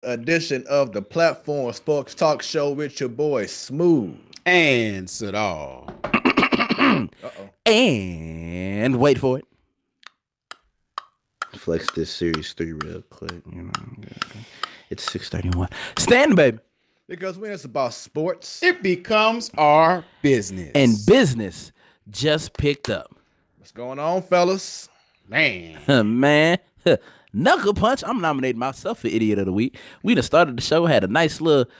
edition of the Platform Sports Talk Show with your boy Smooth. And Sadal. And wait for it. Flex this series 3 real quick. It's 6:31. Stand, baby. Because when it's about sports, It becomes our business. And business just picked up. what's going on, fellas? man. Knuckle punch. I'm nominating myself for Idiot of the Week. We done started the show, had a nice little,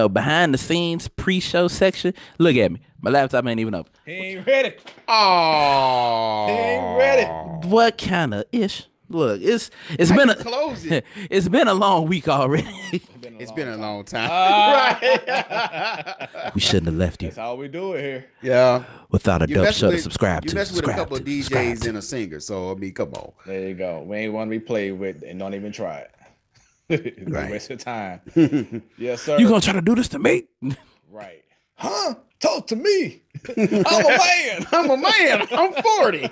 behind the scenes pre-show section. Look at me. My laptop ain't even up. He ain't ready. Oh. He ain't ready. What kind of ish? Look, it's been close it. it's been a long week already. It's been a long time. We shouldn't have left you That's how we do it here. Yeah. without a You dub mess show to with- subscribe You to. mess with a subscribe couple of to, subscribe DJs to. and a singer, so come on. There you go. We ain't one to be played with and don't even try it. Don't Right. waste your time. Yes, sir. You gonna try to do this to me? Right. Huh? Talk to me. I'm a man. I'm a man. I'm 40.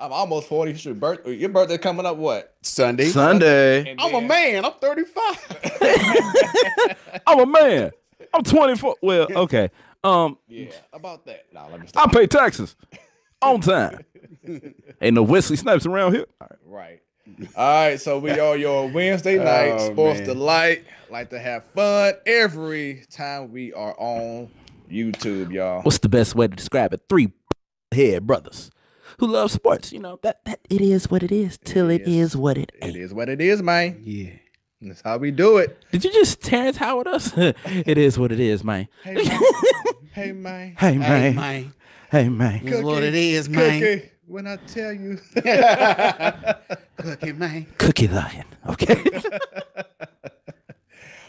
I'm almost 40. Shoot, your birthday coming up what? Sunday. Sunday. And I'm a then- man. I'm 35. I'm a man. I'm 24. Well, okay. Yeah, about that. Nah, let me I stop. pay taxes on time. Ain't no Wesley Snipes around here. Right. All right, so we are your Wednesday night Oh, sports man. delight. Like to have fun every time we are on YouTube, y'all. What's the best way to describe it? 3 head brothers who love sports. That it is what it is till it is what it It ain't. is what it is, man. Yeah. That's how we do it. Did you just Terrence Howard us? It is what it is, man. Hey, man. Hey, man. Hey, Hey, man. man. Hey, man. This is what it is, man. Cookie, when I tell you. Cookie, man. Cookie lion. Okay.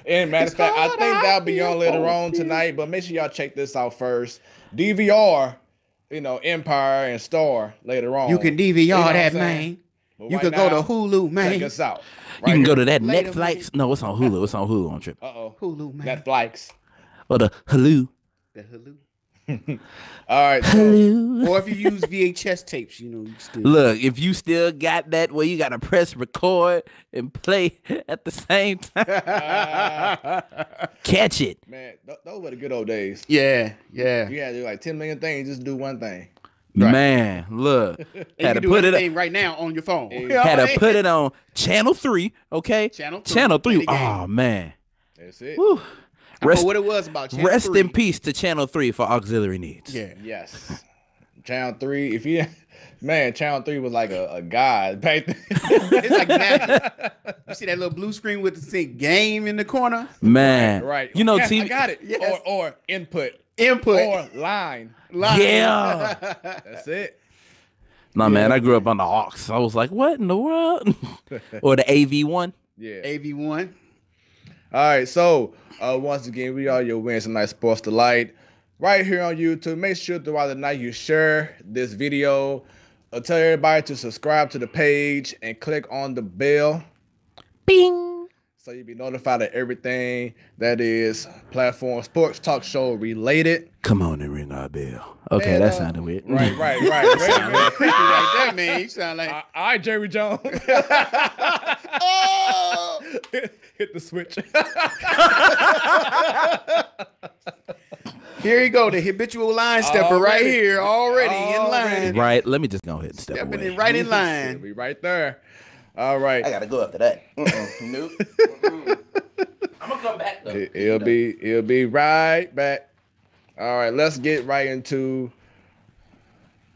And matter of fact, I think that'll be on later on tonight, but make sure y'all check this out first. DVR, Empire and Star later on. You can You DVR know what I'm that, saying? man. But You right can go now, to Hulu, Check man. us out. You can go to that Later, Netflix. No, it's on Hulu. It's on Hulu on trip. Uh-oh. Hulu, man. Netflix. Or the Hulu. The Hulu. All right. So, Hulu. Or if you use VHS tapes, you still. Look, if you still got that where you gotta press record and play at the same time, catch it. man, those were the good old days. Yeah, yeah. You had to do like 10 million things, just do one thing. Right. Man, look. And Had to you can do put it anything right now on your phone. You know had what I to mean? put it on channel 3, okay? Channel 3. Channel 3. Any game. Oh man. That's it. Whew. I don't Rest, know what it was about. Channel rest 3. in peace to channel 3 for auxiliary needs. Yeah. Yes. Channel 3. Channel 3 was like a god back then. It's like magic. You see that little blue screen with the game in the corner? Man. Right. You know Yes, TV. I got it. Yes. Or input. Input. Or line. Yeah. That's it. No, man, I grew up on the aux. I was like, what in the world? Or the AV1. Yeah. AV1. All right, so once again, we are your Wednesday night sports delight right here on YouTube. Make sure throughout the night you share this video. Tell everybody to subscribe to the page and click on the bell Bing. so you'll be notified of everything that is Platform Sports Talk Show related. Come on and ring our bell. Okay, And, that sounded weird. Right. Creepy right there, man. You sound like. All right, Jerry Jones. Oh! Hit the switch. Here you go, the habitual line stepper right Already. here, already in Already. line. Right, let me just go ahead and step Stepping away. in right in line. We right there. All right. gotta go after that. Nope. I'm gonna come back though. It'll be right back. All right, let's get right into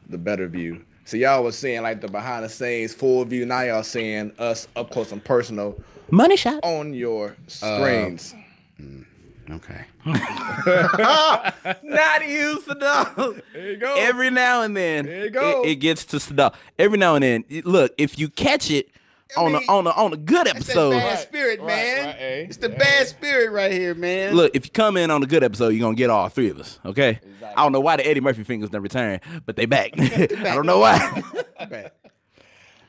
the better view. So y'all was seeing like the behind the scenes full view. Now y'all seeing us up close and personal Money shot. on your screens. Okay. Not you, Sadal. There you go. Every now and then, There you go. it gets to Sadal. Every now and then, look, if you catch it on mean, a good It's that episode, bad spirit, Right, man. right, hey, It's the hey. bad spirit right here, man. look, if you come in on a good episode, you're gonna get all 3 of us. Okay. Exactly. I don't know why the Eddie Murphy fingers done return, but they back. I don't know why. Bad.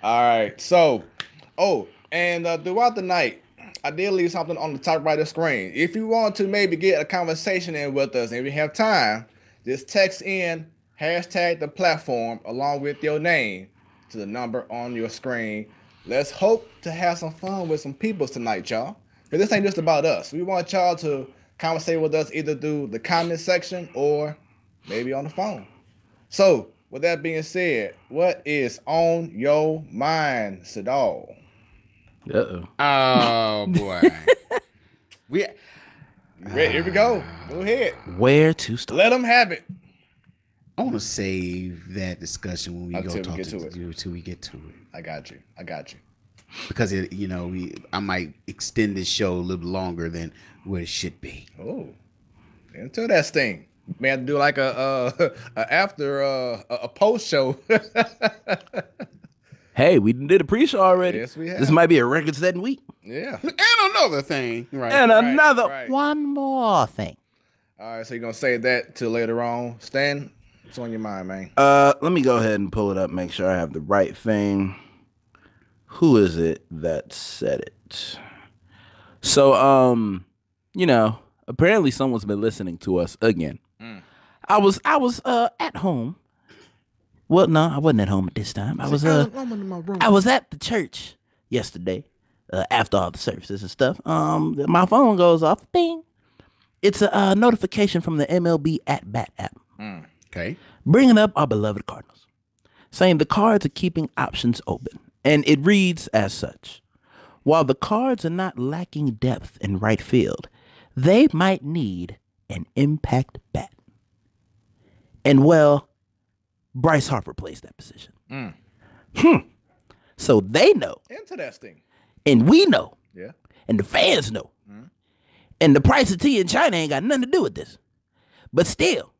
All right. So, and throughout the night, I did leave something on the top right of the screen. If you want to maybe get a conversation in with us, and if you have time, just text in hashtag the platform along with your name to the number on your screen. let's hope to have some fun with some people tonight, y'all. Because this ain't just about us. We want y'all to conversate with us either through the comment section or maybe on the phone. So, with that being said, what is on your mind, Sadal? Uh-oh. Oh boy. Here we go. Go ahead. Where to start? Let them have it. I want to save that discussion when we Until go we talk get to to it. you till we get to it. I got you. Because I might extend this show a little longer than what it should be. Oh, into that thing. May have to do like a after a post show. Hey, we did a pre-show already. Yes, we have. This might be a record-setting week. Yeah. And another thing, right? And another right. one more thing. All right, so you're gonna say that till later on. Stan, what's on your mind, man? Let me go ahead and pull it up, make sure I have the right thing. Who is it that said it? So, apparently someone's been listening to us again. I was at home. Well, no, I wasn't at home at this time. I was in my room. I was at the church yesterday after all the services and stuff. My phone goes off. Bing. It's a notification from the MLB At Bat app. Okay. Bringing up our beloved Cardinals, saying the Cards are keeping options open. And it reads as such. While the Cards are not lacking depth in right field, they might need an impact bat. And, well, Bryce Harper plays that position. So they know. Interesting. And we know. Yeah. And the fans know. And the price of tea in China ain't got nothing to do with this. But still,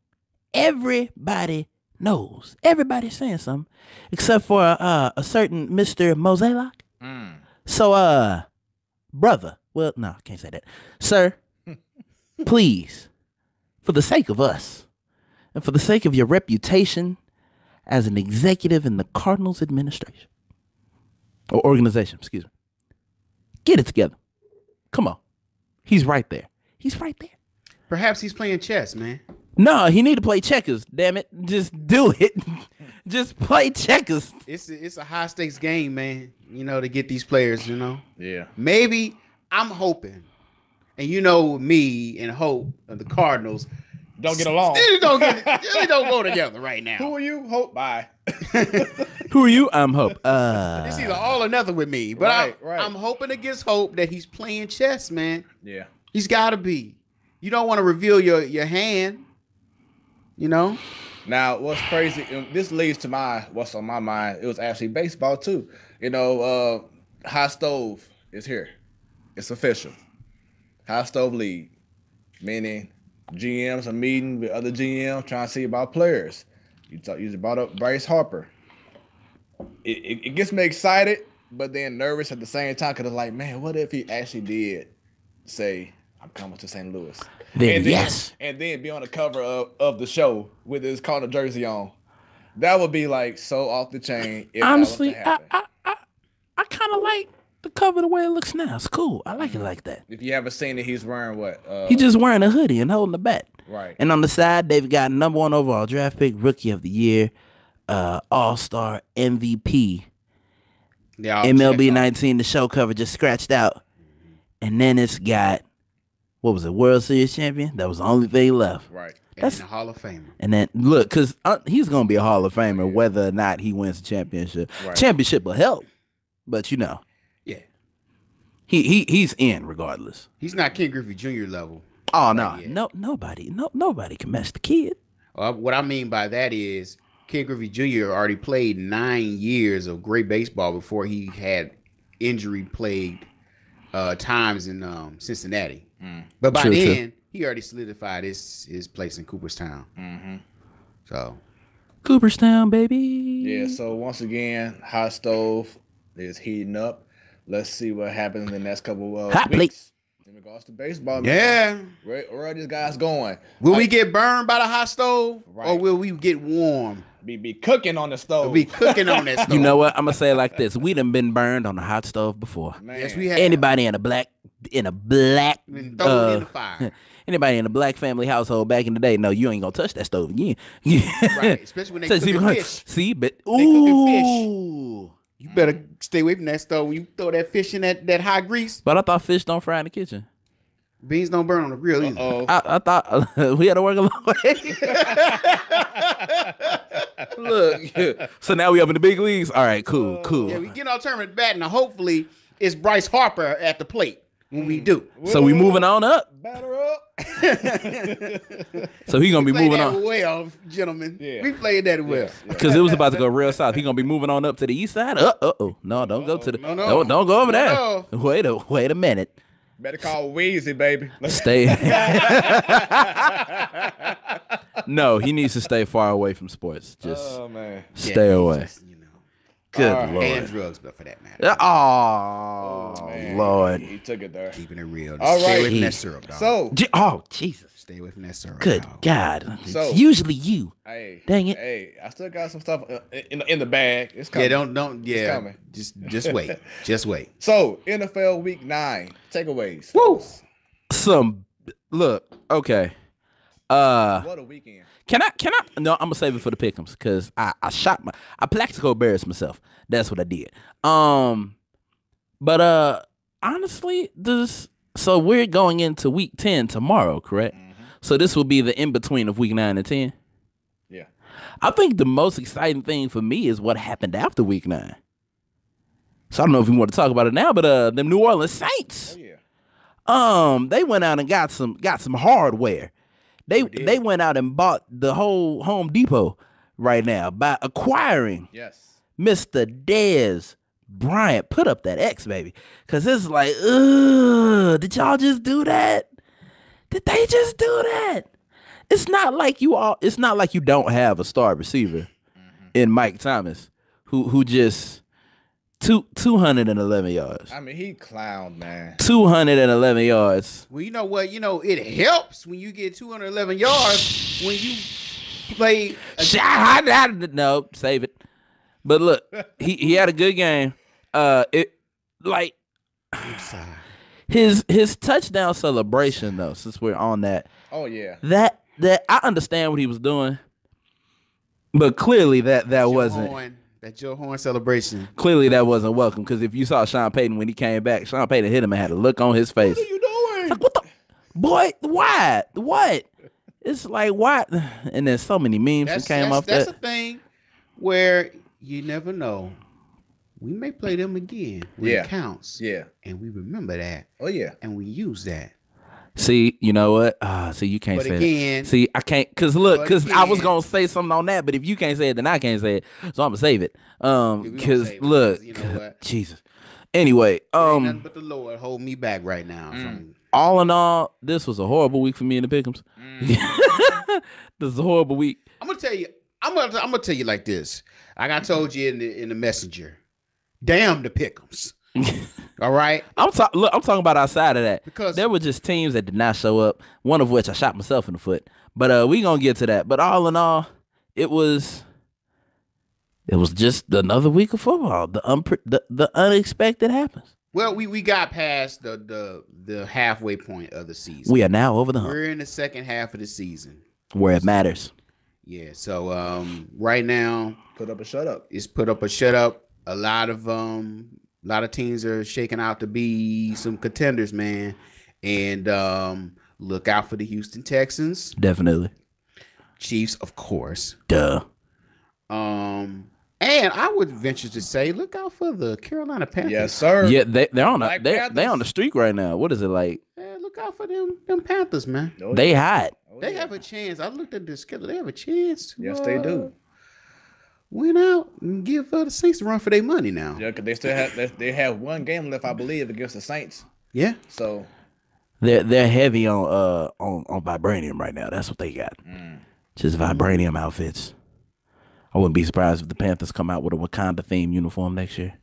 everybody knows. Everybody's saying something. Except for a certain Mr. Moselak. So, brother. Well, no, I can't say that. Sir, please, for the sake of us, and for the sake of your reputation as an executive in the Cardinals administration, or organization, excuse me, get it together. Come on. He's right there. He's right there. Perhaps he's playing chess, man. No, he need to play checkers. Damn it, just do it. Just play checkers. It's a high stakes game, man. To get these players. Yeah. Maybe I'm hoping, and me and Hope of the Cardinals Don't get along. they don't go together right now. Who are you? Hope. Bye. Who are you? I'm Hope. It's either all or nothing with me. But Right. I'm hoping against Hope that he's playing chess, man. Yeah. He's got to be. You don't want to reveal your hand. Now, what's crazy? This leads to what's on my mind. It was actually baseball too. High Stove is here. It's official. High Stove League, meaning GMs are meeting with other GMs trying to see about players. You just brought up Bryce Harper. It gets me excited, but then nervous at the same time because it's like, man, what if he actually did say, I'm coming to St. Louis? Yes. And then be on the cover of the show with his Cardinal jersey on. That would be like so off the chain. If Honestly, that was to happen. I kind of like the cover the way it looks now. It's cool. I like it like that. If you haven't seen it, he's wearing what? He's just wearing a hoodie and holding the bat. Right. And on the side, they've got number 1 overall draft pick, rookie of the year, all-star MVP, MLB 19, the show cover just scratched out. And then it's got, what was it, World Series champion? That was the only thing left. Right. That's a Hall of Famer. And then, look, because he's going to be a Hall of Famer whether or not he wins the championship. Right. Championship will help, but Yeah. he's in regardless. He's not Ken Griffey Jr. level. Oh, no. yet. Nobody can match the kid. What I mean by that is Ken Griffey Jr. already played 9 years of great baseball before he had injury-plagued times in Cincinnati. But by True. then, he already solidified his place in Cooperstown. So Cooperstown, baby. Yeah, so once again, Hot Stove is heating up. Let's see what happens in the next couple of Hot plate. weeks. In regards to baseball, man. yeah, Where are these guys going? will we get burned by the hot stove, Right. or will we get warm? Be cooking on the stove. We'll be cooking on that stove. You know what? I'm gonna say it like this: we done been burned on a hot stove before. Man. Yes, we have. Anybody in a black Been thrown in the fire. anybody in a black family household back in the day, no, you ain't gonna touch that stove again. Right, especially when they So cooking fish. See, but cooking fish. ooh, You better stay away from that stove when you throw that fish in that hot grease. But I thought fish don't fry in the kitchen. Beans don't burn on the grill either. I thought we had to work a long way. Look, so now we up in the big leagues. All right, cool. Yeah, we get our tournament batting. Now, hopefully, it's Bryce Harper at the plate when we do. So we moving on up. Batter up. So he gonna be moving on well, gentlemen. Yeah. We played that well. because it was about to go real south. He gonna be moving on up to the east side. No, don't go to the. No. Don't go over there. No. Wait a minute. Better call Weezy, baby. Stay. No, he needs to stay far away from sports. Just Oh man. stay away. Just, Good All right. lord. and drugs, but for that matter. Oh, Man, Lord. He took it there. Keeping it real. All Stay right. away from that syrup, dog. So, Oh, Jesus. Stay away from that syrup. Good dog. God. So- It's usually you. hey, Dang it. Hey, I still got some stuff in the bag. It's coming. Yeah, don't. Yeah, coming. just wait. Just wait. So, NFL Week 9 takeaways. Woo. folks. Look, okay. What a weekend. Can I? No, I'm gonna save it for the pick'ems because I plaxico embarrassed myself. That's what I did. But honestly, so we're going into week 10 tomorrow, correct? Mm-hmm. So this will be the in between of week 9 and 10. Yeah. I think the most exciting thing for me is what happened after week 9. So I don't know if we want to talk about it now, but the New Orleans Saints. Oh yeah. They went out and got some hardware. They went out and bought the whole Home Depot right now by acquiring Yes. Mr. Dez Bryant. Put up that X, baby. Cause it's like, ugh, did y'all just do that? Did they just do that? It's not like you don't have a star receiver in Mike Thomas who just 211 yards. I mean, he clowned, man. 211 yards. Well, you know what? It helps when you get 211 yards when you play. No, save it. But look, he had a good game. His touchdown celebration though, since we're on that. Oh yeah. That I understand what he was doing, but clearly that wasn't. That Joe Horn celebration. Clearly that wasn't welcome because if you saw Sean Payton when he came back, Sean Payton hit him and had a look on his face. What are you doing? Like, what the boy? Why? What? It's like what? And then so many memes that came off That's that. a thing where you never know. We may play them again when Yeah. it counts. Yeah. And we remember that. Oh yeah. And we use that. See, you know what? See, you can't But say again- that. See, I can't, cause look, But cause I was again- gonna say something on that, but if you can't say it, then I can't say it. So I'm gonna save it. we gonna Cause save it, look, 'cause you know what? Jesus. Anyway, Ain't nothing but the Lord hold me back right now. all in all, this was a horrible week for me in the Pick'ems. This is a horrible week. I'm gonna tell you. I'm gonna tell you like this. Like I told you in the messenger. Damn the Pick'ems. All right. I'm talking about outside of that. Because- there were just teams that did not show up, one of which I shot myself in the foot. But we gonna get to that. But all in all, it was just another week of football. The unexpected happens. Well, we got past the halfway point of the season. We are now over the hump We're in the second half of the season. where it matters. Yeah. So right now Put up a shut up. it's put up a shut up. A lot of teams are shaking out to be some contenders, man. And look out for the Houston Texans, Definitely. Chiefs, of course. Duh. And I would venture to say, look out for the Carolina Panthers. Yes, sir. Yeah, they're on Black they Panthers. on the streak right now. What is it like? Yeah, look out for them Panthers, man. Oh, They hot. oh, They yeah. have a chance. I looked at the schedule. They have a chance to Yes, they do. win out and give the Saints a run for their money now. Yeah, because they still have have one game left, I believe, against the Saints. Yeah. So They're heavy on vibranium right now. That's what they got. Just vibranium outfits. I wouldn't be surprised if the Panthers come out with a Wakanda themed uniform next year.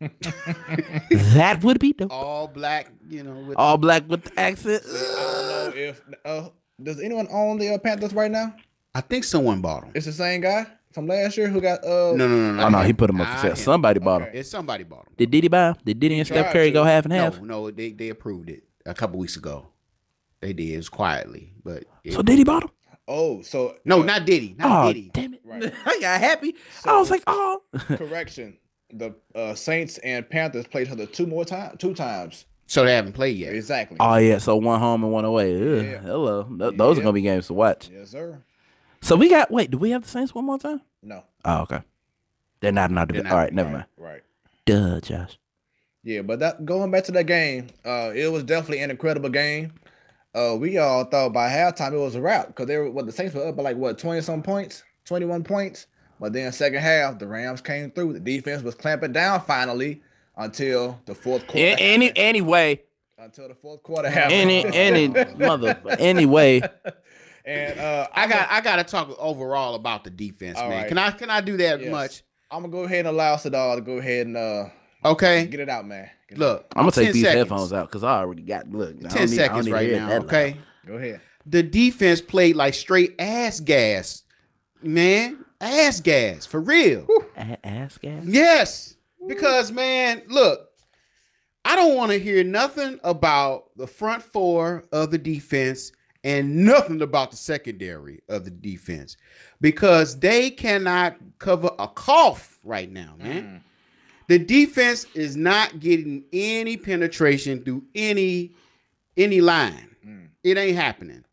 That would be dope. All black, with All black with the accent. I don't know if does anyone own the Panthers right now? I think someone bought them. It's the same guy from last year who got No. Oh no, he put them up for Nah, sale. him. Somebody bought them. Okay. It's somebody bought them. Did Diddy buy them? Did Diddy and Steph Tried Curry to. go half and half? No, they approved it a couple weeks ago. They did. It was quietly, but So Diddy bought them? Oh, so no, not Diddy. Not Oh, Diddy. damn it. Right. I got happy. I was like, oh. correction. the Saints and Panthers played each other two times. So they haven't played yet. Exactly. Oh yeah, so one home and one away. Ugh, Yeah. hello, those are gonna be games to watch. Yes, sir. So we got. Wait, do we have the Saints one more time? No. Oh, okay. They're not in our division. All right, never mind. Right. Duh, Josh. Yeah, but that going back to that game, it was definitely an incredible game. We all thought by halftime it was a wrap because they were the Saints were up by like 20-some points, 21 points. But then second half, the Rams came through. The defense was clamping down finally until the fourth quarter. Anyway. Until the fourth quarter happened. Anyway. And I gotta talk overall about the defense, man. Right. Can I do that much? I'm gonna go ahead and allow Sadal to go ahead and okay, get it out, man. Look, I'm gonna take these 10 headphones out because I already got 10 seconds right now. Okay, go ahead. The defense played like straight ass gas, man. Ass gas for real. Ass gas. Yes, because man, look, I don't want to hear nothing about the front four of the defense and nothing about the secondary of the defense because they cannot cover a cough right now, man. The defense is not getting any penetration through any line. It ain't happening.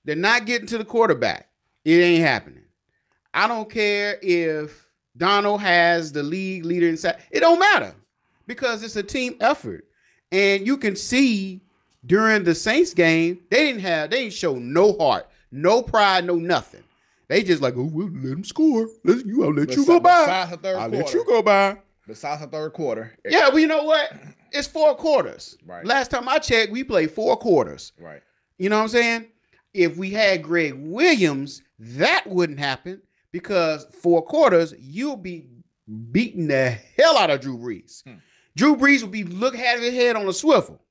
They're not getting to the quarterback. It ain't happening. I don't care if Donald has the league leader inside. It don't matter because it's a team effort. And you can see during the Saints game, they didn't show no heart, no pride, no nothing. They just like, oh, we'll let them score. I'll let you go by. I'll let you go by. Besides the third quarter. Yeah, well, you know what? It's 4 quarters. Right. Last time I checked, we played 4 quarters. Right. You know what I'm saying? If we had Greg Williams, that wouldn't happen because 4 quarters, you'll be beating the hell out of Drew Brees. Drew Brees would be having his head on a swivel.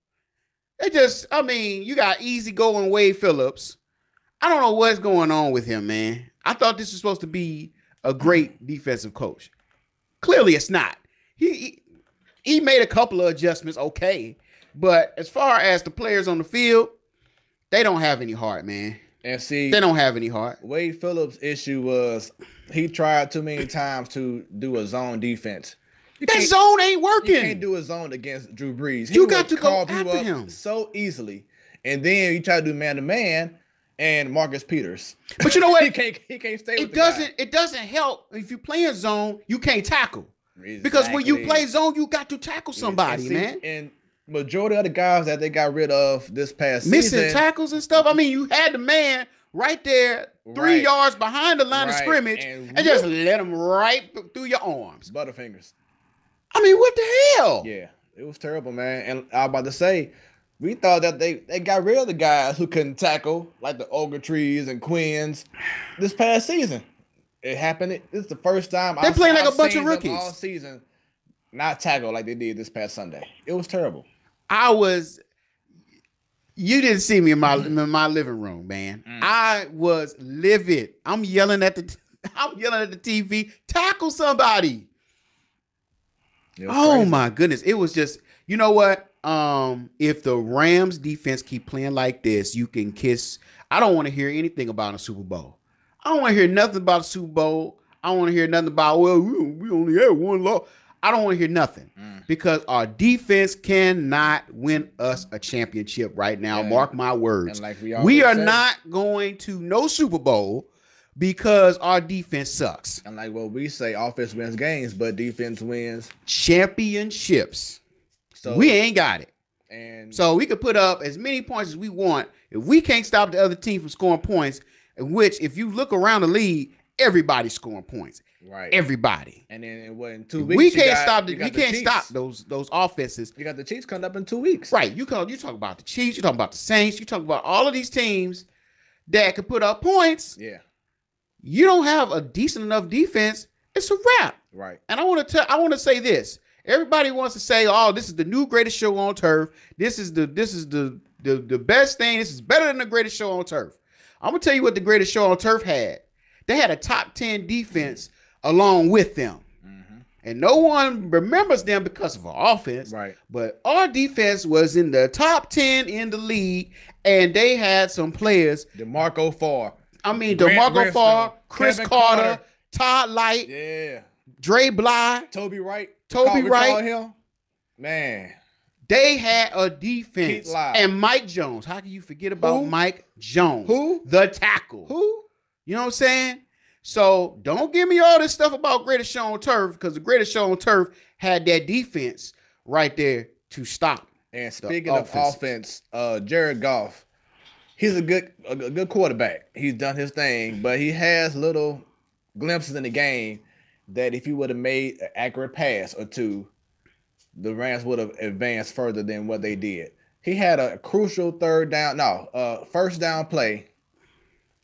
You got easygoing Wade Phillips. I don't know what's going on with him, man. I thought this was supposed to be a great defensive coach. Clearly, it's not. He made a couple of adjustments, okay. But as far as the players on the field, they don't have any heart, man. And see, they don't have any heart. Wade Phillips' issue was he tried too many times to do a zone defense. That zone ain't working. You can't do a zone against Drew Brees. You got to go after him so easily. And then you try to do man-to-man and Marcus Peters. But you know what? he can't stay with the guy. It doesn't help if you play a zone, you can't tackle. Exactly. Because when you play zone, you got to tackle somebody, man. And majority of the guys that they got rid of this past missing season, tackles and stuff. I mean, you had the man right there, 3 yards behind the line of scrimmage, and just let him right through your arms. Butterfingers. I mean, what the hell? Yeah, it was terrible, man. And I was about to say, we thought that they got rid of the guys who couldn't tackle, like the Ogretrees and Quins, this past season. It happened. It's the first time they're playing like a bunch of rookies all season, not tackle like they did this past Sunday. It was terrible. You didn't see me in my living room, man. I was livid. I'm yelling at the TV. Tackle somebody. Oh my goodness. It was just, you know what? If the Rams defense keep playing like this, you can kiss. I don't want to hear anything about a Super Bowl. I don't want to hear nothing about a Super Bowl. I don't want to hear nothing about, well, we only had one loss. I don't want to hear nothing because our defense cannot win us a championship right now. Mark my words. Like we are not going to no Super Bowl because our defense sucks. And like what we say, offense wins games, but defense wins championships. So we ain't got it. And so we could put up as many points as we want. If we can't stop the other team from scoring points, which if you look around the league, everybody's scoring points. Right. Everybody. And then in 2 weeks, we can't stop those offenses. You got the Chiefs coming up in 2 weeks. Right. You talk about the Chiefs, you talk about the Saints, you talk about all of these teams that can put up points. Yeah. You don't have a decent enough defense, it's a wrap. Right. And I want to say this. Everybody wants to say, "Oh, this is the new greatest show on turf. This is the best thing. This is better than the greatest show on turf." I'm gonna tell you what the greatest show on turf had. They had a top 10 defense along with them, and no one remembers them because of our offense. Right. But our defense was in the top 10 in the league, and they had some players. DeMarco Farr, Chris Carter, Todd Light, yeah, Dre Bly, Toby Wright. Toby Recall Wright. him? Man. They had a defense. And Mike Jones. How can you forget about Mike Jones? Who? The tackle. Who? You know what I'm saying? So don't give me all this stuff about greatest show on turf, because the greatest show on turf had that defense right there to stop. And speaking of offense, Jared Goff, he's a good quarterback. He's done his thing, but he has little glimpses in the game that if he would have made an accurate pass or two, the Rams would have advanced further than what they did. He had a crucial first down play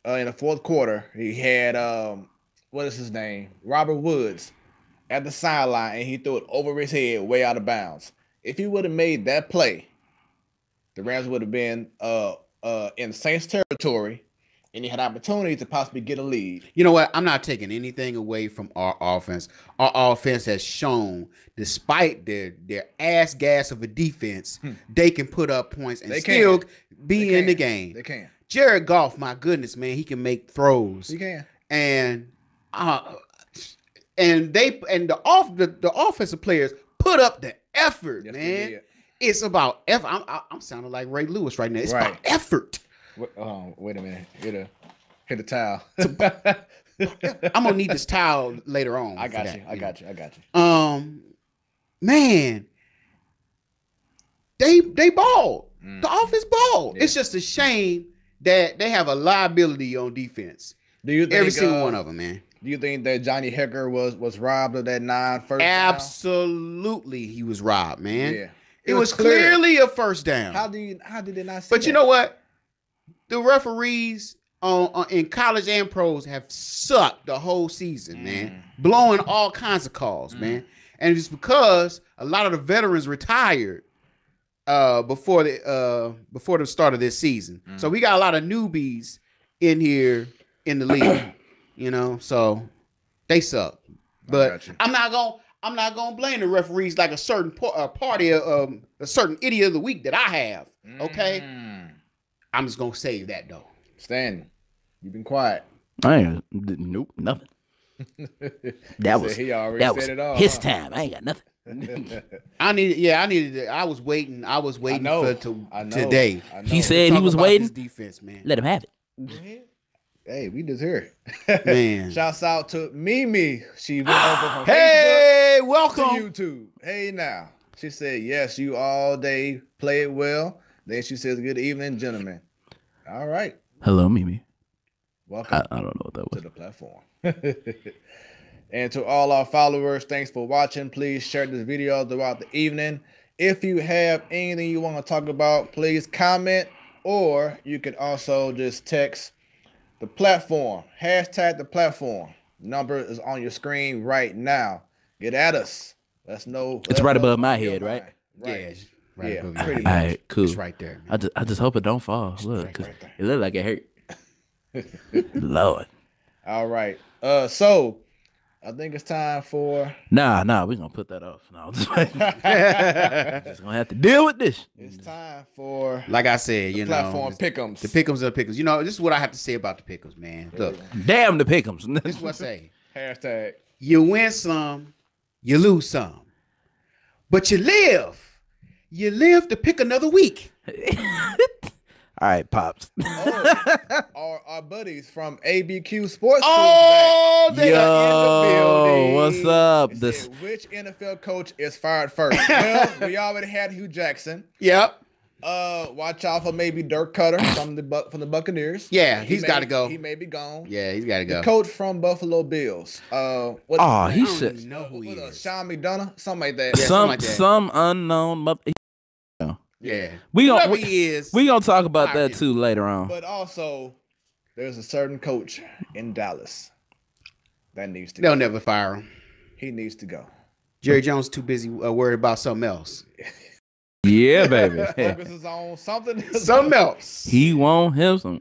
in the fourth quarter. He had what is his name? Robert Woods at the sideline, and he threw it over his head way out of bounds. If he would have made that play, the Rams would have been in Saints territory, and he had opportunity to possibly get a lead. You know what? I'm not taking anything away from our offense. Our offense has shown, despite their ass gas of a defense, they can put up points and still be in the game. They can. Jared Goff, my goodness, man, he can make throws. He can. And the offensive players put up the effort, man. It's about effort. I'm sounding like Ray Lewis right now. It's about effort. Wait a minute. Hit a towel. I'm gonna need this towel later on. I got you. Man, they balled. The offense balled. Yeah. It's just a shame that they have a liability on defense. Do you think every single one of them, man? Do you think that Johnny Hecker was robbed of that 9 first down? Absolutely, he was robbed, man. Yeah. It was clearly a first down. How did it not see But that? you know what? The referees in college and pros have sucked the whole season, man. Blowing all kinds of calls, man. And it's because a lot of the veterans retired before the start of this season. So we got a lot of newbies in here in the league, you know. So they suck. But I'm not gonna blame the referees like a certain party, a certain idiot of the week that I have. Okay, I'm just gonna save that though. Stan, you've been quiet. Nope, nothing. That was his time. I ain't got nothing. I was waiting for today. He said he was waiting. Defense, man. Let him have it. Hey, we just here. Man. Shouts out to Mimi. She went over from hey, Facebook welcome to YouTube. Hey now. She said, yes, you all day play it well. Then she says, good evening, gentlemen. All right. Hello, Mimi. Welcome. I don't know what that was. To the platform. And to all our followers, thanks for watching. Please share this video throughout the evening. If you have anything you want to talk about, please comment, or you can also just text the platform. Hashtag the platform. Number is on your screen right now. Get at us. Let's know. It's right above my head, right? Right. Yeah, Yeah, above your pretty head. All right, cool. It's right there, man. I just hope it don't fall. Look, 'cause right there. it looked like it hurt. Lord. All right. So I think it's time for. Nah, we're gonna put that off. No, just gonna have to deal with this. It's time for. Like I said, you know, platform pick'ems. the pick'ems are the pick'ems. You know, this is what I have to say about the pick'ems, man. Look, Damn the pick'ems. this is what I say. Hashtag. You win some, you lose some. But you live. You live to pick another week. All right, Pops. Our buddies from ABQ Sports. Oh, they are in the building. What's up? They said, which NFL coach is fired first? Well, we already had Hugh Jackson. Yep. Watch out for maybe Dirk Cutter from the Buccaneers. Yeah, he's got to go. He may be gone. Yeah, he's got to go. The coach from Buffalo Bills. He I don't should even know who he is. Sean McDonough, something like that. Yeah, something like that. some unknown. Yeah. We Whoever gonna he is. we gonna talk about Fire that him. too later on. But also, there's a certain coach in Dallas that needs to They'll go. never fire him. He needs to go. Jerry Jones too busy worried about something else. Yeah, baby. Focuses on something. Something else. He want him some.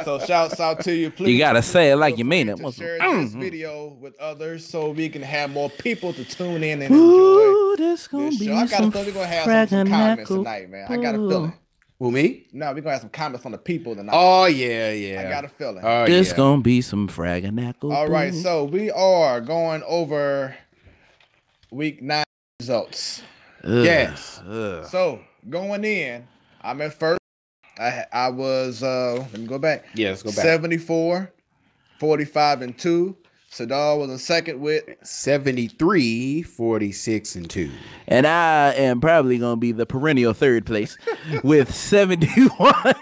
So shouts out to you. Please, You gotta say it like you mean it. to Want some- share this video with others so we can have more people to tune in and Ooh, enjoy this gonna this be show. I got a some feeling we're gonna have some comments fraganacle tonight, man. I got a feeling. Who, me? No, we're gonna have some comments from the people tonight. Oh, yeah. I got a feeling. Oh, This yeah. gonna be some fragganackle. All right, so we are going over week 9 results. Yes. So going in, I'm at first. I was let me go back. Yeah, let's go back. 74, 45 and 2. Sadal was in second with 73, 46, and 2. And I am probably gonna be the perennial third place with 71,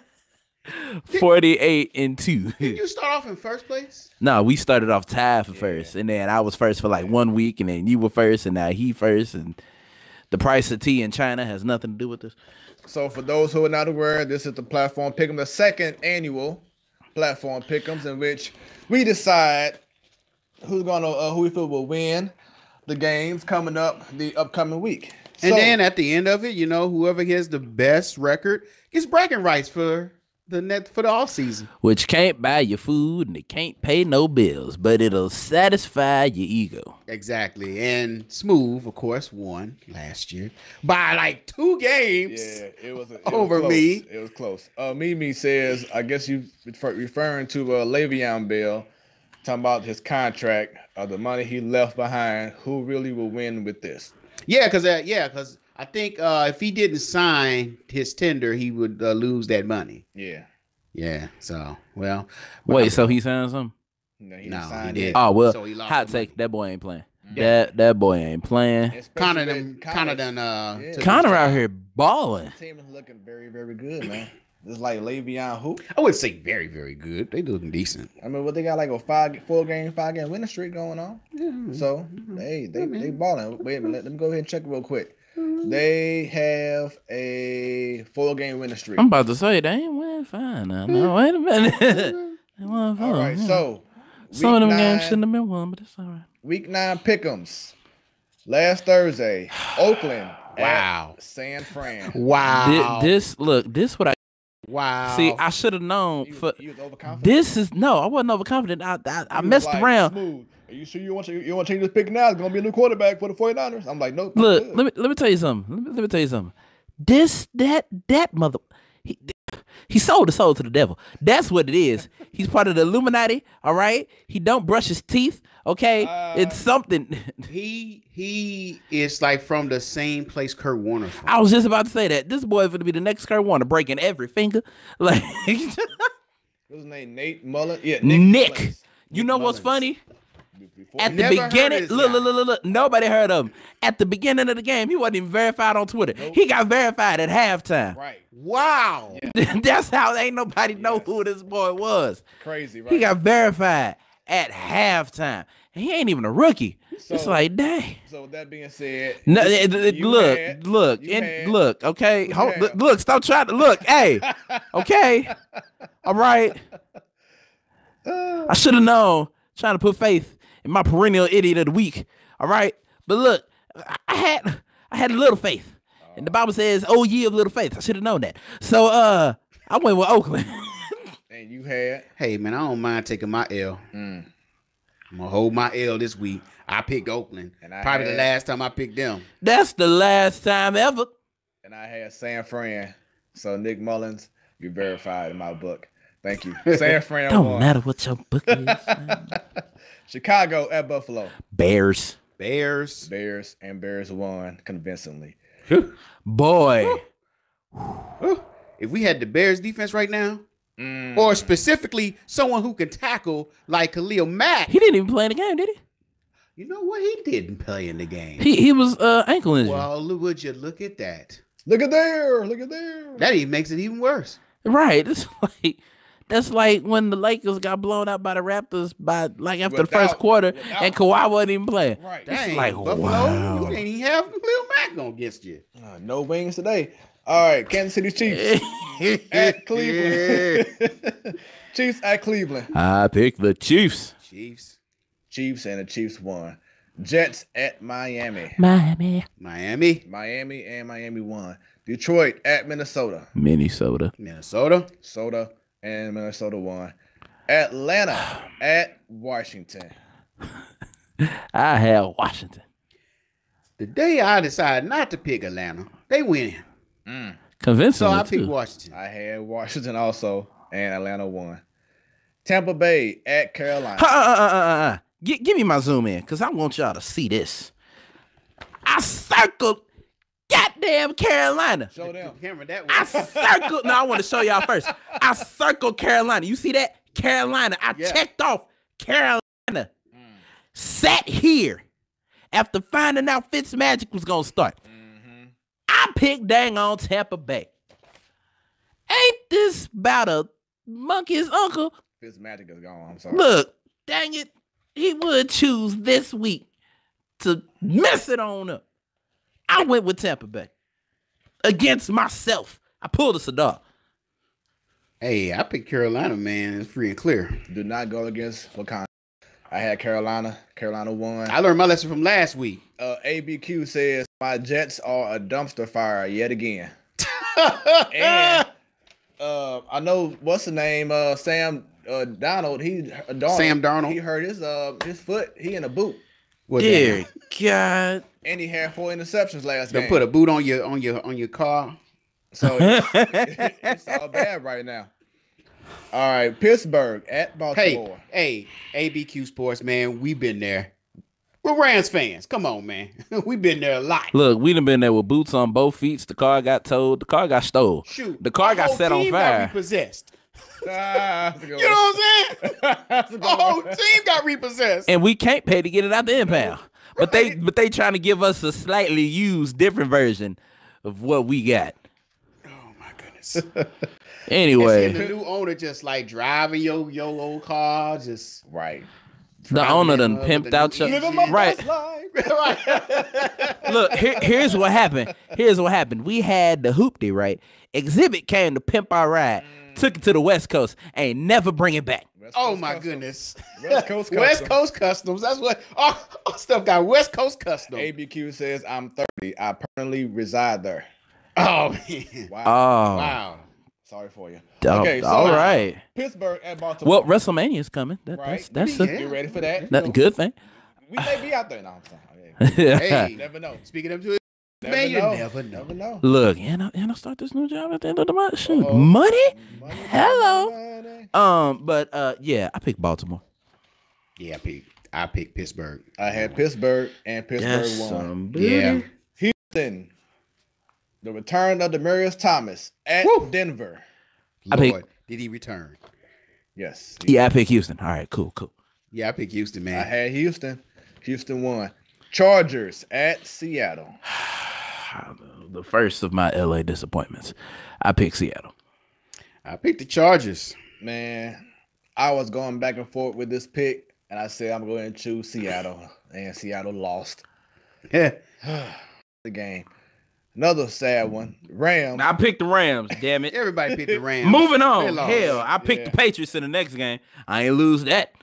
48 and 2. Did you start off in first place? No, we started off tied for first, and then I was first for like 1 week, and then you were first, and now he first, and the price of tea in China has nothing to do with this. So for those who are not aware, this is the Platform Pick'em, the second annual Platform Pick'ems, in which we decide who we feel will win the games coming up the upcoming week. And then at the end of it, whoever gets the best record gets bragging rights for the off season. Which can't buy you food and it can't pay no bills, but it'll satisfy your ego. Exactly. And Smooth, of course, won last year by like 2 games. Yeah, it was over close. me. It was close. Mimi says, I guess you referring to Le'Veon Bell, talking about his contract, the money he left behind. Who really will win with this? Yeah, because I think if he didn't sign his tender, he would lose that money. Yeah. Yeah. So, well. Wait, so he signed something? No, He signed did. it. Oh, well, So he lost hot the take, money. that boy ain't playing. Yeah. That boy ain't playing. Especially Connor done. took Connor his out time. here balling. The team is looking very, very good, man. It's like Le'Veon who? I wouldn't say very, very good. They looking decent. I mean, they got like a 5-game winning streak going on. So they balling. Wait a minute, let me go ahead and check it real quick. They have a 4-game winning streak. I'm about to say, they ain't winning fine now. No, wait a minute. They won fine. All right, so Some of them week games 9 shouldn't have been won, but it's all right. Week 9 pick'ems. Last Thursday, Oakland Wow. at San Fran. Wow. This what I Wow. see. I should have known. You was overconfident. This is I wasn't overconfident. I He was messed like, around. Smooth. Are you sure you want to change this pick now? It's gonna be a new quarterback for the 49ers. I'm like, nope. Look, I'm good. let me tell you something. Let me tell you something. That mother. He sold his soul to the devil. That's what it is. He's part of the Illuminati. All right. He don't brush his teeth. Okay. It's something. He is like from the same place Kurt Warner's from. I was just about to say that this boy is going to be the next Kurt Warner, breaking every finger. Like What's his name? Nate Mullen? Yeah, Nick. Mullins. You know what's Mullins. funny? Before- At the Never heard beginning, of this guy. look, nobody heard of him. At the beginning of the game, he wasn't even verified on Twitter. He got verified at halftime. Right. Wow. That's how ain't nobody know who this boy was. Crazy, right? He got verified at halftime. And he ain't even a rookie. It's So- like, dang. So with that being said, No, you look, had- look, you and had- look, okay? you Hold, had- look, stop trying to look. Hey, okay? All right. I should have known, trying to put faith in my perennial idiot of the week. All right? But look, I had a little faith. And the Bible says, oh, ye of little faith. I should have known that. So I went with Oakland. and you had Hey, man, I don't mind taking my L. I'm going to hold my L this week. I picked Oakland. And I Probably the had- last time I picked them. That's the last time ever. and I had San Fran. So Nick Mullins, you verified in my book. Thank you. San Fran Don't won. matter what your book is. Man. Chicago at Buffalo. Bears. Bears. Bears won convincingly. Boy. If we had the Bears defense right now, or specifically someone who can tackle like Khalil Mack, He didn't even play in the game, did he? you know what? He didn't play in the game. He was ankle injury. Well, would you look at that? Look at there. Look at there. That even makes it even worse. Right. That's like when the Lakers got blown out by the Raptors by like after the first Without- quarter without- and Kawhi wasn't even playing. Right. Dang, like, Buffalo, wow. you can't even have Khalil Mack going against you. No wings today. All right, Kansas City Chiefs at Cleveland. Chiefs at Cleveland. I picked the Chiefs. Chiefs, And the Chiefs won. Jets at Miami. Miami. Miami, Miami won. Detroit at Minnesota. Minnesota. Minnesota. Minnesota won. Atlanta at Washington. I had Washington. The day I decided not to pick Atlanta, they win. Convincingly, So I picked too. Washington. I had Washington also, and Atlanta won. Tampa Bay at Carolina. Give me my zoom in, because I want y'all to see this. I circled goddamn Carolina. Show them. Cameron, that I was circled. No, I want to show y'all first. I circled Carolina. You see that? Carolina. I checked off Carolina. Sat here after finding out Fitzmagic was going to start. I picked dang on Tampa Bay. Ain't this about a monkey's uncle? Fitzmagic is gone. I'm sorry. Look, dang it. He would choose this week to mess it on up. I went with Tampa Bay. Against myself. I pulled a Sadar. Hey, I picked Carolina, man. It's free and clear. Do not go against Wakanda. I had Carolina. Carolina won. I learned my lesson from last week. ABQ says, my Jets are a dumpster fire yet again. And I know, what's the name? Sam Donald. Sam Darnold. He hurt his foot. He in a boot. Dear God. And he had 4 interceptions last Don't game. put a boot on your car. So it's all bad right now. All right, Pittsburgh at Baltimore. Hey, ABQ Sports, man, we've been there. We're Rams fans. Come on, man. We've been there a lot. Look, we done been there with boots on both feet. The car got towed. The car got stole. Shoot. The car Our got whole set on team got fire. repossessed. That's a good You know one. what I'm saying? That's a good Our whole one. team got repossessed. And we can't pay to get it out the impound. But they trying to give us a slightly used, different version of what we got. Oh my goodness. Anyway, And the new owner just like driving your old car, just Right. the owner done with pimped the out new your Living my right. best life. Look, here's what happened. Here's what happened. We had the hoopty, right? Exhibit came to pimp our ride, took it to the West Coast, ain't never bring it back. West Oh Coast my Customs. goodness. West Coast West Customs. Coast Customs. That's what our stuff got. West Coast Customs. ABQ says, I'm 30. I permanently reside there. Oh man. Wow. Oh, Wow. Sorry for you. oh, Okay, so all right. Pittsburgh at Baltimore. Well, WrestleMania is coming. Right. That's Yeah. a You ready for that? good thing. We may be out there now. I'm sorry. Hey, Never know. speaking of it, Never man, you know. never know. Never know. Look, and I start this new job at the end of the month. Shoot, Uh-oh. money? Money, Hello. money. But yeah, I picked Baltimore. Yeah, I picked Pittsburgh. I had Pittsburgh, and Pittsburgh That's won. some booty. Yeah. Houston, the return of Demarius Thomas at Woo. Denver. I Lord, picked- did he return? Yes. Yeah, I picked Houston. All right, cool. Yeah, I picked Houston, I man. had Houston. Houston won. Chargers at Seattle. The first of my LA disappointments. I picked Seattle. I picked the Chargers. Man, I was going back and forth with this pick, and I said I'm going to choose Seattle, and Seattle lost Yeah. the game. Another sad one. Rams. I picked the Rams, damn it. Everybody picked the Rams. Moving They on. lost. Hell, I picked the Patriots in the next game. I ain't lose that.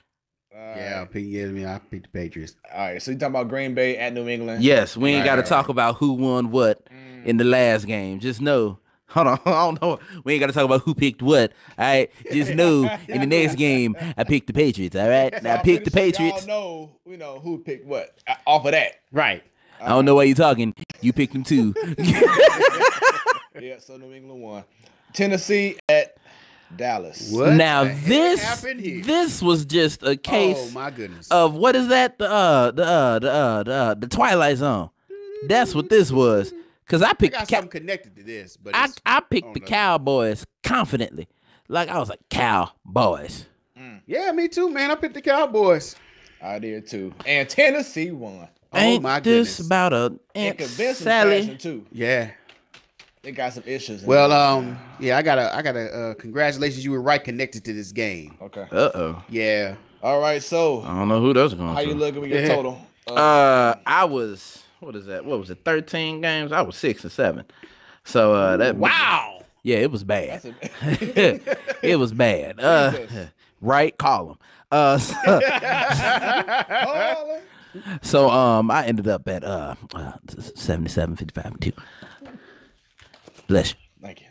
Yeah, I picked the Patriots. All right, so you talking about Green Bay at New England? Yes, we ain't got to Right. talk about who won what in the last game. Just know. Hold on, I don't know. We ain't got to talk about who picked what. All right, just know in the next game I picked the Patriots. All right, So I I'm picked the pretty sure Patriots. Y'all know, we know who picked what off of that. Right. I don't know why you talking. You picked them too. Yeah, so New England won. Tennessee at Dallas. What Now the heck this happened here? this was just a Oh case my goodness. of what is that? The Twilight Zone. That's what this was. Cause I I picked got the something connected to this, but I it's, picked the know. Cowboys confidently. Like I was like Cowboys. yeah, me too, man. I picked the Cowboys. I did too. And Tennessee won. Oh Ain't my this goodness. about a In Aunt convincing Sally? fashion too. Yeah. They got some issues. in Well, there. yeah, I gotta congratulations. You were right connected to this game. Okay. Uh-oh. Yeah. All right. So, I don't know who that's going how to. you looking with your Yeah. total? I was, what is that? What was it? 13 games? I was 6-7. So that Wow. Yeah, it was bad. That's It was bad. Jesus. Right, call him. So I ended up at 77, 55, and 2. Bless you. Thank you.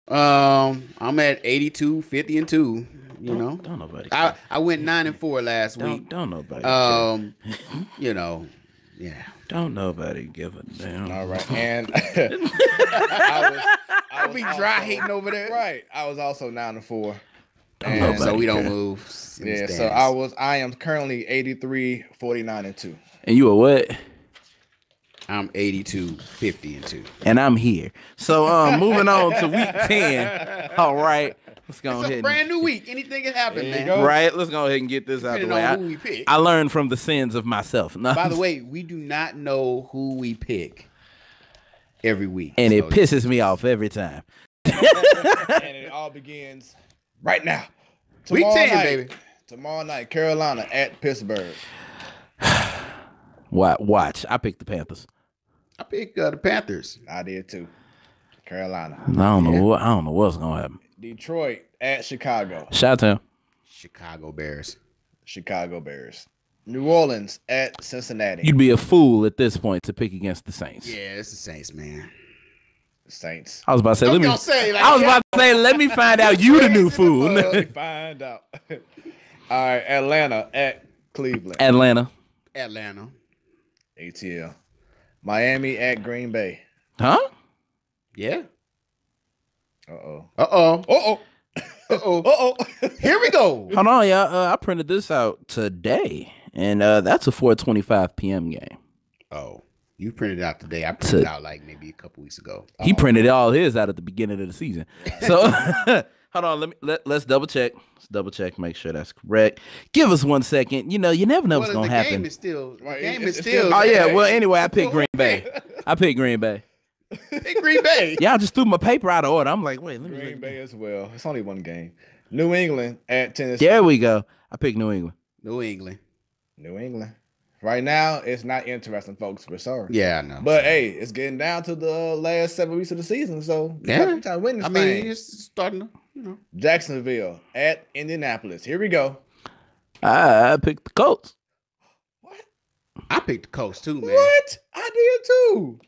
I'm at 82, 50, and 2. You know, Don't nobody. I went 9-4 last week. Don't nobody. You know, yeah. Don't nobody give a damn. All right, and I was We also- dry hating over there. Right, I was also 9-4. Don't And nobody So we don't care. move. in the yeah, so standings. I am currently 83, 49-2. And you a what? I'm 82, 50 and 2. And I'm here. So moving on to week 10. All right. Let's go It's ahead. a brand new week. Anything can happen, There you man. go. Right. Let's go ahead and get this out the Depending way. on who we pick. I learned from the sins of myself. No. By the way, we do not know who we pick every week. and it So pisses me off every time. And it all begins right now. Week 10, night, baby. Tomorrow night, Carolina at Pittsburgh. Watch. I picked the Panthers. I pick the Panthers. I did too. Carolina. I don't know what's gonna happen. Detroit at Chicago. Chi-town. Chicago Bears. Chicago Bears. New Orleans at Cincinnati. You'd be a fool at this point to pick against the Saints. Yeah, it's the Saints, man. Saints. I was about to say, I was gonna say, like, I was about to say, let me find out you the new fool. Find out. All right, Atlanta at Cleveland. Atlanta. Atlanta. ATL. Miami at Green Bay. Huh? Yeah. Uh-oh. Uh-oh. Uh-oh. Uh-oh. Uh-oh. Here we go. Hold on, y'all. I printed this out today, and that's a 4:25 p.m. game. Oh. You printed it out today. I printed it out like maybe a couple weeks ago. He printed all his out at the beginning of the season. So hold on, let's double check. Let's double check, make sure that's correct. Give us 1 second. You never know what's Well, gonna the happen. game is still. Right, The game it's is still- still. Oh yeah. Well, anyway, I picked Green Bay. Pick Green Bay. Y'all just threw my paper out of order. I'm like, wait, let me. Green Bay as well. It's only one game. New England at Tennessee. There we go. I picked New England. New England. New England. Right now, it's not interesting, folks. We're sorry. Yeah, I know. But hey, it's getting down to the last 7 weeks of the season, so Yeah. we trying to win this I mean, thing. it's starting to, Jacksonville at Indianapolis. Here we go. I picked the Colts. What? I picked the Coast too, man. What? I did too.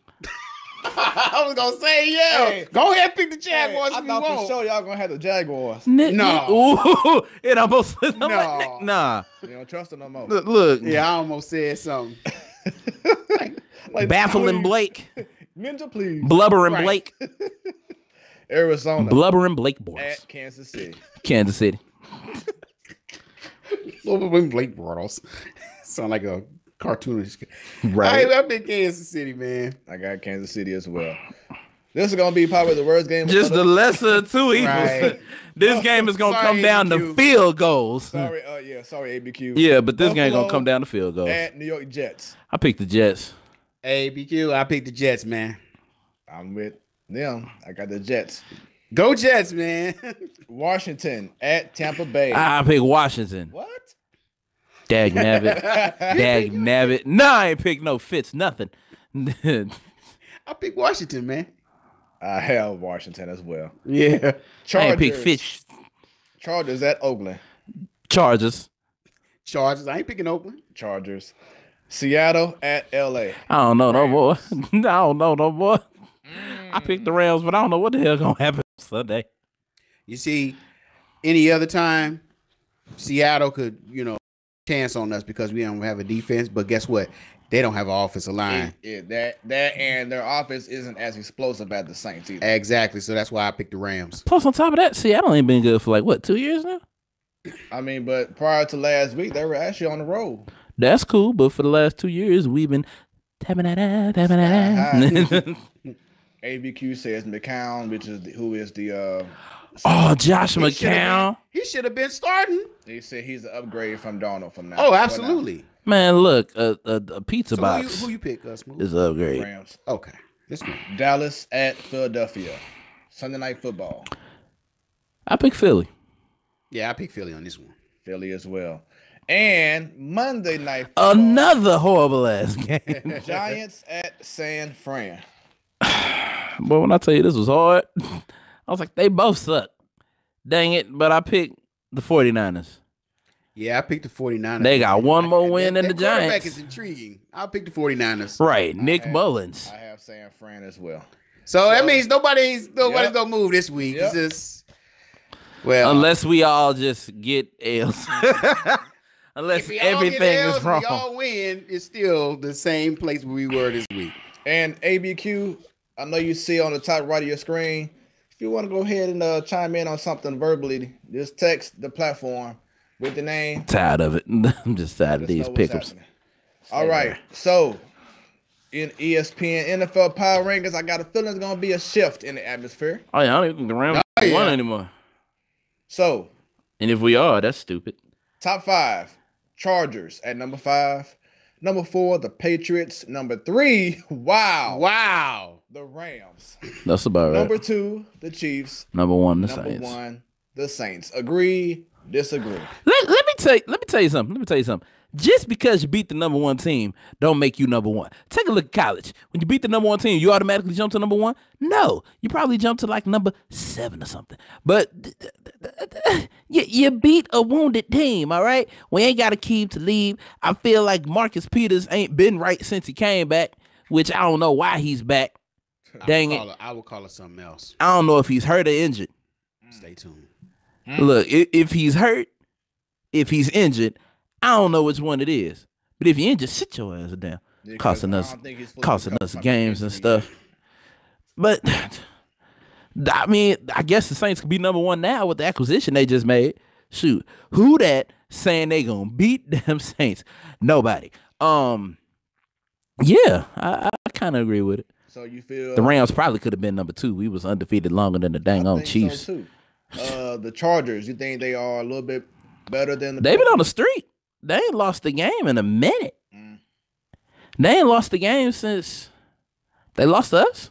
I was gonna say, yeah. Hey. Go ahead, and pick the Jaguars I if you thought want. for sure y'all gonna have the Jaguars. No. Ooh, it almost. I'm No. like, nah. You don't trust them no more. Look. Yeah, I almost said something. Like, Baffling please. Blake. Ninja, please. Blubbering Right. Blake. Arizona Blubbering Blake boys. at Kansas City. Kansas City. When Blake Bortles sound like a cartoonish. Right. I've been Kansas City, man. I got Kansas City as well. This is gonna be probably the worst game. Just of the lesser of two evils. Right. This game is gonna Sorry, come down to ABQ. field goals. Sorry, sorry, ABQ. Yeah, but this game gonna Buffalo come down to field goals. At New York Jets. I picked the Jets. Hey, BQ, I picked the Jets, man. I'm with them. I got the Jets. Go Jets, man. Washington at Tampa Bay. I picked Washington. What? Dag nabbit. Dag nabbit. Nah, I ain't picked no Fitz, nothing. I picked Washington, man. I have Washington as well. Yeah. I Chargers. ain't picked Fish. Chargers at Oakland. Chargers. Chargers. I ain't picking Oakland. Chargers. Seattle at LA. I don't know no more. I don't know no more. I picked the Rams, but I don't know what the hell gonna happen Sunday. You see, any other time, Seattle could, chance on us because we don't have a defense. But guess what? They don't have an offensive line. Yeah, that and their offense isn't as explosive as the Saints either. Exactly. So that's why I picked the Rams. Plus, on top of that, Seattle ain't been good for like what, 2 years now? I mean, but prior to last week, they were actually on the road. That's cool, but for the last 2 years, we've been tapping that. ABQ says McCown, which is who is the Oh, Josh McCown. He should have been starting. they said he's an upgrade from Darnold from now. Oh, for now. absolutely. Man, look, a pizza So box who you pick, Smooth? is an upgrade. Rams. Okay. This one. Dallas at Philadelphia. Sunday night football. I pick Philly. Yeah, I picked Philly on this one. Philly as well. And Monday night football. Another horrible ass game. Giants at San Fran. But when I tell you this was hard, I was like, they both suck. Dang it. But I picked the 49ers. Yeah, I picked the 49ers. They got one more win than the That quarterback Giants. is intriguing. I'll pick the 49ers. Right. Nick Mullins. I have San Fran as well. So that means nobody's Yep. gonna move this week. Yep. It's just, well, Unless we all just get L's. Unless If y'all everything get is L's, wrong. y'all win. It's still the same place we were this week. And ABQ, I know you see on the top right of your screen. If you want to go ahead and chime in on something verbally, just text the platform with the name. Tired of it. I'm just tired of Let us these know what's pickups. happening. All right, so in ESPN NFL Power Rankings, I got a feeling it's gonna be a shift in the atmosphere. Oh yeah, I don't even think the Rams won anymore. So, and if we are, that's stupid. Top 5, Chargers at number 5. Number 4, the Patriots. Number 3, wow, the Rams. That's about right. Number 2, the Chiefs. Number 1, the Number Saints. 1, the Saints. Agree, disagree. Let me tell you something. Just because you beat the number 1 team, don't make you number 1. Take a look at college. When you beat the number 1 team, you automatically jump to number 1? No, you probably jump to like number 7 or something. But you beat a wounded team, all right? We ain't got a key to leave. I feel like Marcus Peters ain't been right since he came back, which I don't know why he's back. Dang it. I would call it something else. I don't know if he's hurt or injured. Stay tuned. Look, if he's hurt, if he's injured, I don't know which one it is. But if you're injured, sit your ass down. Yeah, costing us games and stuff. But I mean, I guess the Saints could be number 1 now with the acquisition they just made. Shoot, who that saying they gonna beat them Saints? Nobody. Yeah, I kind of agree with it. So you feel the Rams probably could have been number 2. We was undefeated longer than the dang on Chiefs. So too. The Chargers, you think they are a little bit better than the? They've been on the street. They ain't lost the game in a minute. They ain't lost the game since they lost to us.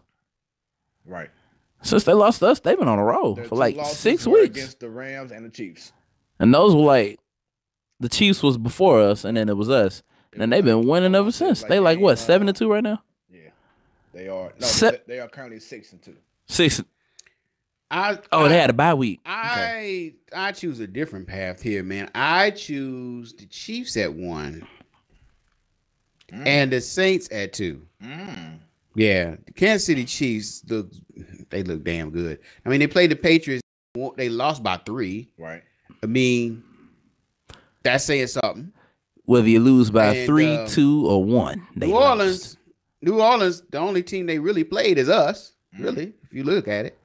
Right. Since they lost to us, they've been on a roll for like 6 weeks against the Rams and the Chiefs. And those were like the Chiefs was before us, and then it was us, and they've been winning ever since. They like what 7-2 right now. Yeah, they are. No, they are currently 6-2. 6. They had a bye week. I choose a different path here, man. I choose the Chiefs at 1 and the Saints at 2. Yeah, the Kansas City Chiefs look damn good. I mean, they played the Patriots. They lost by 3. Right. I mean, that's saying something. Whether you lose by 3, 2, or 1, New Orleans, the only team they really played is us. Really, if you look at it.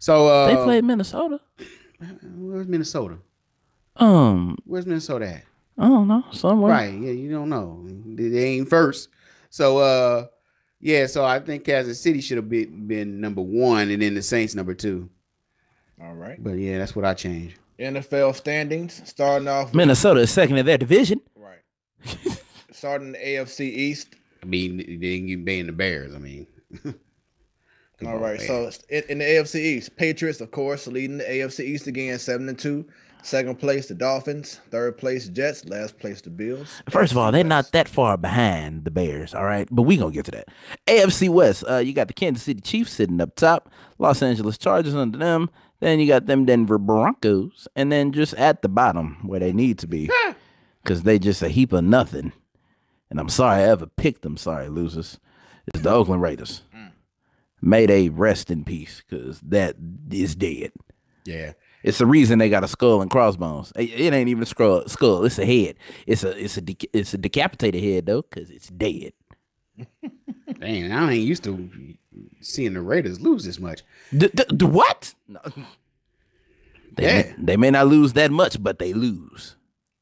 So they played Minnesota. Where's Minnesota? Where's Minnesota at? I don't know. Somewhere. Right. Yeah, you don't know. They ain't first. So yeah, so I think Kansas City should have been number 1 and then the Saints number 2. All right. But yeah, that's what I changed. NFL standings, starting off Minnesota is second in their division. Right. Starting the AFC East. I mean, they didn't get beating the Bears. I mean. All right, so in the AFC East, Patriots, of course, leading the AFC East again, 7-2. Second place, the Dolphins. Third place, Jets. Last place, the Bills. First of all, they're not that far behind the Bears, all right? But we going to get to that. AFC West, you got the Kansas City Chiefs sitting up top. Los Angeles Chargers under them. Then you got them Denver Broncos. And then just at the bottom where they need to be because they just a heap of nothing. And I'm sorry I ever picked them, sorry losers. It's the Oakland Raiders. May they rest in peace, because that is dead. Yeah. It's the reason they got a skull and crossbones. It ain't even a skull. It's a head. It's a decapitated head, though, because it's dead. Dang, I ain't used to seeing the Raiders lose this much. What? No. They may not lose that much, but they lose.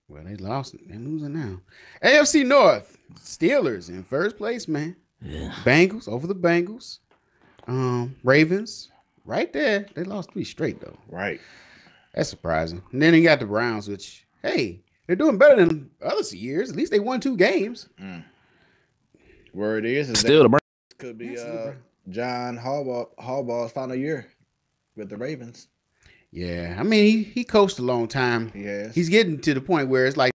Well, they lost. They're losing now. AFC North, Steelers in first place, man. Yeah. Bengals over the Bengals. Ravens right there. They lost 3 straight though. Right. That's surprising. And then you got the Browns, which hey, they're doing better than other years. At least they won 2 games. Where it is still the Browns could be John Harbaugh's final year with the Ravens. Yeah, I mean he coached a long time. He has. He's getting to the point where it's like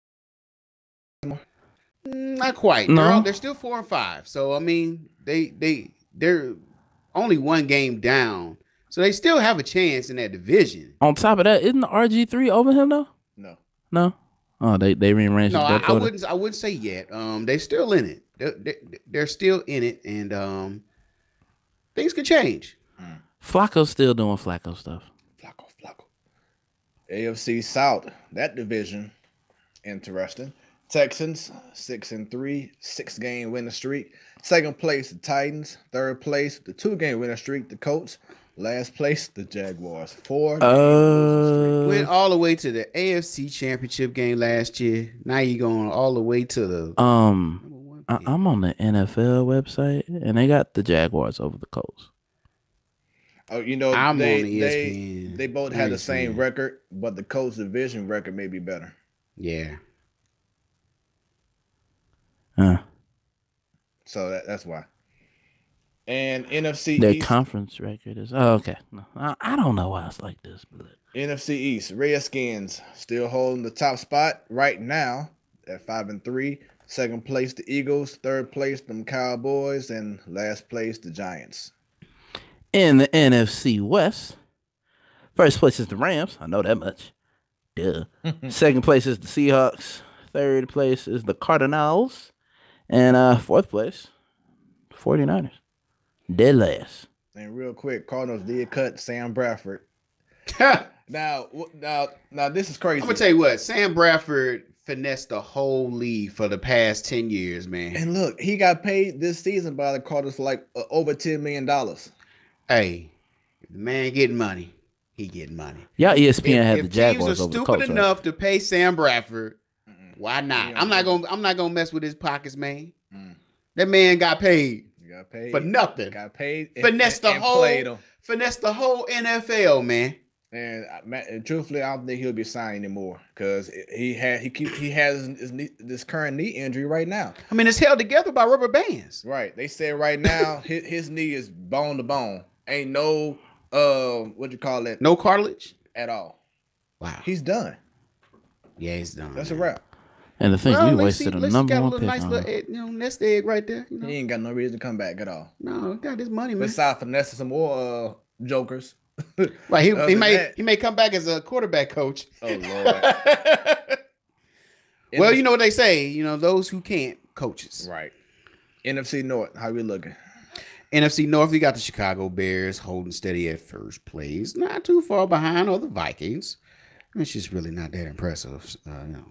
not quite. No. They're still 4 and 5. So I mean they're only 1 game down. So they still have a chance in that division. On top of that, isn't the RG3 over him though? No. Oh, they rearranged. No, I wouldn't say yet. They're still in it. They're still in it, and things could change. Flacco's still doing Flacco stuff. Flacco. AFC South, that division, interesting. Texans 6-3, 6-game winning streak. Second place, the Titans. Third place, the 2-game winning streak, the Colts. Last place, the Jaguars. 4-game losing Went all the way to the AFC Championship game last year. Now you're going all the way to the I'm on the NFL website and they got the Jaguars over the Colts. Oh, you know, I'm they, on the ESPN. they both had the same ESPN. record, but the Colts division record may be better. Yeah. So that's why. And NFC Their East. conference record is okay. No, I don't know why it's like this, but NFC East, Redskins still holding the top spot right now at 5-3. Second place, the Eagles. Third place, the Cowboys, and last place, the Giants. in the NFC West, first place is the Rams. I know that much. Duh. Second place is the Seahawks. Third place is the Cardinals. And fourth place, 49ers. Dead last. And real quick, Cardinals did cut Sam Bradford. Now, this is crazy. I'm gonna tell you what, Sam Bradford finessed the whole league for the past 10 years, man. And look, he got paid this season by the Cardinals for like over $10 million. Hey, the man getting money. He getting money. Y'all ESPN had the If Jaguars teams are over the stupid Colts. enough to pay Sam Bradford, why not? Yeah. I'm not gonna mess with his pockets, man. That man got paid You got paid for nothing. Got paid. Finessed the played him. whole NFL, man. And truthfully, I don't think he'll be signed anymore because he has this current knee injury right now. I mean, it's held together by rubber bands. Right. They said right now his knee is bone to bone. Ain't no what you call it No cartilage at all. Wow. He's done. Yeah, he's done. That's a man. wrap. And the thing, Well, we let's see- wasted a let's number got one a pick little nice on little him. egg, nest egg right there. You know? He ain't got no reason to come back at all. No, he got his money, man. Besides finessing some more jokers. Like he Other than may that- he may come back as a quarterback coach. Oh Lord. Well, you know what they say. You know, those who can't, coaches. Right. NFC North, how we looking? NFC North, we got the Chicago Bears holding steady at first place. Not too far behind are the Vikings. It's just really not that impressive. You know.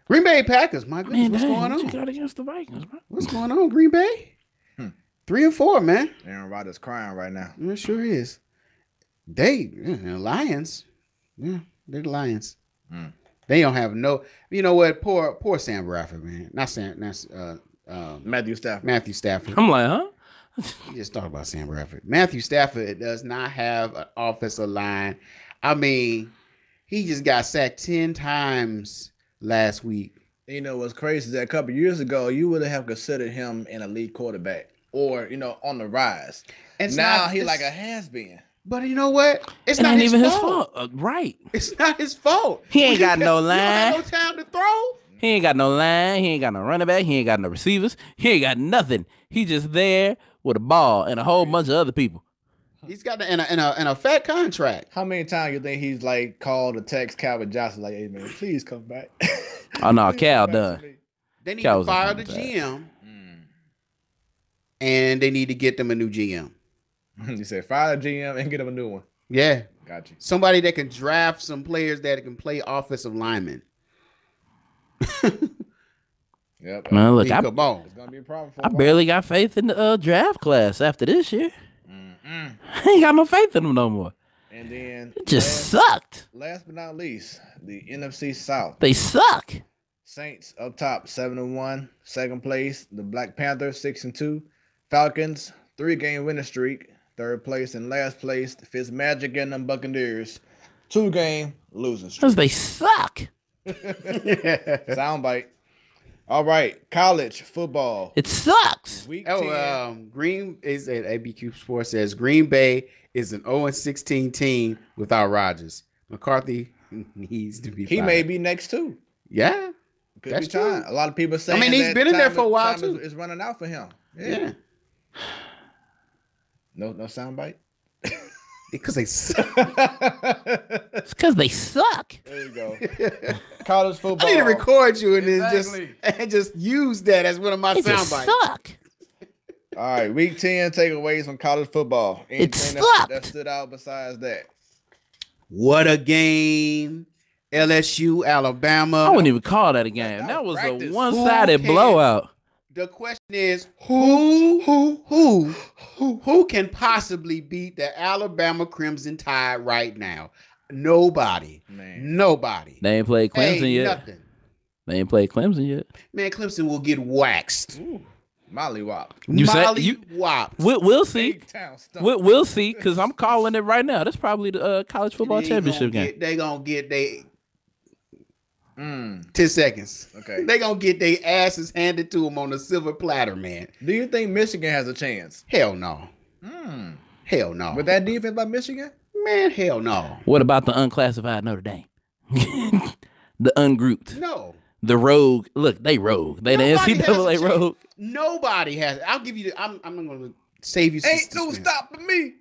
Green Bay Packers, my goodness, Man, what's dang, going what you on? got against the Vikings, bro? What's going on, Green Bay? 3-4, man. Aaron Rodgers crying right now. It sure is. They Lions. Yeah, they're the Lions. They don't have no. You know what? Poor Sam Bradford, man. Not Sam. That's Matthew Stafford. Matthew Stafford. I'm like, huh? You just talk about Sam Bradford. Matthew Stafford does not have an offensive line. I mean, he just got sacked 10 times last week. You know what's crazy is that a couple years ago, you would have considered him an elite quarterback or, on the rise. It's now not- he's it's- like a has-been. But you know what? It's It not ain't his even fault. his fault. Right. It's not his fault. He ain't got no You don't line. have no time to throw. He ain't got no line. He ain't got no running back. He ain't got no receivers. He ain't got nothing. He just there with a ball and a whole bunch of other people. He's got in a fat contract. How many times you think he's like called or text Calvin Johnson like, hey man, please come back. Oh no, Please Cal come back to done. me. They need Cal to was on fire the that. GM, and they need to get them a new GM. You said fire the GM and get him a new one. Yeah, Got you. somebody that can draft some players that can play offensive linemen. Yep. Man, look, I Come on. It's gonna be a problem for a while. barely got faith in the draft class after this year. I ain't got no faith in them no more. And then It just sucked. last but not least, the NFC South. They suck. Saints up top, 7-1. Second place, the Black Panthers, 6-2. Falcons, 3-game winning streak. Third place and last place, the Fitzmagic and them Buccaneers, 2-game losing streak. Because they suck. Soundbite. All right, college football. It sucks. Week 10. Green is at ABQ Sports says Green Bay is an 0-16 team without Rodgers. McCarthy needs to be He fired. may be next too. Yeah. Could That's be time. true. A lot of people saying he's that been in there time for a while, time too. Is running out for him. Yeah. No soundbite. Because they suck. It's because they suck. There you go. College football. I need to record you and Exactly. then just use that as one of my It sound just bites. suck. All right, week 10 takeaways from college football. Anything sucked. that stood out besides that? What a game. LSU, Alabama. I wouldn't even call that a game. That That was a practice. one-sided Who can- blowout. The question is, who can possibly beat the Alabama Crimson Tide right now? Nobody. Man. Nobody. They ain't played Clemson Ain't yet. nothing. They ain't played Clemson yet. Man, Clemson will get waxed. Molly Wop. You said Molly you. Wop. We'll see. Big town stuff. We'll see, because I'm calling it right now. That's probably the college football championship game. They gonna get they 10 10 seconds. Okay. They gonna get their asses handed to them on a silver platter, man. Do you think Michigan has a chance? Hell no. Hell no. With that defense by Michigan? Man, hell no. What about the unclassified Notre Dame? The ungrouped. No. The rogue. Look, they rogue. They the Nobody has a NCAA chance. rogue. Nobody has. I'll give you. I'm gonna save you. Ain't no stopping me.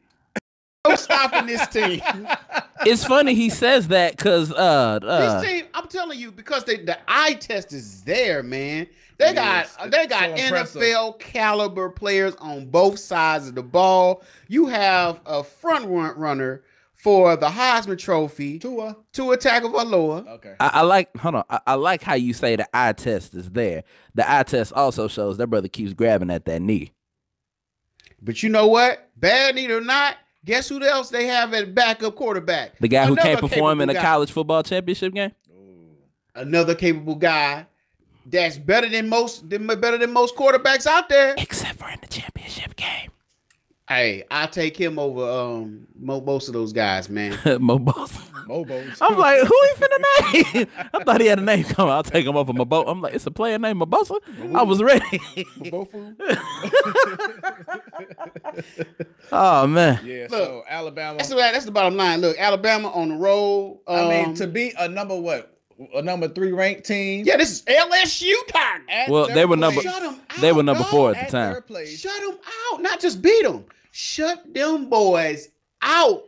No stopping this team. It's funny he says that because This team. I'm telling you, because the eye test is there, man. They got Yes, they it's got so impressive. NFL caliber players on both sides of the ball. You have a front runner for the Heisman Trophy. Tua. Tua Tagovailoa. Okay. I like. Hold on. I like how you say the eye test is there. The eye test also shows that brother keeps grabbing at that knee. But you know what? Bad need or not, guess who else they have at backup quarterback? The guy who Another can't perform in a capable guy. college football championship game. Another capable guy that's better than most quarterbacks out there. Except for in the championship game. Hey, I'll take him over most of those guys, man. Mobos. Mobos. I'm like, who he finna name? I thought he had a name coming. I'll take him over Mabosa. I'm like, it's a player named Mabosa? I was ready. Bofu. Oh, man. Yeah, Look, so Alabama. That's the bottom line. Look, Alabama on the road. I mean, to beat a number 3 ranked team. yeah, this is LSU time. at Well, their they were place. number Shut 'em out, they were number dog. 4 at the At time. their place. Shut them out. Not just beat them. Shut them boys out.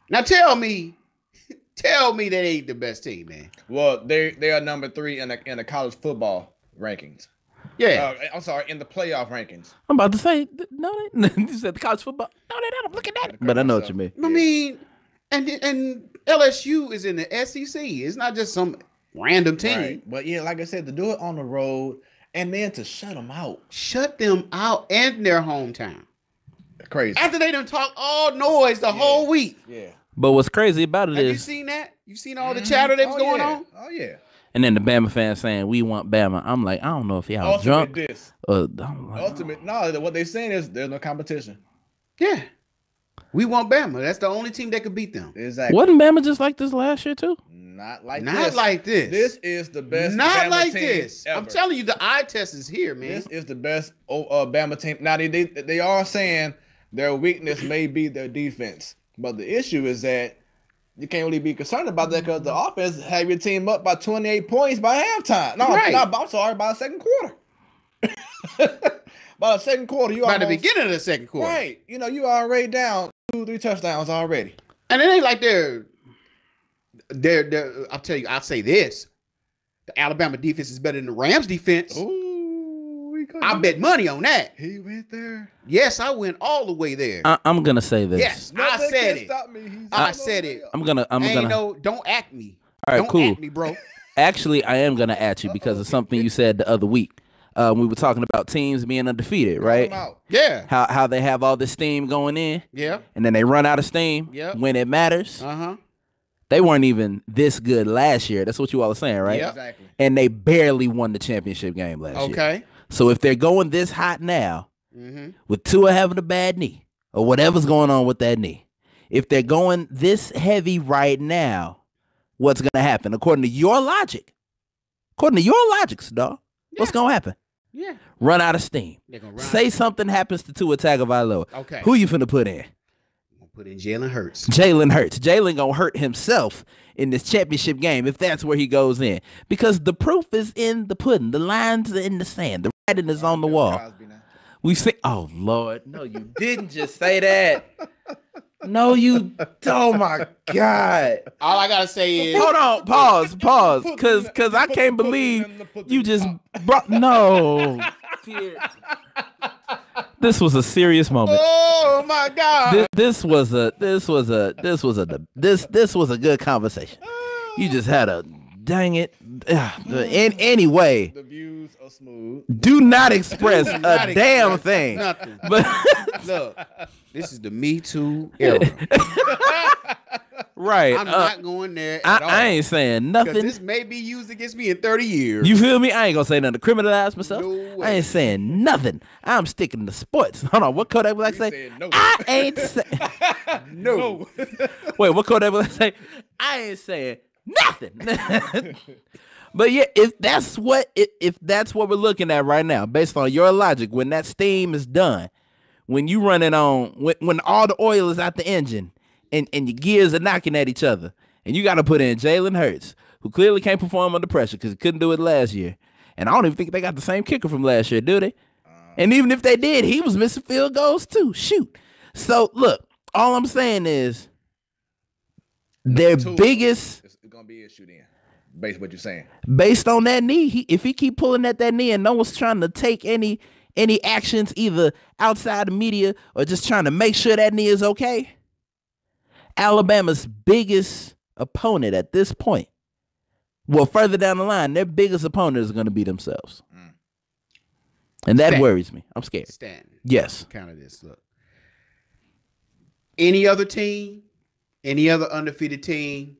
Now tell me that ain't the best team, man. Well, they are number 3 in the college football rankings. Yeah. I'm sorry, in the playoff rankings. I'm about to say, no, you said the college football. No, they're not. I'm looking at it. But I know what you mean. I mean, and LSU is in the SEC. It's not just some random team. Right. But yeah, like I said, to do it on the road and then to shut them out. Shut them out in their hometown. Crazy. After they done talk all noise the whole week. Yeah. But what's crazy about it Have you is, seen that? You seen all the chatter that was going yeah. on? Oh yeah. and then the Bama fans saying, we want Bama. I'm like, I don't know if y'all Ultimate drunk. diss. I'm like, Ultimate. No, what they're saying is there's no competition. Yeah. We want Bama. That's the only team that could beat them. Exactly. wasn't Bama just like this last year, too? Not like Not this. like this. This is the best. Not Bama like team this. Ever. I'm telling you, the eye test is here, man. This is the best Bama team. Now they are saying their weakness may be their defense, but the issue is that you can't really be concerned about that because the offense have your team up by 28 points by halftime. No, Right. I'm sorry, by the second quarter. By the second quarter, you By the almost- beginning of the second quarter. right? You know, you already down 2-3 touchdowns already. And it ain't like they're I'll tell you, I'll say this. The Alabama defense is better than the Rams defense. Ooh, I bet money on that. he went there. Yes, I went all the way there. I'm going to say this. Yes, I Nothing said can it. stop me. He's I all said over it. there. I'm going Ain't to. don't act me. All right, don't cool. act me, bro. Actually, I am going to at you because of something you said the other week. We were talking about teams being undefeated, right? Come out. Yeah. How they have all this steam going in, Yeah. and then they run out of steam Yep. when it matters. Uh-huh. They weren't even this good last year. That's what you all are saying, right? Yep. Exactly. And they barely won the championship game last year. Okay. So if they're going this hot now, Mm-hmm. with Tua having a bad knee or whatever's going on with that knee, if they're going this heavy right now, what's going to happen? According to your logic, dog, what's going to happen? Yeah. Run out of steam. They're gonna run. Say something happens to Tua Tagovailoa. Okay. Who you finna put in? I'm gonna put in Jalen Hurts. Jalen Hurts. Jalen gonna hurt himself in this championship game if that's where he goes in. Because the proof is in the pudding. The lines are in the sand. The writing is on the wall. Cosby now. We've seen. Oh Lord, no, you didn't just say that. No, you. Oh my God. All I gotta say is Hold on. Pause. Cause I can't believe you just brought. No. Dear. This was a serious moment. oh my God. This was a good conversation. You just had a dang it. Anyway, The views are smooth. do not express a damn thing. Nothing. But Look, this is the Me Too era. right, I'm not going there at all. I ain't saying Because nothing. this may be used against me in 30 years. You feel me? I ain't gonna say nothing to criminalize myself. No I way. ain't saying nothing. I'm sticking to sports. Hold on, what Kodak Black say? said no. I ain't saying. no. Wait, what Kodak Black say? I ain't saying nothing. But yeah, if that's what we're looking at right now, based on your logic, when that steam is done, when you running on, when all the oil is out the engine, and your gears are knocking at each other, and you got to put in Jalen Hurts, who clearly can't perform under pressure because he couldn't do it last year, and I don't even think they got the same kicker from last year, do they? And even if they did, he was missing field goals too. Shoot. So look, all I'm saying is their biggest. It's gonna be an issue then, based on what you're saying. Based on that knee, if he keep pulling at that knee and no one's trying to take any actions either outside the media or just trying to make sure that knee is okay, Alabama's biggest opponent at this point, well, further down the line, their biggest opponent is going to be themselves. And that worries me. I'm scared. Stanton. Yes. Kind of this. Look. Any other team, any other undefeated team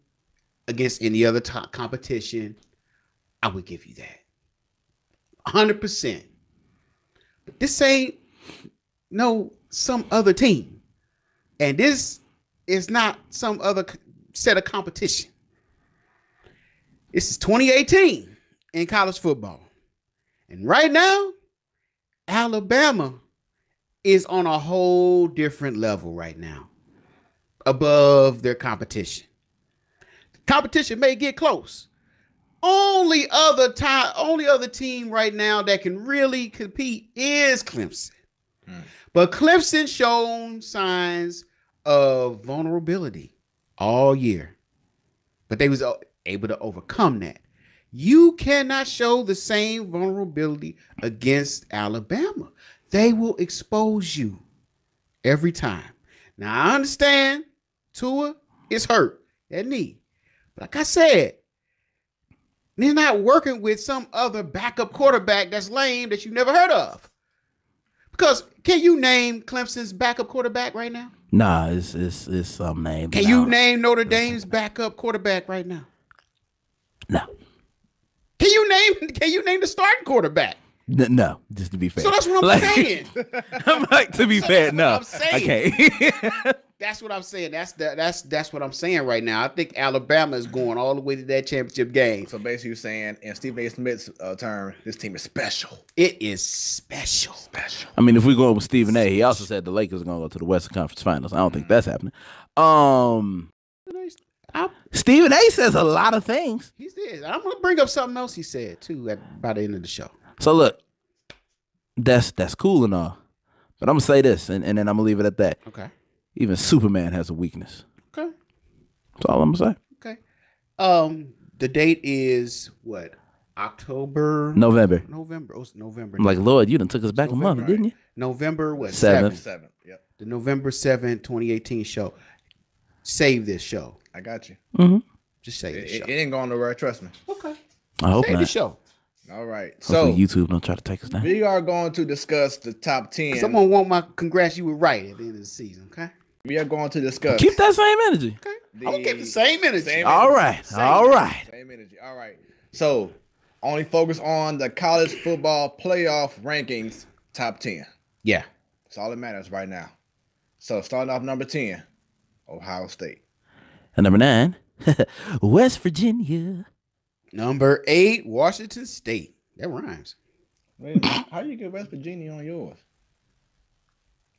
against any other top competition, I would give you that. 100%. But this ain't some other team. And this is not some other set of competition. This is 2018 in college football. And right now, Alabama is on a whole different level right now, above their competition. Competition may get close. Only other team right now that can really compete is Clemson. But Clemson shown signs of vulnerability all year. But they was able to overcome that. You cannot show the same vulnerability against Alabama. They will expose you every time. Now, I understand Tua is hurt, that knee. But like I said, they're not working with some other backup quarterback that's lame that you never heard of. Because can you name Clemson's backup quarterback right now? Nah, it's some name. Can you name Notre Dame's backup quarterback right now? No. Can you name the starting quarterback? No, just to be fair. So that's what I'm saying. I'm like, to be fair, no. Okay. That's what I'm saying. That's what I'm saying right now. I think Alabama is going all the way to that championship game. So basically, you're saying, in Stephen A. Smith's term, this team is special. It is special. I mean, if we go with Stephen A., he also said the Lakers are going to go to the Western Conference Finals. I don't think that's happening. Stephen A. says a lot of things. He says. I'm going to bring up something else he said, too, by the end of the show. So, look, that's cool and all. But I'm going to say this, and then I'm going to leave it at that. Okay. Even Superman has a weakness. Okay. That's all I'm going to say. Okay. The date is what? November. Oh, it's November. I'm like, Lord, you done took us back a month, didn't you? November what? 7th. 7th. Yep. The November 7th, 2018 show. Save this show. I got you. Mm-hmm. Just save the show. It ain't going nowhere. Trust me. Okay. I hope Save not. the show. All right. Hopefully So YouTube don't try to take us down. we are going to discuss the top 10. Someone want my congrats. You were right at the end of the season. Okay. We are going to discuss. Keep that same energy. Okay. I'm gonna keep the same energy. Same All right. All right. Same energy. All right. So only focus on the college football playoff rankings top 10. Yeah. That's all that matters right now. So starting off number 10, Ohio State. And number 9, West Virginia. Number 8, Washington State. That rhymes. Wait, how you get West Virginia on yours?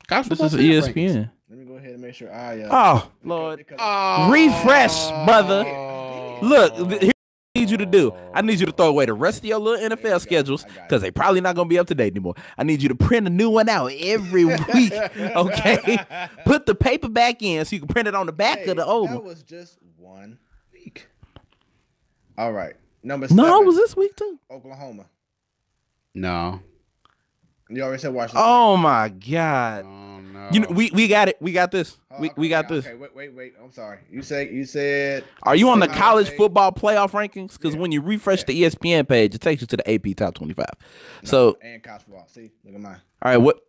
This is ESPN. Let me go ahead and make sure I. Oh, Lord. Refresh, brother. Look, here's what I need you to do. I need you to throw away the rest of your little NFL schedules because they probably not going to be up to date anymore. I need you to print a new one out every week, okay? Put the paper back in so you can print it on the back of the old That one. was just 1 week. All right. Number 7. No, it was this week too. Oklahoma. No. You already said Washington. Oh, my God. Oh no. You know, we got it. We got this. We got this. Okay, wait. I'm sorry. You said. Are you on the Ohio college State? football playoff rankings? Because when you refresh the ESPN page, it takes you to the AP top 25. So, and college football. See, look at mine. all right, what?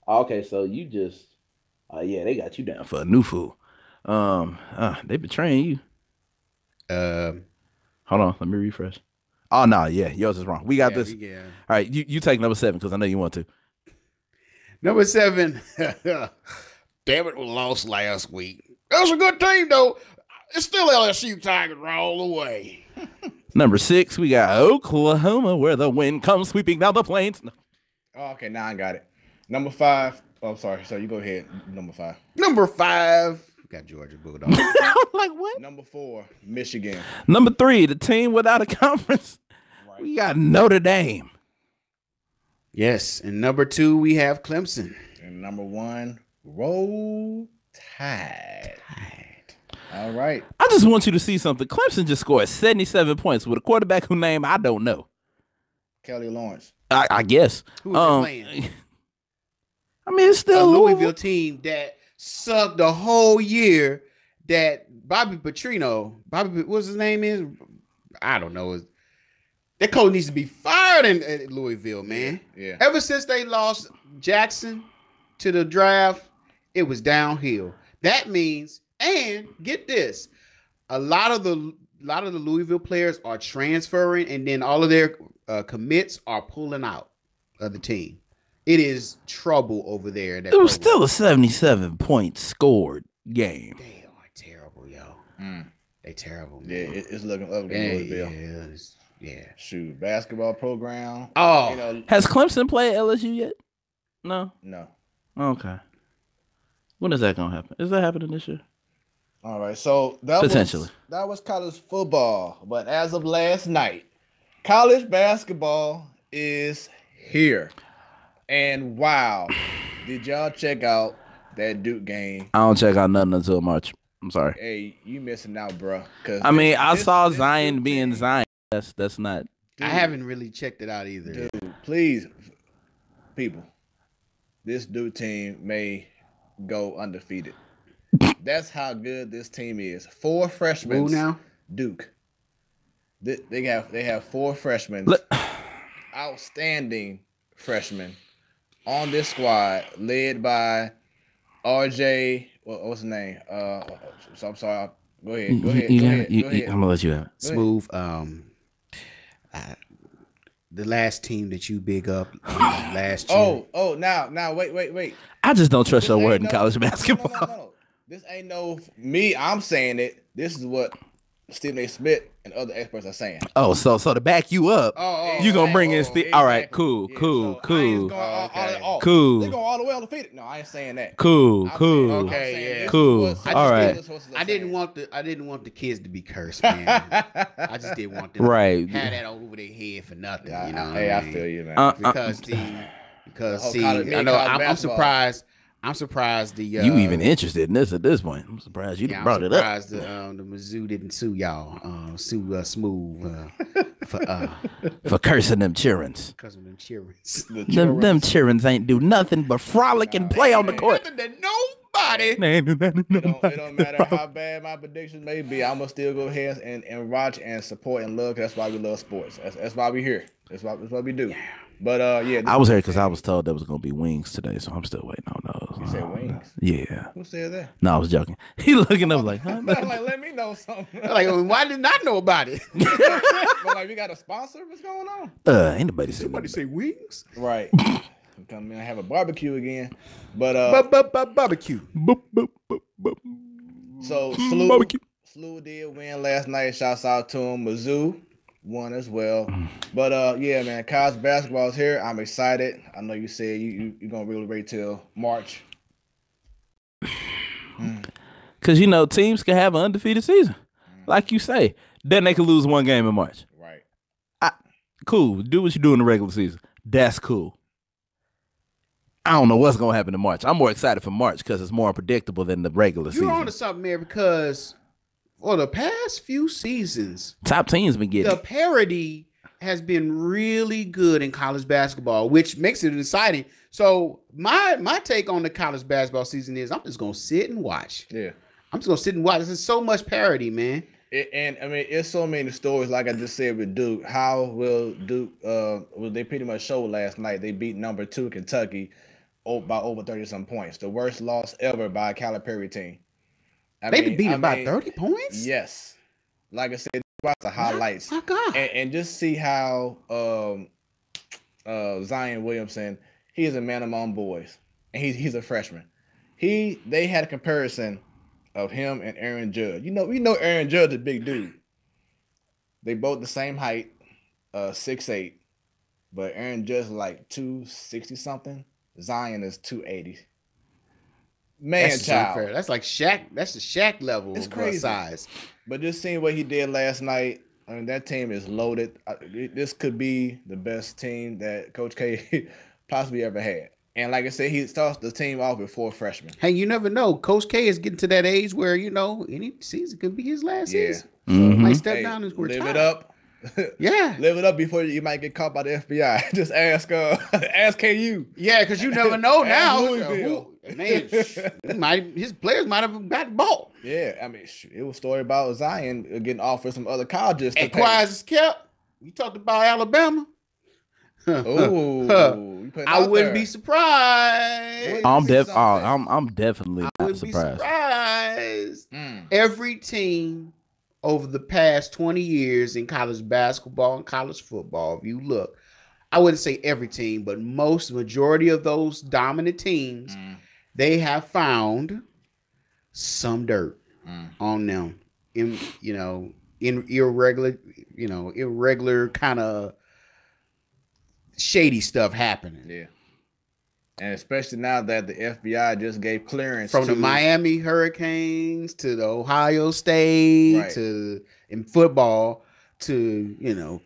Okay, so you just, yeah, they got you down for a new fool. They betraying you. Hold on, let me refresh. Oh no, yeah, yours is wrong. We got this. Yeah. All right, you take number 7 because I know you want to. Number 7. Damn it, we lost last week. That was a good team, though. It's still LSU Tigers all the way. Number 6, we got Oklahoma, where the wind comes sweeping down the plains. No. Oh, okay, now I got it. Number 5. Oh, sorry. So you go ahead. Number 5. Number 5. Got Georgia Bulldogs. Like what? Number 4, Michigan. Number 3, the team without a conference. Right. We got Notre Dame. Yes, and number 2, we have Clemson. And number 1, Roll Tide. All right. I just want you to see something. Clemson just scored 77 points with a quarterback whose name I don't know. Kelly Lawrence. I guess. Who is playing? I mean, it's still a Louisville team that sucked the whole year. That Bobby Petrino, what's his name is? I don't know. That coach needs to be fired in Louisville, man. Yeah. Ever since they lost Jackson to the draft, it was downhill. That means, and get this, a lot of the Louisville players are transferring, and then all of their commits are pulling out of the team. It is trouble over there. It was still a 77-point scored game. They are terrible, yo. They terrible, man. Yeah, it's looking ugly in Louisville. Yeah. Shoot, basketball program. Oh. Has Clemson played LSU yet? No? No. Okay. When is that going to happen? Is that happening this year? All right, so that was college football. But as of last night, college basketball is here. And wow, did y'all check out that Duke game? I don't check out nothing until March. I'm sorry. Hey, you missing out, bro. I saw Zion being Zion. That's not. Dude, I haven't really checked it out either. Dude, please, people, this Duke team may go undefeated. That's how good this team is. 4 freshmen. Who now? Duke. They have 4 freshmen. Outstanding freshmen on this squad, led by RJ. What's his name? So I'm sorry. Go ahead. Go ahead. I'm gonna let you have it. Smooth. The last team that you big up last year. Now, wait. I just don't trust your word in college basketball. No. This ain't no me. I'm saying it. This is what Stephen A. Smith and other experts are saying. Oh, so to back you up, you gonna bring in Steve? All right, cool. They're going all the way undefeated. No, I ain't saying that. Cool. Okay, yeah. Cool. All right. I didn't want the kids to be cursed, man. I just didn't want them to have that over their head for nothing. You know? I feel you, man. Because I know I'm surprised. I'm surprised you even interested in this at this point. I'm surprised you brought it up. I'm surprised the Mizzou didn't sue y'all. Sue Smooth for cursing them childrens. Cursing them children. Them childrens ain't do nothing but frolic and play on the court. Nothing that nobody. It don't matter how bad my predictions may be. I'm gonna still go ahead and watch and support and love. That's why we love sports. That's why we here. That's what we do. But yeah, I was here because I was told there was gonna be wings today, so I'm still waiting on those. You said wings? Yeah. Who said that? No, I was joking. He looking up like, huh? Like, let me know something. Like, why did I know about it? But like, we got a sponsor. What's going on? Ain't nobody say somebody say wings? Right. Come in and have a barbecue again. But barbecue. So SLOUIS did win last night. Shouts out to him. Mizzou won as well. But yeah, man, college basketball is here. I'm excited. I know you said you're gonna really wait till March. Cause teams can have an undefeated season. Like you say. Then they can lose one game in March. Right. Cool. Do what you do in the regular season. That's cool. I don't know what's gonna happen in March. I'm more excited for March because it's more unpredictable than the regular season. You're on to something there because for the past few seasons, top teams been getting the parity has been really good in college basketball, which makes it exciting. So my take on the college basketball season is I'm just gonna sit and watch. Yeah. I'm just gonna sit and watch. There's so much parity, man. And I mean, it's so many stories. Like I just said with Duke, how will Duke? Well, they pretty much showed last night. They beat number 2 Kentucky by over 30-some points. The worst loss ever by a Calipari team. They beat him by 30 points. Yes. Like I said, watch the highlights. My God. And just see how Zion Williamson. He is a man among boys, and he's a freshman. They had a comparison of him and Aaron Judge. We know Aaron Judge is a big dude. They both the same height, 6'8", but Aaron Judge is like 260 something. Zion is 280. Man, That's child, unfair. That's like Shaq. That's the Shaq level it's of crazy. size. But just seeing what he did last night, I mean, that team is loaded. This could be the best team that Coach K possibly ever had. And like I said, he starts the team off with 4 freshmen. Hey, you never know. Coach K is getting to that age where, any season could be his last season. Mhm. He might step Hey, down and live retire. it up. Yeah. Live it up before you might get caught by the FBI. Just ask KU. Yeah, because you never know And now. Louisville. His players might have got the ball. Yeah, I mean, it was a story about Zion getting offered some other colleges. And quiet as kept. You talked about Alabama. Oh, I wouldn't be surprised. I'm something. definitely I not wouldn't be surprised. surprised. Every team over the past 20 years in college basketball and college football, if you look, I wouldn't say every team, but majority of those dominant teams, they have found some dirt on them in irregular kind of shady stuff happening. Yeah. And especially now that the FBI just gave clearance From the Miami Hurricanes to the Ohio State Right. to in football to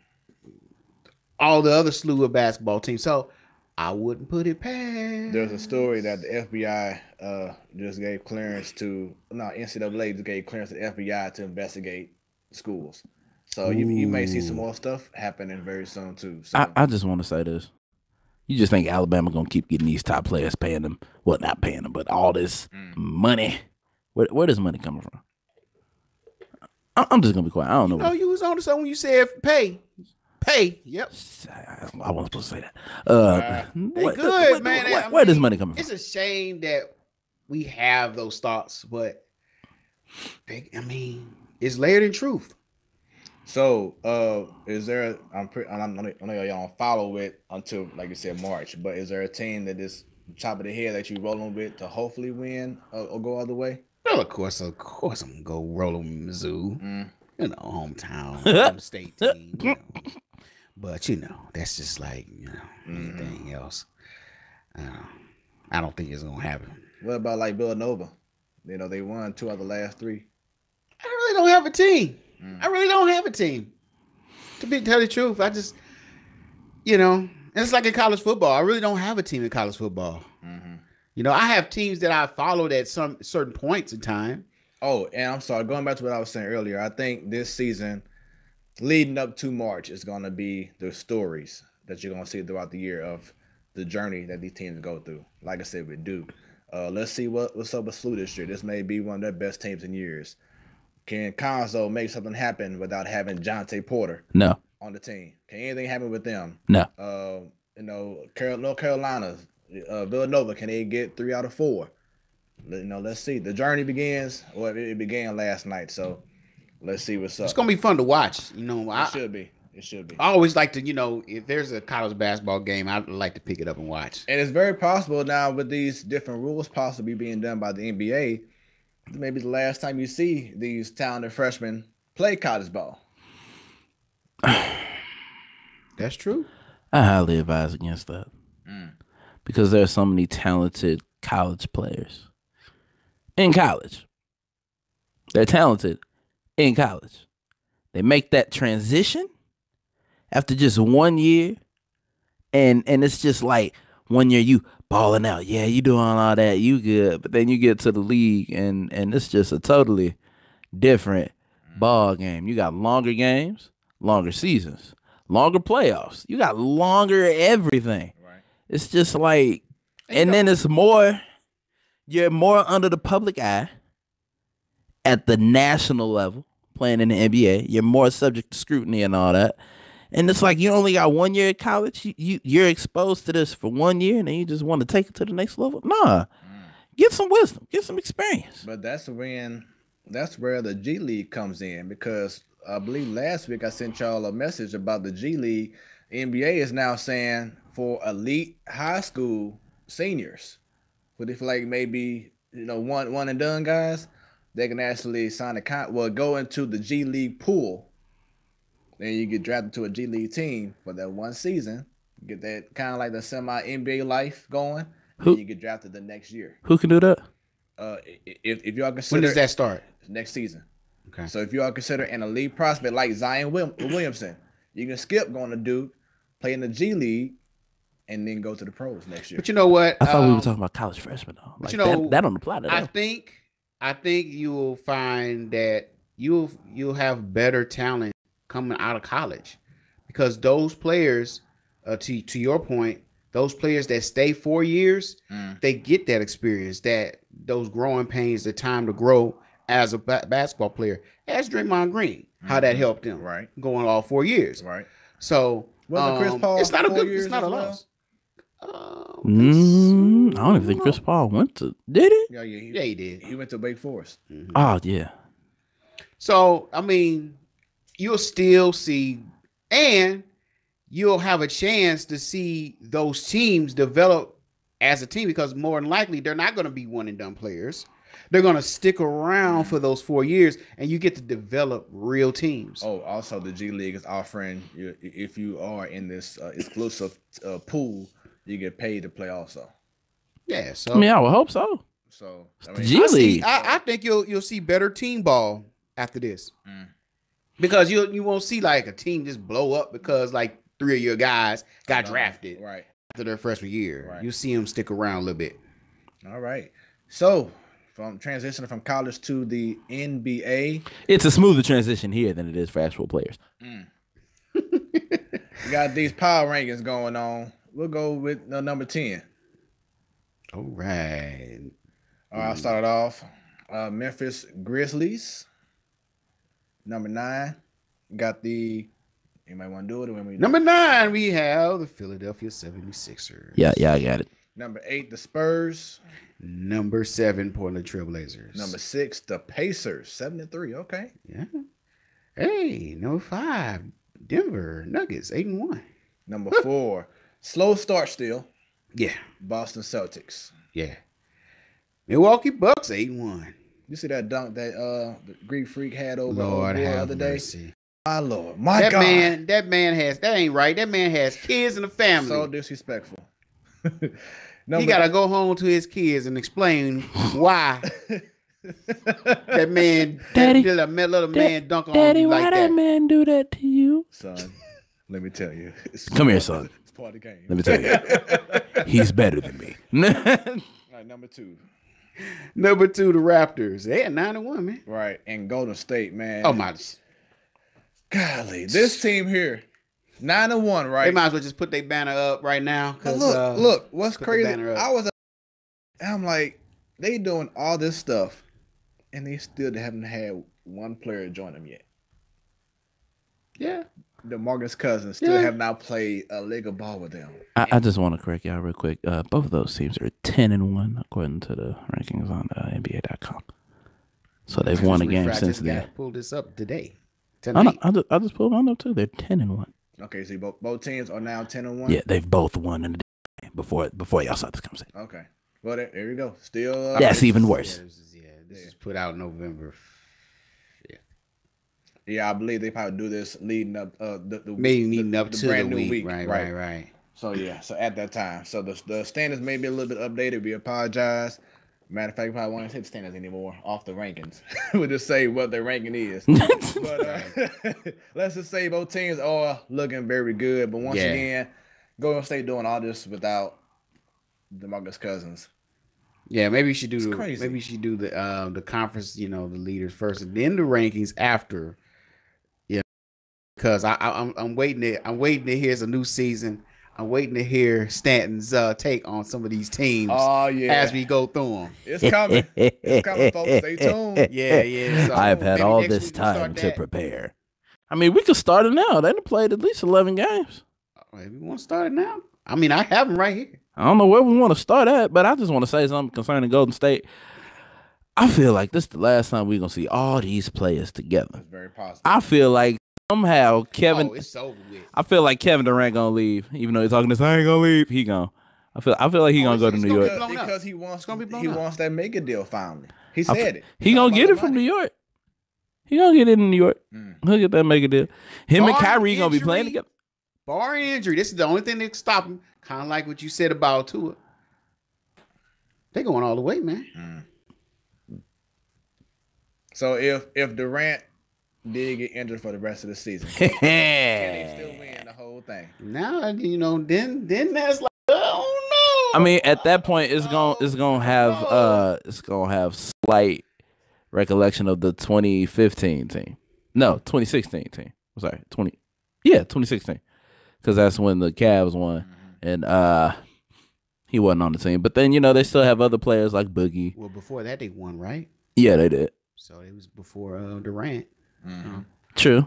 all the other slew of basketball teams. So I wouldn't put it past. There's a story that the FBI just gave clearance to NCAA just gave clearance to the FBI to investigate schools. So you may see some more stuff happening very soon too. So I just want to say this. You just think Alabama going to keep getting these top players, paying them, well, not paying them, but all this money. Where does money coming from? I'm just going to be quiet. I don't know. No, you was on to something when you said pay. Yep. I wasn't supposed to say that. Good, man. Where does money coming from? It's a shame that we have those thoughts, but it's layered in truth. So, is there? I know y'all don't follow it until, like you said, March. But is there a team that is top of the head that you rolling with to hopefully win or go all the way? Well, of course, I'm gonna go rolling Mizzou. Hometown, home state team. But that's just like anything else. I don't think it's gonna happen. What about like Villanova? They won 2 out of the last 3. I really don't have a team. I really don't have a team. To tell the truth, I just, it's like in college football. I really don't have a team in college football. I have teams that I followed at some certain points in time. Oh, and I'm sorry, going back to what I was saying earlier, I think this season, leading up to March, is going to be the stories that you're going to see throughout the year of the journey that these teams go through. Like I said, with Duke. Let's see what's up with SLOUIS this year. This may be one of their best teams in years. Can Conzo make something happen without having Jonte Porter No. on the team? Can anything happen with them? No. North Carolina, Villanova, can they get 3 out of 4? Let's see. The journey begins. Well, it began last night, so let's see what's up. It's gonna be fun to watch. It should be. It should be. I always like to, if there's a college basketball game, I'd like to pick it up and watch. And it's very possible now with these different rules possibly being done by the NBA, maybe the last time you see these talented freshmen play college ball. That's true. I highly advise against that. Because there are so many talented college players in college. They're talented in college. They make that transition after just 1 year, and it's just like 1 year you balling out. Yeah, you doing all that, you good. But then you get to the league, and it's just a totally different ball game. You got longer games, longer seasons, longer playoffs. You got longer everything. Right. It's just like And then it's more, you're more under the public eye at the national level, playing in the NBA. You're more subject to scrutiny and all that. And it's like you only got 1 year at college. You're exposed to this for 1 year, and then you just want to take it to the next level. Nah, get some wisdom, get some experience. But that's where the G League comes in, because I believe last week I sent y'all a message about the G League. The NBA is now saying for elite high school seniors, but if like maybe one and done guys, they can actually sign go into the G League pool. Then you get drafted to a G League team for that one season. Get that kind of like the semi NBA life going. And you get drafted the next year. Who can do that? If y'all consider, When does that start? Next season. Okay. So if you all consider an elite prospect like Zion Williamson, you can skip going to Duke, play in the G League, and then go to the pros next year. But you know what? I thought we were talking about college freshmen though. Like, that don't apply to them. I think you will find that you'll have better talent coming out of college, because those players, to your point, those players that stay 4 years, they get that experience, those growing pains, the time to grow as a basketball player. Ask Draymond Green how that helped him, right? Going all 4 years, right? So Chris Paul, it's not it's not a loss. I don't even think Chris Paul went to. Did he? Yeah, he did. He went to Wake Forest. Mm-hmm. Oh yeah. So I mean, you'll still see, and you'll have a chance to see those teams develop as a team, because more than likely they're not going to be one and done players. They're going to stick around for those 4 years, and you get to develop real teams. Oh, also the G League is offering you, if you are in this exclusive pool, you get paid to play also. Yeah, so I mean, I would hope so. So the G League. I think you'll see better team ball after this, because you won't see like a team just blow up because like 3 of your guys got drafted right after their freshman year. Right. You see them stick around a little bit. All right, so from transitioning from college to the NBA, it's a smoother transition here than it is for actual players. We got these power rankings going on. We'll go with number 10. All right. I'll start it off. Memphis Grizzlies. Number 9. Got the. Anybody want to do it? Or Number 9, we have the Philadelphia 76ers. Yeah, I got it. Number 8, the Spurs. Number 7, Portland Trailblazers. Number 6, the Pacers. 7-3. Okay. Yeah. Hey, number 5, Denver Nuggets. 8-1. Number 4, slow start still. Yeah. Boston Celtics. Yeah. Milwaukee Bucks. 8-1. You see that dunk that the Greek Freak had over Lord the have other day? mercy. My Lord, my God. That man ain't right. That man has kids and a family. So disrespectful. He gotta go home to his kids and explain why that man, Daddy, that little man dunk on Daddy, you why like that man do that to you? Son, let me tell you. Come here, son. It's part of the game. Let me tell you. He's better than me. All right, number 2. Number 2, the Raptors. They at 9-1, man. Right, and Golden State, man. Oh my. Golly, this team here, 9-1, right? They might as well just put their banner up right now. But look, what's crazy? I'm like, they doing all this stuff, and they still haven't had one player join them yet. Yeah. DeMarcus Cousins still have not played a lick of ball with them. I just want to correct y'all real quick. Both of those teams are 10-1 according to the rankings on NBA.com. So they've won a game since then. Pulled this up today. I just pulled mine up too. They're 10-1. Okay, so both teams are now 10-1. Yeah, they've both won in the game before y'all saw this conversation. Okay, well there you go. Still, that's even worse. This is put out November. Yeah, I believe they probably do this leading up leading up to brand the new week. week. Right. So yeah, so at that time, so the standards may be a little bit updated. We apologize. Matter of fact, we probably won't hit standards anymore off the rankings. We'll just say what their ranking is. But let's just say both teams are looking very good. But once again, Golden State doing all this without DeMarcus Cousins. Yeah, maybe you should do the conference, the leaders first, and then the rankings after. Yeah, because I'm waiting to hear a new season. I'm waiting to hear Stanton's take on some of these teams. Oh yeah, as we go through them. it's coming. It's coming, folks. Stay tuned. Yeah. So I've had maybe all next this week we'll start time to that. prepare. I mean, we could start it now. They done played at least 11 games. Maybe we want to start it now. I mean, I have them right here. I don't know where we want to start at, but I just want to say something concerning Golden State. I feel like this is the last time we're going to see all these players together. It's very possible. I feel like somehow Kevin. Oh, it's over with. I feel like Kevin Durant gonna leave, even though he's talking this. I ain't gonna leave. He gonna. I feel like he gonna go to it's New gonna York. be blown up. Because he wants It's gonna be blown he up. wants that mega deal finally. He said it. He gonna get it from New York. He gonna get it in New York. He'll get that mega deal. Him and Barring Kyrie gonna be injury, playing together. Barring injury, this is the only thing that can stop him. Kind of like what you said about Tua. They going all the way, man. So if Durant did get injured for the rest of the season, can he still win the whole thing? Now then that's like, oh no. I mean, at that point, it's gonna have slight recollection of the 2015 team. No, 2016 team. I'm sorry, 2016, because that's when the Cavs won, and he wasn't on the team. But then they still have other players like Boogie. Well, before that they won, right? Yeah, they did. So it was before Durant. True.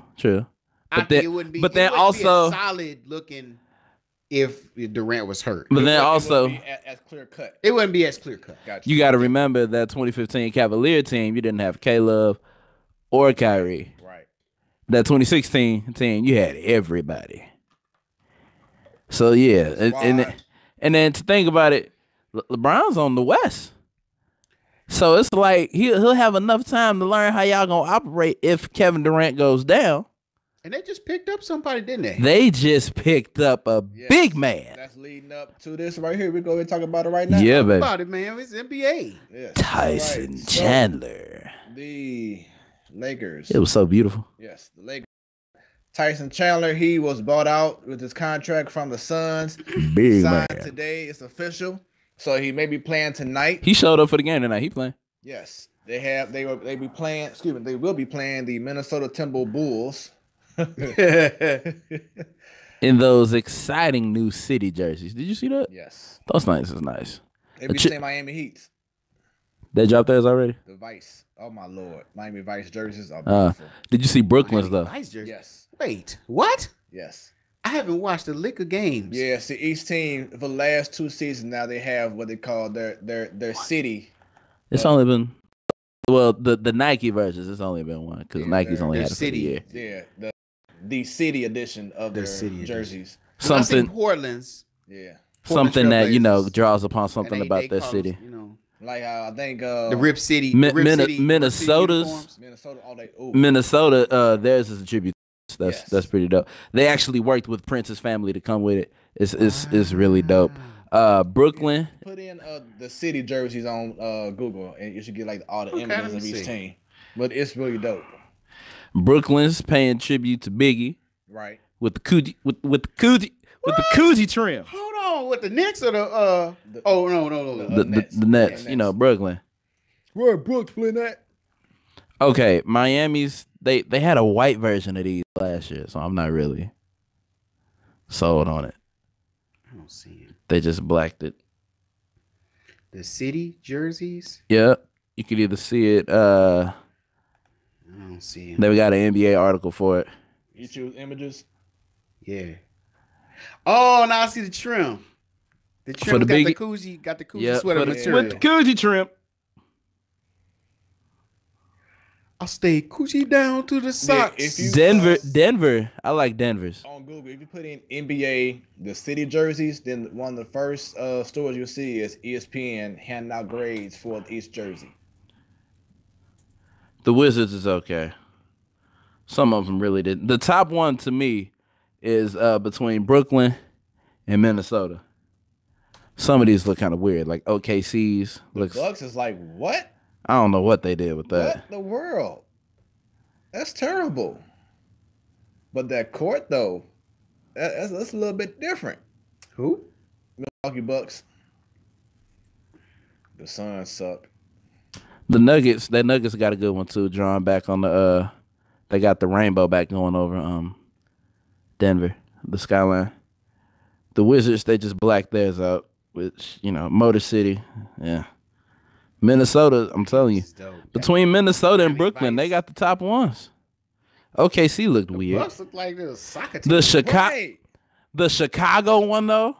I But think then, it wouldn't be. but then it wouldn't be also, as solid looking if Durant was hurt. but then It also, wouldn't be as clear cut. It wouldn't be as clear cut. Gotcha. you got to remember that 2015 Cavalier team. You didn't have Caleb or Kyrie. Right. That 2016 team, you had everybody. So yeah, and then to think about it, LeBron's on the West. So it's like he'll have enough time to learn how y'all gonna operate if Kevin Durant goes down. And they just picked up somebody, didn't they? They just picked up a big man. That's leading up to this right here. We're going to talk about it right now. Yeah, Talk baby. about it, man. It's NBA. Yes. Tyson Right. So, Chandler. the Lakers. It was so beautiful. Yes, the Lakers. Tyson Chandler, he was bought out with his contract from the Suns. Big Signed man. today. It's official. So he may be playing tonight. He showed up for the game tonight. He playing. Yes. They will be playing the Minnesota Timberwolves. In those exciting new city jerseys. Did you see that? Yes. Those nice is nice. They be playing Miami Heat. They dropped theirs already? The Vice. Oh my Lord. Miami Vice jerseys are beautiful. Did you see Brooklyn's though? Nice jersey. Yes. Wait, what? Yes. I haven't watched the liquor games. Yeah, see, each team for the last 2 seasons now they have what they call their city. It's only been the Nike versions. It's only been one because Nike's only their had it for the year. Yeah, the city edition of their city jerseys. Well, I seen Something, Portland's. Yeah, something that Trailblazers. draws upon something And about they their call city. them, like I think the Rip City, Minnesota's- uniforms. Minnesota, all they ooh. Minnesota, theirs is a tribute. That's Yes. pretty dope. They actually worked with Prince's family to come with it. It's really dope. Brooklyn, Put in the city jerseys on Google, and you should get like all the Okay, images let me of each see. team. But it's really dope, Brooklyn's paying tribute to Biggie right? with the Coogee trim. Hold on, with the Knicks or the oh no. The Nets, Nets. Brooklyn. Where Brooklyn at? Okay, Miami's they had a white version of these last year, so I'm not really sold on it. I don't see it. They just blacked it. The city jerseys. Yeah, you could either see it. I don't see it. They got an NBA article for it. You choose images. Yeah. Oh, now I see the trim. The trim For the got big- the koozie Yeah, sweater with material. the Coogee trim. I'll stay coochie down to the socks. if you- Denver. I like Denver's. On Google, if you put in NBA, the city jerseys, then one of the first stores you'll see is ESPN handing out grades for each jersey. The Wizards is okay. Some of them really didn't. The top one to me is between Brooklyn and Minnesota. Some of these look kind of weird, like OKC's looks. Bucks is like, what? I don't know what they did with that. What the world? That's terrible. But that court though, that's a little bit different. Who? Milwaukee Bucks. The Suns suck. The Nuggets got a good one too. Drawn back on the they got the rainbow back going over Denver, the skyline. The Wizards, they just blacked theirs out, which, Motor City. Yeah. Minnesota, I'm telling you. Between Minnesota and Brooklyn, they got the top ones. OKC looked weird. Bucks look like a soccer team. The Chicago one, though,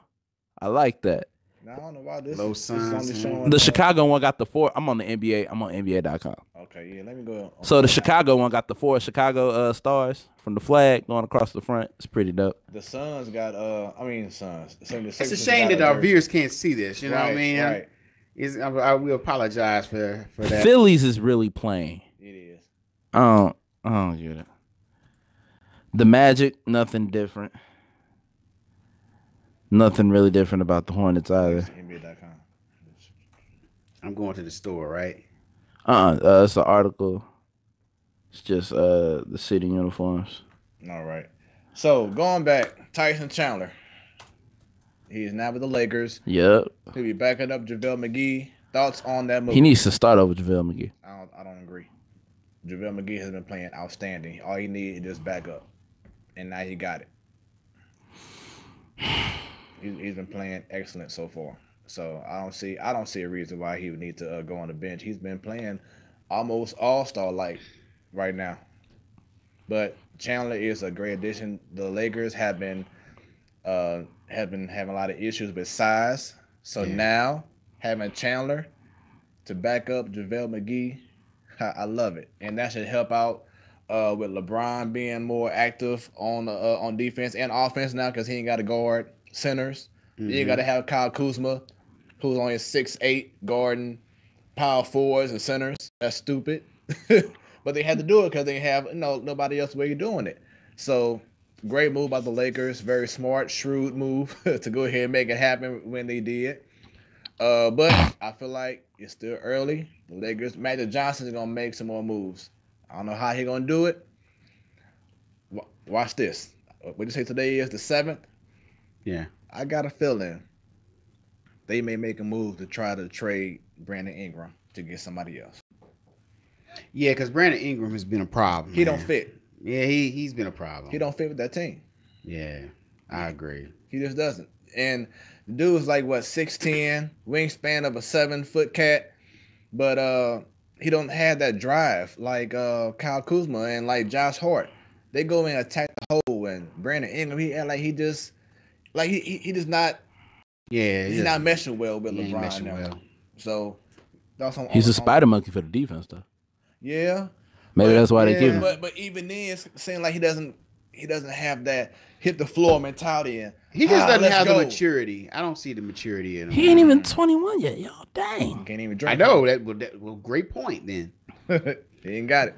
I like that. Now, I don't know why this is only showing. The Chicago one got the 4. I'm on the NBA. I'm on NBA.com. Okay, yeah, let me go. So the Chicago one got the 4 Chicago stars from the flag going across the front. It's pretty dope. The Suns got Suns. It's a shame that our viewers can't see this. You know what I mean? Right. We apologize for that. Phillies is really playing. It is. I don't get it. The Magic, nothing different. Nothing really different about the Hornets either. NBA.com. I'm going to the store, right? It's an article. It's just the city uniforms. All right. So going back, Tyson Chandler. He's now with the Lakers. Yep. He'll be backing up JaVale McGee. Thoughts on that move? He needs to start over JaVale McGee. I don't agree. JaVale McGee has been playing outstanding. All he needs is just back up, and now he got it. He's been playing excellent so far. So I don't see a reason why he would need to go on the bench. He's been playing almost all-star like right now. But Chandler is a great addition. The Lakers have been having a lot of issues with size. So now having Chandler to back up JaVale McGee, I love it, and that should help out with LeBron being more active on defense and offense now because he ain't got to guard centers. Mm-hmm. You got to have Kyle Kuzma, who's only 6'8", guarding power forwards and centers. That's stupid. But they had to do it because they have nobody else where you're doing it. So great move by the Lakers. Very smart, shrewd move to go ahead and make it happen when they did. But I feel like it's still early. The Lakers, Magic Johnson is going to make some more moves. I don't know how he's going to do it. Watch this. What do you say today is the 7th? Yeah. I got a feeling they may make a move to try to trade Brandon Ingram to get somebody else. Yeah, because Brandon Ingram has been a problem. He don't fit. Yeah, he's been a problem. He don't fit with that team. Yeah, I agree. He just doesn't. And the dude's like, 6'10", wingspan of a 7-foot cat. But he don't have that drive like Kyle Kuzma and like Josh Hart. They go in and attack the hole, and Brandon Ingram, he just not. Yeah, he's not meshing well with LeBron now. Well. So that's he's a spider monkey for the defense, though. Yeah, maybe that's why they keep him. But even then, it seems like he doesn't have that hit the floor mentality. And he just doesn't have the maturity. I don't see the maturity in him. He ain't even 21 yet, y'all. Dang, can't even drink. I know that. Well, great point then. He ain't got it.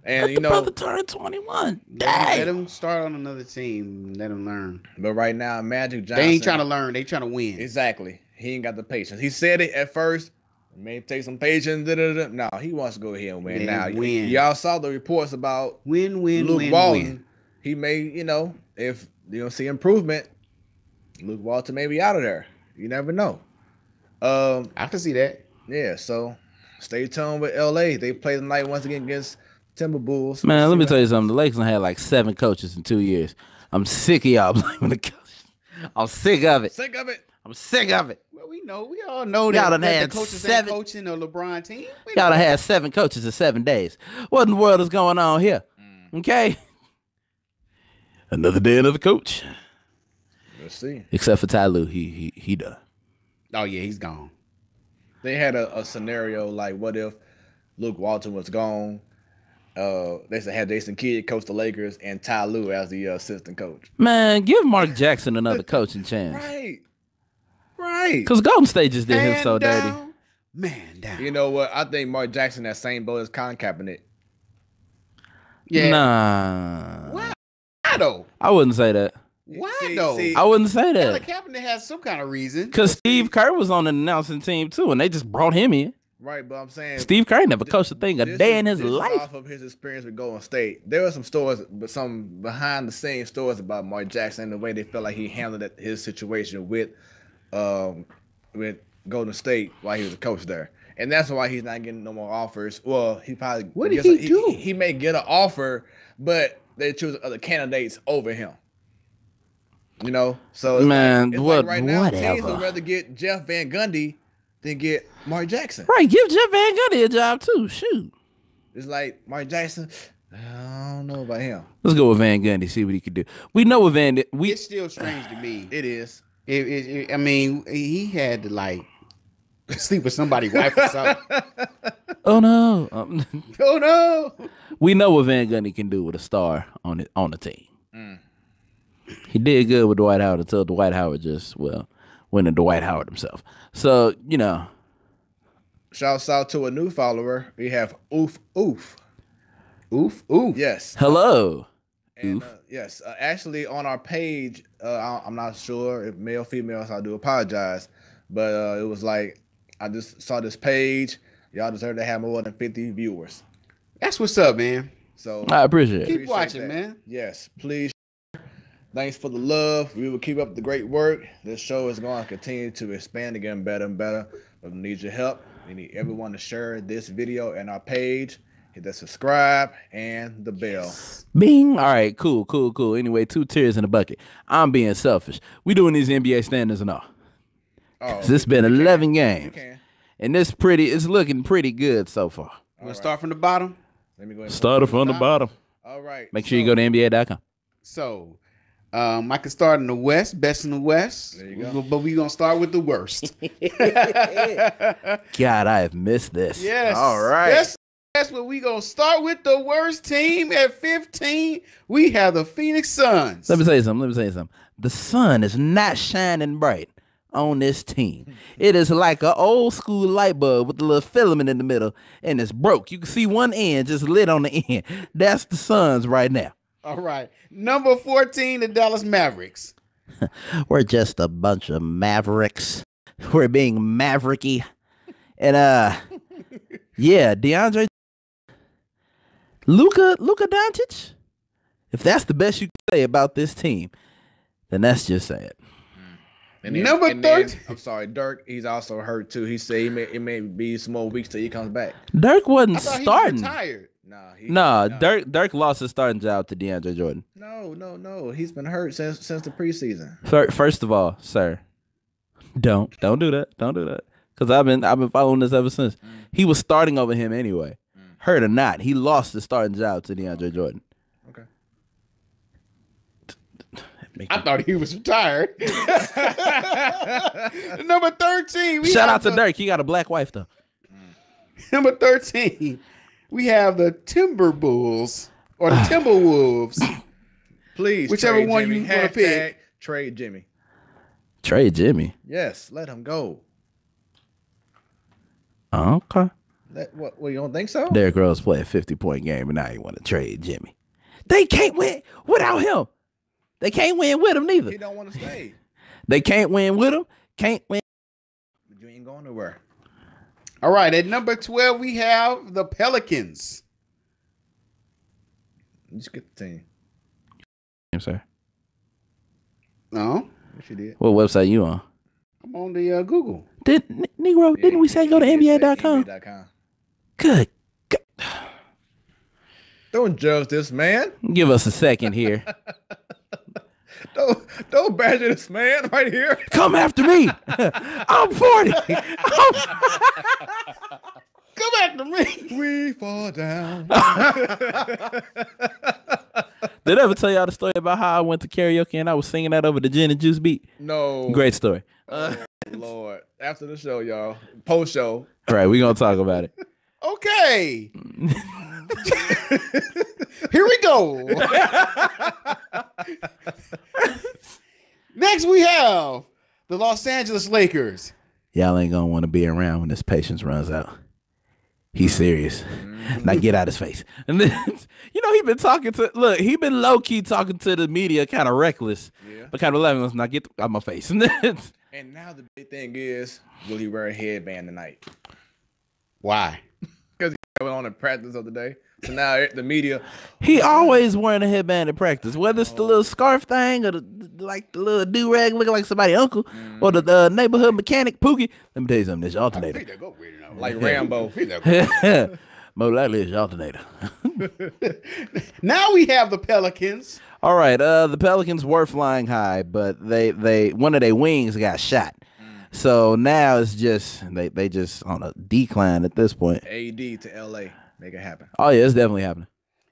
And the brother turned 21. Dang. Let him start on another team. Let him learn. But right now, Magic Johnson. They ain't trying to learn. They trying to win. Exactly. He ain't got the patience. He said it at first. It may take some patience. No, he wants to go ahead and win. Now, y'all saw the reports about Luke Walton. He may, if you don't see improvement, Luke Walton may be out of there. You never know. I can see that. Yeah. So stay tuned with LA. They play tonight once again against Timberwolves. Man, let me tell you something. The Lakers had like 7 coaches in 2 years. I'm sick of y'all blaming the coaches. I'm sick of it. I'm sick of it. Well, we all know that, the coaches ain't coaching a LeBron team. Y'all done had 7 coaches in 7 days. What in the world is going on here? Okay. Another day, another coach. Let's see. Except for Ty Lue, he done. Oh yeah, he's gone. They had a scenario like, what if Luke Walton was gone? They had Jason Kidd coach the Lakers and Ty Lue as the assistant coach. Man, give Mark Jackson another coaching chance. Right. Because Golden State just did him so dirty. Man down. You know what? I think Mark Jackson that same boat as Colin Kaepernick. Yeah. Nah. Why though? I wouldn't say that. Why though? I wouldn't say that. Colin Kaepernick has some kind of reason. Because Steve Kerr was on the announcing team too, and they just brought him in. Right, but I'm saying Steve Kerr never coached a thing a day in his life. Off of his experience with Golden State, there were some stories, but some behind the scenes stories about Mark Jackson and the way they felt like he handled his situation with Golden State while he was a coach there, and that's why he's not getting no more offers. Well, he probably what did he do? He may get an offer, but they choose other candidates over him. You know, so it's Man, like, it's what? like right now, teams Whatever. would rather get Jeff Van Gundy than get Mark Jackson. Right, give Jeff Van Gundy a job too. Shoot. It's like Mark Jackson. I don't know about him. Let's go with Van Gundy. See what he could do. We know what It's still strange to me. It is. I mean, he had to like sleep with somebody's wife or something. Oh no. Oh no! We know what Van Gundy can do with a star on the team. He did good with Dwight Howard until Dwight Howard just went to Dwight Howard himself. So you know. Shouts out to a new follower. We have Oof Oof. Oof, oof. Yes. Hello. And, yes. Actually, on our page, I'm not sure if male, female, so I do apologize. But it was like, I just saw this page. Y'all deserve to have more than 50 viewers. That's what's up, man. So I appreciate it. Keep watching, man. Yes, please. Thanks for the love. We will keep up the great work. This show is going to continue to expand and get better and better. But we need your help. We need everyone to share this video and our page. Hit that subscribe and the bell. Bing. All right, cool. Anyway, 2 tears in the bucket. I'm being selfish. We doing these NBA standards and all. Oh, It's been 11 games. can. And it's looking pretty good so far. You want to start from the bottom? Let me go ahead and Start it from the bottom. All right. Make sure you go to NBA.com. So, I can start in the West, best in the West. There you go. But we're going to start with the worst. God, I have missed this. Yes. All right. That's what we going to start with. The worst team at 15. We have the Phoenix Suns. Let me tell you something. The sun is not shining bright on this team. It is like an old school light bulb with a little filament in the middle, and it's broke. You can see one end just lit on the end. That's the Suns right now. All right. Number 14, the Dallas Mavericks. We're just a bunch of mavericks. We're being mavericky. And yeah, DeAndre Luka Doncic. If that's the best you can say about this team, then that's just sad. And then, Number 13. I'm sorry, Dirk. He's also hurt too. He said it may be some more weeks till he comes back. Dirk wasn't I thought starting. he was retired. Nah, Dirk lost his starting job to DeAndre Jordan. No. He's been hurt since the preseason. First of all, sir, don't do that. Don't do that. Because I've been following this ever since. He was starting over him anyway. Hurt or not, he lost his starting job to DeAndre Jordan. Okay. I thought he was retired. Number 13. Shout out to Dirk. He got a black wife though. Number 13. We have the Timberwolves or the Timberwolves. Please, Whichever trade one Jimmy. you wanna pick. Trade Jimmy. Trade Jimmy. Yes, let him go. Okay. What you don't think so? Derrick Rose played a 50-point game, and now you want to trade Jimmy. They can't win without him. They can't win with him neither. He don't want to stay. They can't win with him. Can't win. But you ain't going nowhere. All right. At number 12, we have the Pelicans. Just get the team. I'm sorry. No, What you did? What website you on? I'm on the Google. Negro, didn't we say go to NBA.com? NBA.com. Good. Don't judge this man. Give us a second here. Don't badger this man right here. Come after me. I'm 40. Come back to me. We fall down. Did I ever tell y'all the story about how I went to karaoke and I was singing that over the gin and juice beat? No. Great story. Lord. After the show, y'all. Post show. All right, we're going to talk about it. Okay. Here we go. Next, we have the Los Angeles Lakers. Y'all ain't going to want to be around when this patience runs out. He's serious. Now get out his face. And then, he been low-key talking to the media, kind of reckless. Yeah. But kind of laughing, let's not get out my face. And now the big thing is, will he wear a headband tonight? Why? Because he went on in practice of the day. So now the media. He always wearing a headband in practice, whether it's the little scarf thing or the little do-rag looking like somebody's uncle or the neighborhood mechanic Pookie. Let me tell you something, this alternator. Like Rambo. More likely it's your alternator. Now we have the Pelicans. All right. The Pelicans were flying high, but they one of their wings got shot. So now it's just they just on a decline at this point. AD to LA. Make it happen. Oh yeah, it's definitely happening.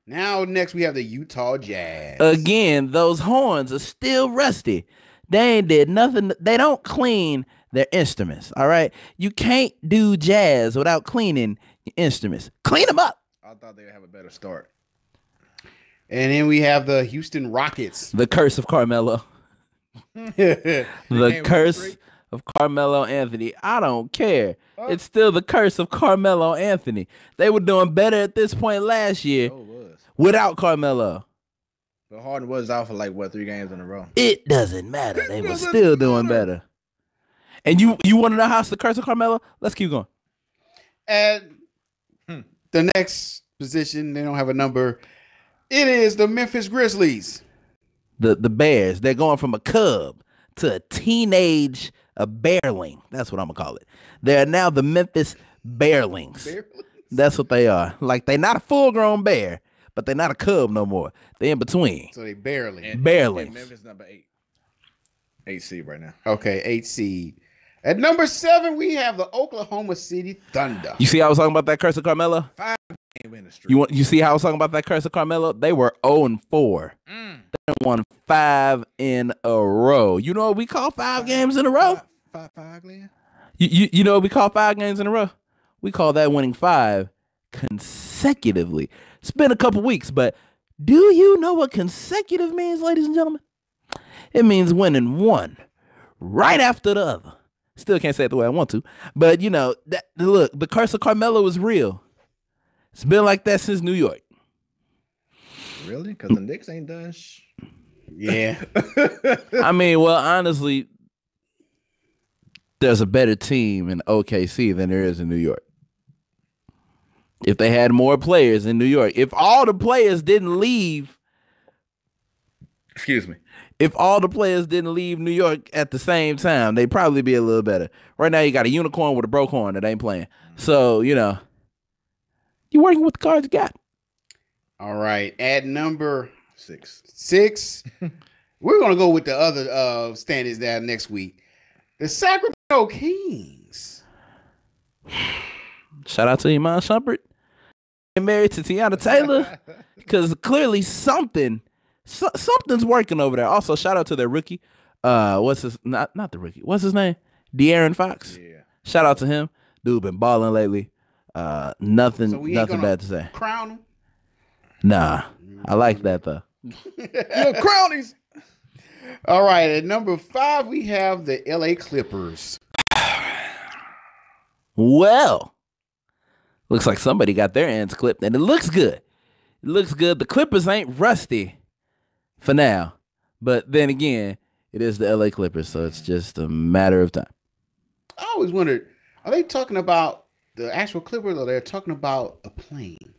Now next we have the Utah Jazz. Again, those horns are still rusty. They ain't did nothing. They don't clean their instruments. All right. You can't do jazz without cleaning your instruments. Clean them up. I thought they would have a better start. And then we have the Houston Rockets. The curse of Carmelo. The Game curse streak. of Carmelo Anthony. I don't care. It's still the curse of Carmelo Anthony. They were doing better at this point last year Oh, it was. without Carmelo. But Harden was out for like what 3 games in a row. It doesn't matter. They were still doing better. And you want to know how it's the curse of Carmelo? Let's keep going. And the next position, they don't have a number. It is the Memphis Grizzlies. The Bears, they're going from a cub to a teenage, a bearling. That's what I'm going to call it. They're now the Memphis Bearlings. That's what they are. Like, they're not a full-grown bear, but they're not a cub no more. They're in between. So they barely. Bearlings. And Memphis number 8. 8 seed right now. Okay, 8 seed. At number 7, we have the Oklahoma City Thunder. You see how I was talking about that curse of Carmelo? 5 game winning streak. You see how I was talking about that curse of Carmelo? They were 0-4. They won 5 in a row. You know what we call 5 games in a row? 5, Glenn? You know what we call 5 games in a row? We call that winning 5 consecutively. It's been a couple weeks, but do you know what consecutive means, ladies and gentlemen? It means winning 1 right after the other. Still can't say it the way I want to, but you know, look, the curse of Carmelo is real. It's been like that since New York. Really? Because the Knicks ain't done Yeah. I mean, well, honestly, there's a better team in OKC than there is in New York. If they had more players in New York, if all the players didn't leave, Excuse me. if all the players didn't leave New York at the same time, they'd probably be a little better. Right now, you got a unicorn with a broke horn that ain't playing. So, you know, you're working with the cards you got. All right. At number 6. we're going to go with the other standings that next week. The Sacramento Kings. Shout out to Iman Shumpert. Married to Tiana Taylor. Because clearly something's working over there. Also, shout out to their rookie. What's his not the rookie? What's his name? De'Aaron Fox. Yeah. Shout out to him. Dude been balling lately. Nothing bad to say. Crown him. Nah. I like that though. Your crownies. All right. At number 5, we have the LA Clippers. Well, looks like somebody got their ends clipped, and it looks good. It looks good. The Clippers ain't rusty for now, but then again, it is the LA Clippers, so it's just a matter of time. I always wondered, are they talking about the actual Clippers or they're talking about a plane?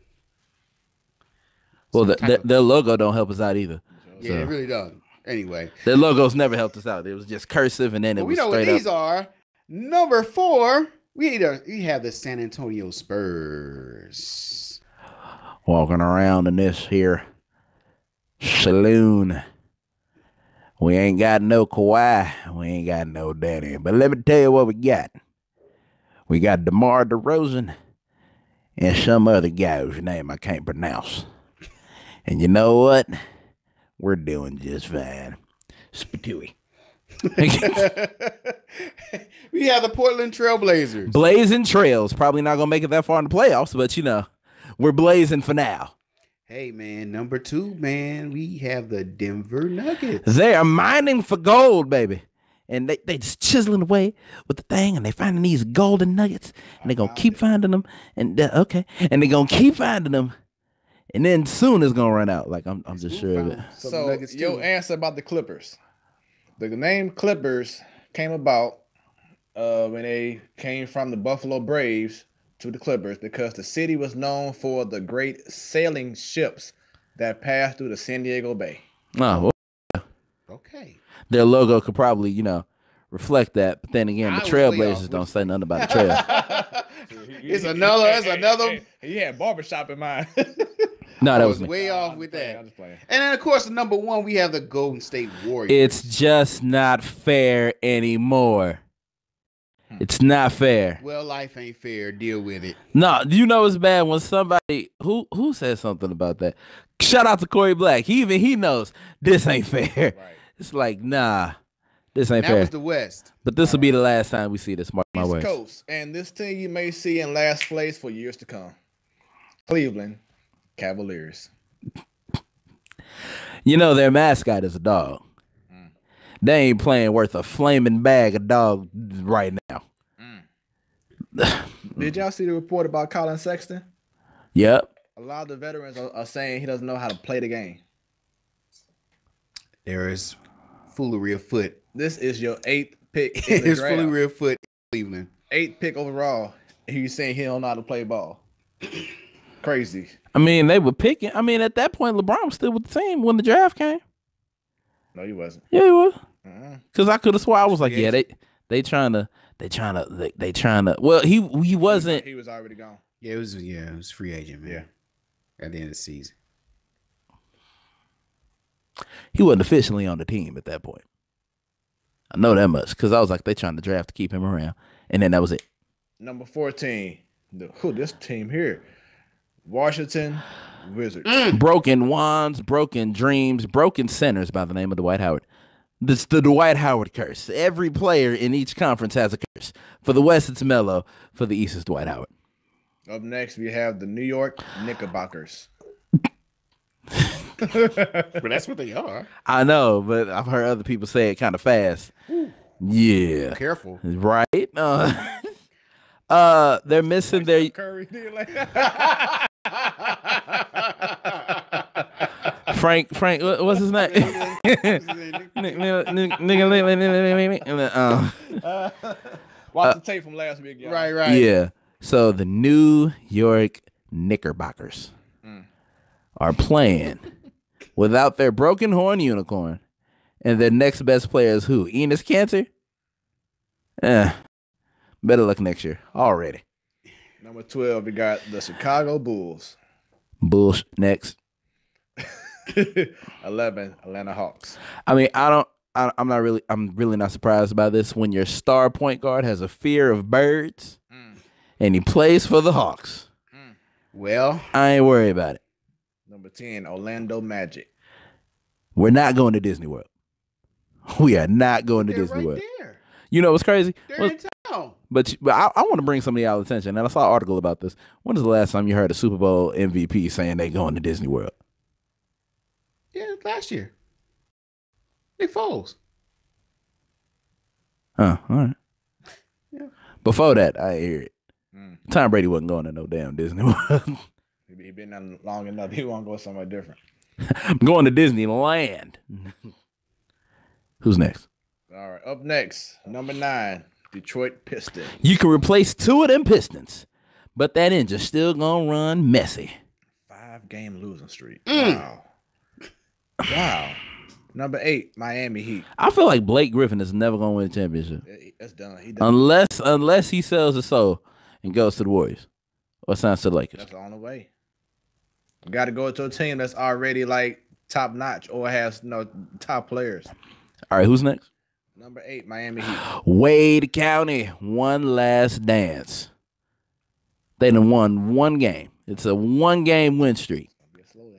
Well, their logo don't help us out either. Yeah, it really does. Anyway, their logos never helped us out. It was just cursive, and then it we was know what straight these up. are. Number 4, we have the San Antonio Spurs. Walking around in this here saloon. We ain't got no Kawhi. We ain't got no Danny. But let me tell you what we got. We got DeMar DeRozan and some other guy whose name I can't pronounce. And you know what? We're doing just fine. Spitooey. We have the Portland Trailblazers. Blazing trails. Probably not going to make it that far in the playoffs, but you know, we're blazing for now. Hey, man, number 2, man, we have the Denver Nuggets. They are mining for gold, baby. And they just chiseling away with the thing, and they finding these golden nuggets, and they're going to keep finding them. And and they're going to keep finding them. And then soon it's going to run out. Like, I'm just sure of it. So, your answer about the Clippers. The name Clippers came about when they came from the Buffalo Braves to the Clippers because the city was known for the great sailing ships that passed through the San Diego Bay. Oh, well, Okay. their logo could probably, you know, reflect that. But then again, the I was way Trailblazers off. don't say nothing about the trail. It's another. He had barbershop in mind. No, that I was was me. way off with I'm that. just playing. And then, of course, the number one, we have the Golden State Warriors. It's just not fair anymore. It's not fair. Well, life ain't fair. Deal with it. No, you know it's bad when somebody who said something about that. Shout out to Corey Black. He knows this ain't fair. Right. It's like, nah, this ain't That fair. was the West. But this will be the last time we see this. Mark my East words. Coast, and this team you may see in last place for years to come. Cleveland Cavaliers. You know their mascot is a dog. They ain't playing worth a flaming bag of dog right now. Did y'all see the report about Colin Sexton? Yep. A lot of the veterans are saying he doesn't know how to play the game. There is foolery afoot. This is your 8th pick in the There's draft. foolery afoot in Cleveland. 8th pick overall. He's saying he don't know how to play ball. Crazy. I mean, they were picking. I mean, at that point, LeBron was still with the team when the draft came. No, he wasn't. Yeah, he was. Uh-uh. Because I could have swore I was like, yeah, they trying to. Well, he wasn't. He was already gone. Yeah, it was free agent, man. Yeah. At the end of the season. He wasn't officially on the team at that point. I know that much because I was like, they trying to draft to keep him around, and then that was it. Number 14. This team here. Washington Wizards. Broken wands, broken dreams, broken centers by the name of Dwight Howard. This the Dwight Howard curse. Every player in each conference has a curse. For the West, it's Melo. For the East, it's Dwight Howard. Up next, we have the New York Knickerbockers. But that's what they are. I know, but I've heard other people say it kind of fast. Yeah. Careful. Right? They're missing their Curry did like Frank, what's his name? Watch the tape from last week, y'all. Right. Yeah. So the New York Knickerbockers are playing without their broken horn unicorn, and their next best player is who? Enes Kanter? Better luck next year already. Number 12, we got the Chicago Bulls. Bullsh next. 11, Atlanta Hawks. I mean, I'm really not surprised by this when your star point guard has a fear of birds and he plays for the Hawks. Well, I ain't worried about it. Number 10, Orlando Magic. We're not going to Disney World. We are not going to they're Disney right World. there. You know what's crazy? They're in town. But I want to bring some of y'all attention, and I saw an article about this. When was the last time you heard a Super Bowl MVP saying they going to Disney World? Yeah, last year. Nick Foles. Huh, all right. Yeah. Before that, I hear it. Tom Brady wasn't going to no damn Disney World. He been there long enough. He want to go somewhere different. I'm going to Disneyland. Who's next? All right. Up next, number 9, Detroit Pistons. You can replace 2 of them Pistons, but that engine's still going to run messy. 5-game losing streak. Wow. Number 8, Miami Heat. I feel like Blake Griffin is never going to win a championship. That's done. He done. Unless he sells his soul and goes to the Warriors or signs to the Lakers. That's the only way. You got to go to a team that's already like top notch or has top players. All right, who's next? Number 8, Miami Heat. Wade County, one last dance. They done won one game. It's a 1-game win streak. Be a slow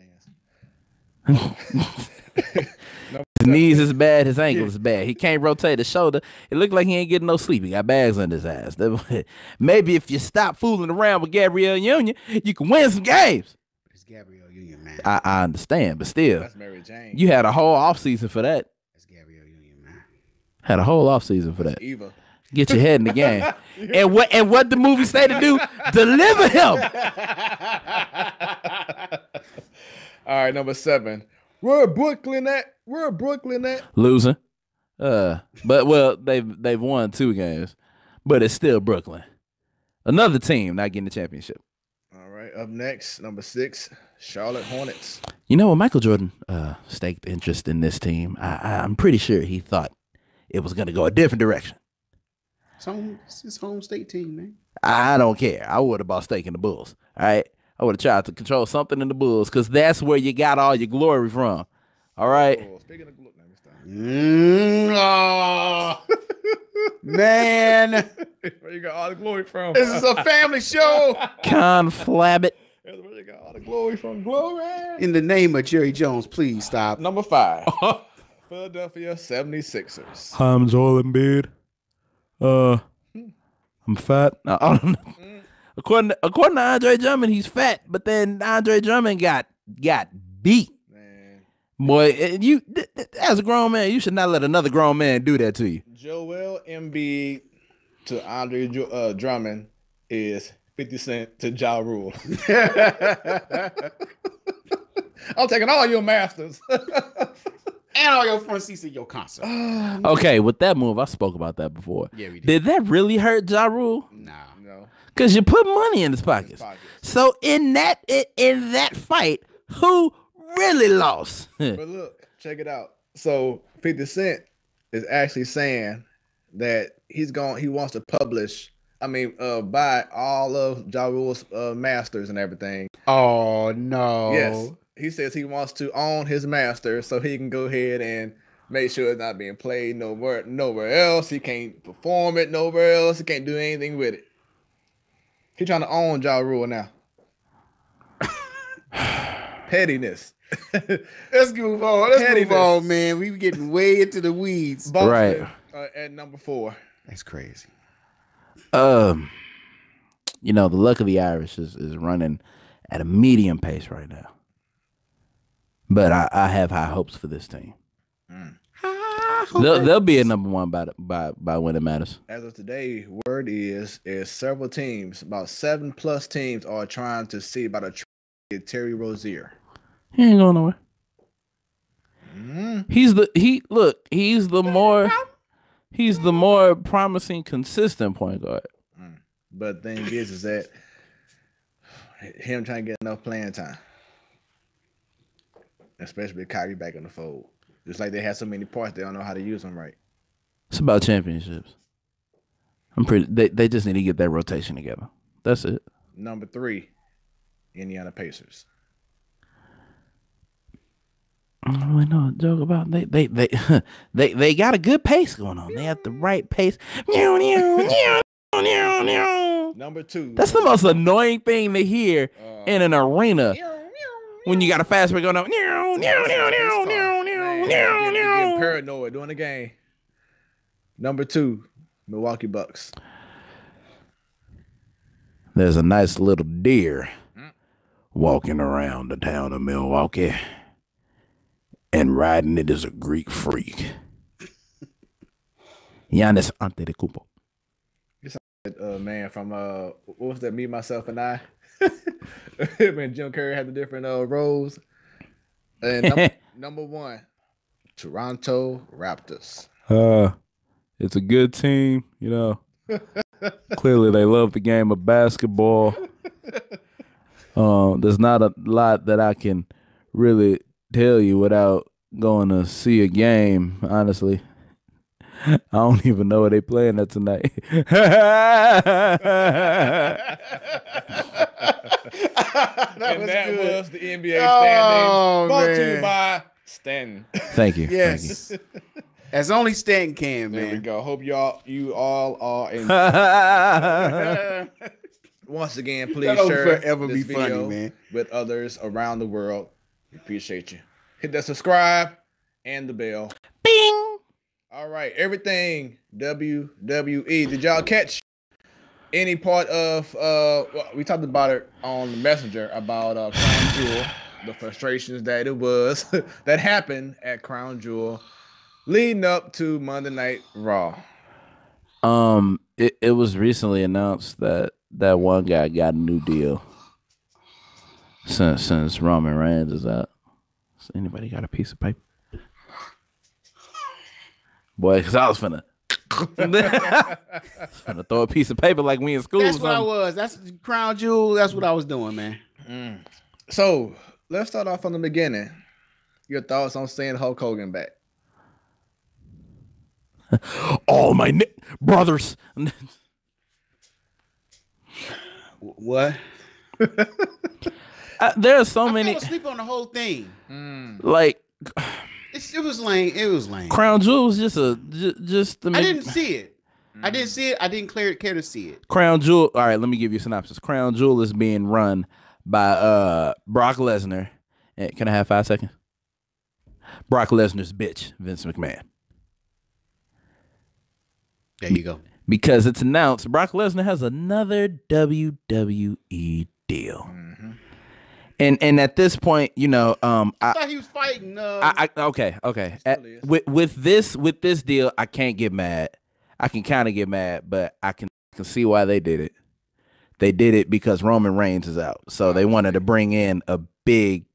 dance. His knees is bad. His ankle is bad. He can't rotate his shoulder. It looked like he ain't getting no sleep. He got bags under his eyes. Maybe if you stop fooling around with Gabrielle Union, you can win some games. It's Gabrielle Union, man. I understand, but still, That's Mary Jane. you had a whole offseason for that. That's Gabrielle Union, man. Had a whole offseason for that. Eva. Get your head in the game. And what the movie say to do? Deliver him. All right, number 7. Where Brooklyn at? Losing. But well, they've won 2 games, but it's still Brooklyn. Another team not getting the championship. All right, up next, number 6, Charlotte Hornets. You know, when Michael Jordan staked interest in this team, I'm pretty sure he thought it was going to go a different direction. It's his home state team, man. I don't care. I would have bought stake in the Bulls. All right. I would have tried to control something in the Bulls because that's where you got all your glory from. All right. Oh, speaking of look, let me stop. Man, Where you got all the glory from? this is a family show. Conflab it. That's where you got all the glory from. Glory. In the name of Jerry Jones, please stop. Number 5. Philadelphia 76ers. I'm Joel Embiid. I'm fat. No, I don't know. According to Andre Drummond, he's fat, but then Andre Drummond got beat. Man. Boy, you as a grown man, you should not let another grown man do that to you. Joel Embiid to Andre Drummond is 50 Cent to Ja Rule. I'm taking all your masters. And all your front seats at your concert. Okay, with that move, I spoke about that before. Yeah, we did. Did that really hurt Ja Rule? Nah. No. Because you put money in his pockets. So in that fight, who really lost? But look, check it out. So 50 Cent is actually saying that he wants to buy all of Ja Rule's masters and everything. Oh, no. Yes. He says he wants to own his master so he can go ahead and make sure it's not being played nowhere else. He can't perform it nowhere else. He can't do anything with it. He's trying to own Ja Rule now. Pettiness. Let's move on. Move on, man. We getting way into the weeds. Boston, at number 4. That's crazy. The luck of the Irish is running at a medium pace right now. But I have high hopes for this team. They'll be a number 1 by when it matters. As of today, word is several teams, about 7+ teams, are trying to see about a trade Terry Rozier. He ain't going nowhere. He's the more promising, consistent point guard. But the thing is that him trying to get enough playing time, especially with Kyrie back in the fold. Just like they have so many parts, they don't know how to use them right. It's about championships. They just need to get that rotation together. That's it. Number 3, Indiana Pacers. I don't really know a joke about they got a good pace going on. They have the right pace. Number 2. That's the most annoying thing to hear in an arena when you got a fast break going on. Getting paranoid during the game. Number 2, Milwaukee Bucks. There's a nice little deer walking around the town of Milwaukee, and riding it is a Greek freak. Giannis Antetokounmpo. Man from what was that? Me, Myself, and I. When Jim Carrey had the different roles. And number 1, Toronto Raptors. It's a good team, Clearly, they love the game of basketball. There's not a lot that I can really tell you without going to see a game, honestly. I don't even know where they playing at tonight. that was the NBA standings. Brought to you by Stanton. Thank you. Yes. Thank you. As only Stanton can, There we man. go. Hope you all are in. Once again, please That'll share forever this be funny, video man. with others around the world. We appreciate you. Hit that subscribe and the bell. Bing! All right, everything WWE. Did y'all catch any part of? We talked about it on the Messenger about Crown Jewel, the frustrations that it was that happened at Crown Jewel, leading up to Monday Night Raw. It was recently announced that one guy got a new deal since Roman Reigns is out. So anybody got a piece of paper? Boy, because I was finna throw a piece of paper like we in school. That's what I was. That's Crown Jewel. That's what I was doing, man. So let's start off from the beginning. Your thoughts on seeing Hulk Hogan back? All my brothers. What? There are so I many. fell asleep on the whole thing. Like It was lame. It was lame. Crown Jewel was just the. I didn't see it. I didn't see it. I didn't care to see it. Crown Jewel. All right, let me give you a synopsis. Crown Jewel is being run by Brock Lesnar. Can I have 5 seconds? Brock Lesnar's bitch, Vince McMahon. There you go. Because it's announced Brock Lesnar has another WWE deal. And at this point, you know, I thought he was fighting. Okay. With this deal, I can't get mad. I can kind of get mad, but I can see why they did it. They did it because Roman Reigns is out, so they wanted to bring in a big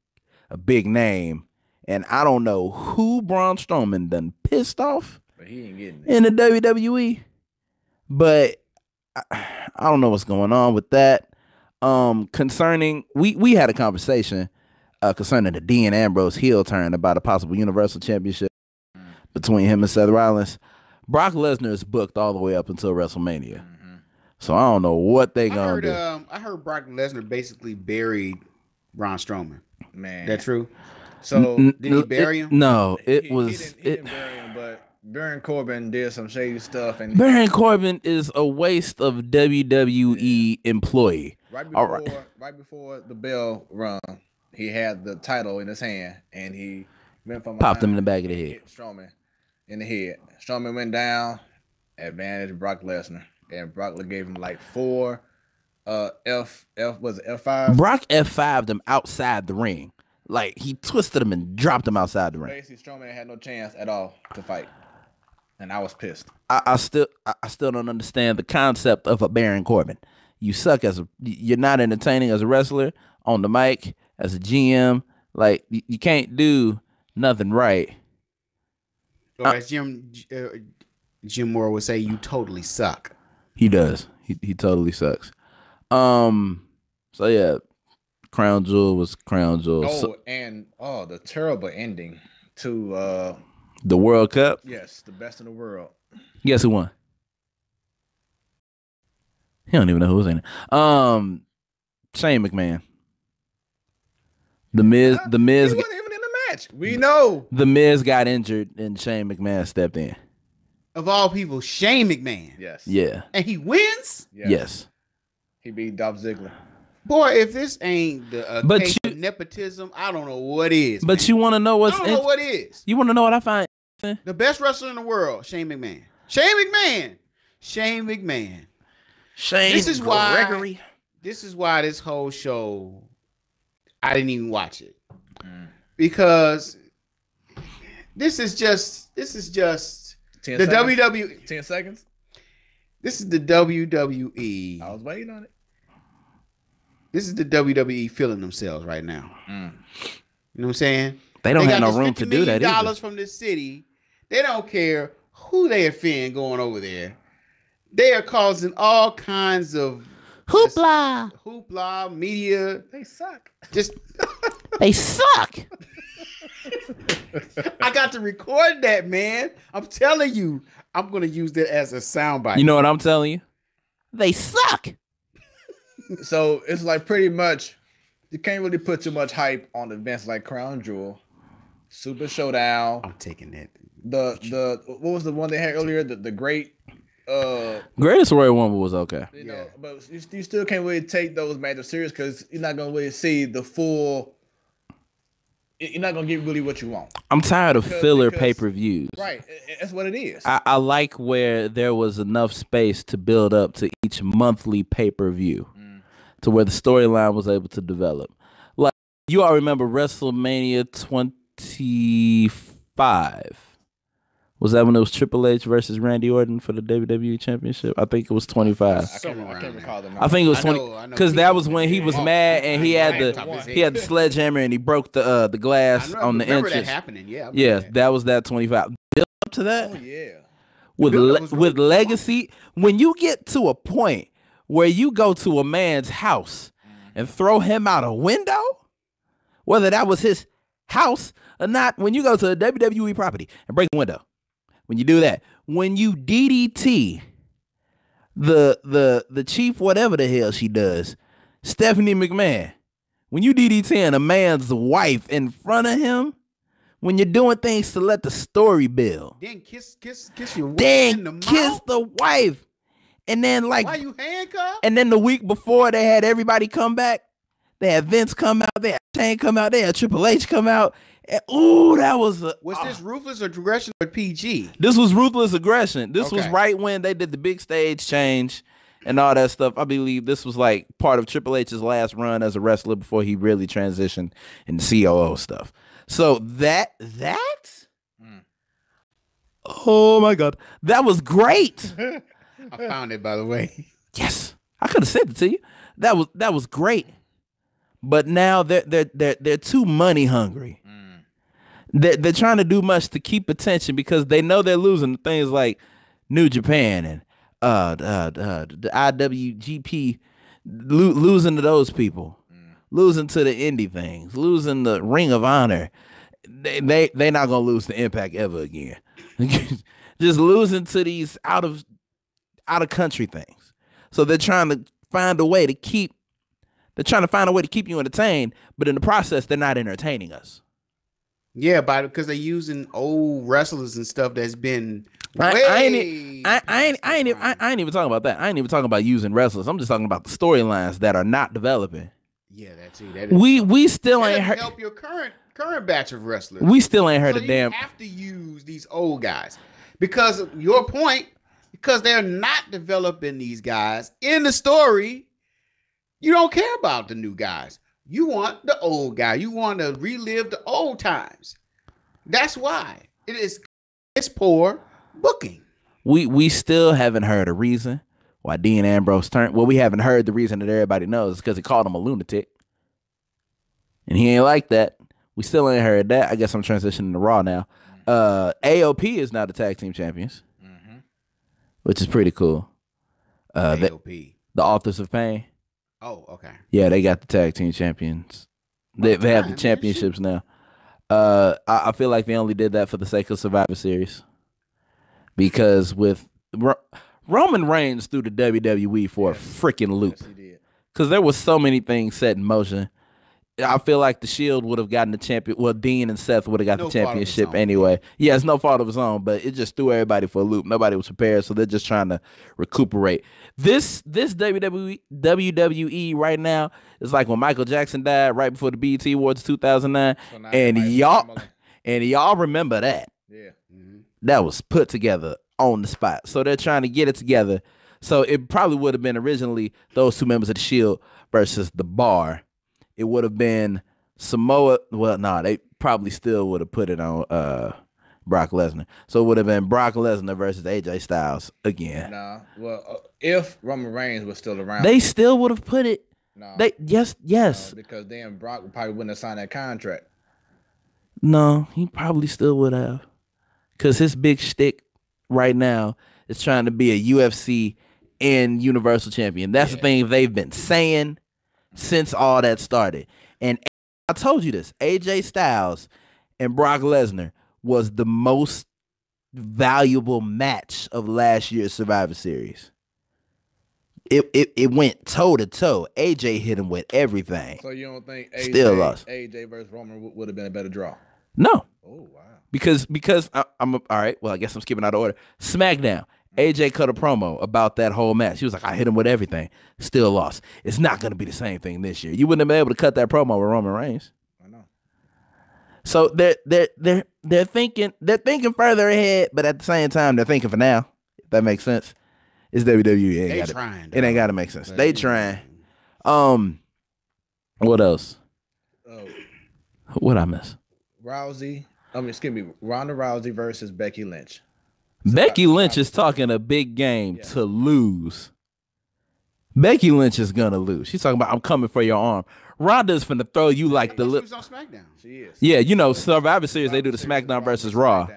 name. And I don't know who Braun Strowman done pissed off, but he ain't getting it in the WWE. But I don't know what's going on with that. Concerning we had a conversation concerning the Dean Ambrose heel turn about a possible Universal Championship between him and Seth Rollins. Brock Lesnar is booked all the way up until WrestleMania, so I don't know what they gonna do. I heard Brock Lesnar basically buried Braun Strowman. man. That true? So did he bury him? No, He didn't bury him, but Baron Corbin did some shady stuff, and Baron Corbin is a waste of WWE employee. Right before the bell rung, he had the title in his hand, and he went from Popped him in the back of the head. Hit Strowman in the head. Strowman went down, advantage Brock Lesnar, and Brock gave him like 4 F5. Brock F5'd him outside the ring. Like, he twisted him and dropped him outside the ring. Basically, Strowman had no chance at all to fight, and I was pissed. I still don't understand the concept of a Baron Corbin. You suck you're not entertaining as a wrestler, on the mic, as a GM. Like, you can't do nothing right. Or as Jim Moore would say, you totally suck. He does. He totally sucks. So yeah, Crown Jewel was Crown Jewel. The terrible ending to the World Cup. Yes, the best in the world. Guess who won? He don't even know who was in it. Shane McMahon. The Miz. He wasn't even in the match. We know. The Miz got injured and Shane McMahon stepped in. Of all people, Shane McMahon. Yes. Yeah. And he wins? Yes. He beat Dolph Ziggler. Boy, if this ain't the case of nepotism, I don't know what is. But man. You want to know what's? I don't know what is. You want to know what I find? The best wrestler in the world, Shane McMahon. Shane McMahon. Shane. This is Gregory. This is why this whole show, I didn't even watch it because this is just 10 the seconds? WWE. 10 seconds. This is the WWE. I was waiting on it. This is the WWE feeling themselves right now. You know what I'm saying? They don't have no room to do that. $50 from this city. They don't care who they offend going over there. They are causing all kinds of hoopla, media. They suck. Just they suck. I got to record that, man. I'm telling you, I'm gonna use that as a soundbite. You know what I'm telling you? They suck. So it's like pretty much you can't really put too much hype on events like Crown Jewel, Super Showdown. I'm taking that. The what was the one they had earlier? The great Greatest Royal Rumble was okay. You know, but you still can't really take those matches serious because you're not gonna really see the full. You're not gonna get really what you want. I'm tired of filler pay-per-views. Right, that's what it is. I like where there was enough space to build up to each monthly pay-per-view, to where the storyline was able to develop. Like, you all remember WrestleMania 25. Was that when it was Triple H versus Randy Orton for the WWE Championship? I think it was 25. I can't recall them. I think it was 20 because that was when he was mad and he had the sledgehammer and he broke the glass on the entrance. That happening, yeah. That was that 25. Build up to that. Oh yeah. With legacy, when you get to a point where you go to a man's house and throw him out a window, whether that was his house or not, when you go to a WWE property and break the window. When you do that, when you DDT the chief, whatever the hell she does, Stephanie McMahon, When you DDTing a man's wife in front of him, when you're doing things to let the story build, Then kiss your wife in then the kiss mouth. the wife, and then Why you handcuffed? and then the week before they had everybody come back. They had Vince come out, they had Shane come out, they had Triple H come out. And, ooh, that was This ruthless aggression or PG? This was ruthless aggression. This was Okay. right when they did the big stage change and all that stuff. I believe this was like part of Triple H's last run as a wrestler before he really transitioned into COO stuff. So that oh my God, that was great. I found it, by the way. Yes, I could have sent it to you. That was great. But now they're too money hungry. They're trying to do much to keep attention because they know they're losing to things like New Japan and the IWGP, losing to those people, losing to the indie things, losing the Ring of Honor. They not gonna lose to Impact ever again. Just losing to these out of country things. So they're trying to find a way to keep. They're trying to find a way to keep you entertained, but in the process, they're not entertaining us. Yeah, because they're using old wrestlers and stuff that's been. I ain't even talking about that. I ain't even talking about using wrestlers. I'm just talking about the storylines that are not developing. Yeah, that's it. That We still ain't doesn't heard. help your current batch of wrestlers. We still ain't heard So a damn. You have to use these old guys because of your point. Because they're not developing these guys in the story. You don't care about the new guys. You want the old guy. You want to relive the old times. That's why it's poor booking. We still haven't heard a reason why Dean Ambrose turned. Well, we haven't heard the reason that everybody knows because he called him a lunatic, and he ain't like that. We still ain't heard that. I guess I'm transitioning to Raw now. AOP is now the tag team champions, which is pretty cool. AOP. The Authors of Pain. Oh, okay. Yeah, they got the tag team champions. They have the championships now. I feel like they only did that for the sake of Survivor Series. Because with Roman Reigns threw the WWE for a freaking loop. Yes, he did. Because there was so many things set in motion. I feel like the Shield would have gotten the champion. Well, Dean and Seth would have got the championship anyway. Yeah, it's no fault of his own, but it just threw everybody for a loop. Nobody was prepared, so they're just trying to recuperate. This WWE right now is like when Michael Jackson died right before the BET Awards 2009, So and y'all remember that. Yeah. That was put together on the spot. So they're trying to get it together. So it probably would have been originally those two members of the Shield versus the Bar. It would have been Samoa. Well, they probably still would have put it on Brock Lesnar. So it would have been Brock Lesnar versus AJ Styles again. Nah. Well, if Roman Reigns was still around, They still would have put it. no, Yes. because then Brock probably wouldn't have signed that contract. No, he probably still would have. Because his big shtick right now is trying to be a UFC and Universal Champion. That's the thing they've been saying since all that started. And I told you this, AJ Styles and Brock Lesnar was the most valuable match of last year's Survivor Series. It went toe to toe. AJ hit him with everything. So you don't think Still lost. AJ versus Roman would have been a better draw? No, Oh wow. because I'm all right. Well, I guess I'm skipping out of order. SmackDown. AJ cut a promo about that whole match. He was like, I hit him with everything. Still lost. It's not going to be the same thing this year. You wouldn't have been able to cut that promo with Roman Reigns. I know. So they're thinking further ahead, but at the same time they're thinking for now. If that makes sense. It's WWE. They trying. It ain't got to make sense. They trying. What else? Oh, What I miss? Ronda Rousey versus Becky Lynch. Becky Lynch is talking a big game to lose. Becky Lynch is gonna lose. She's talking about, I'm coming for your arm. Ronda's finna throw you like the She lip. was on SmackDown. She is. Yeah, Survivor Series, they do the SmackDown versus Raw.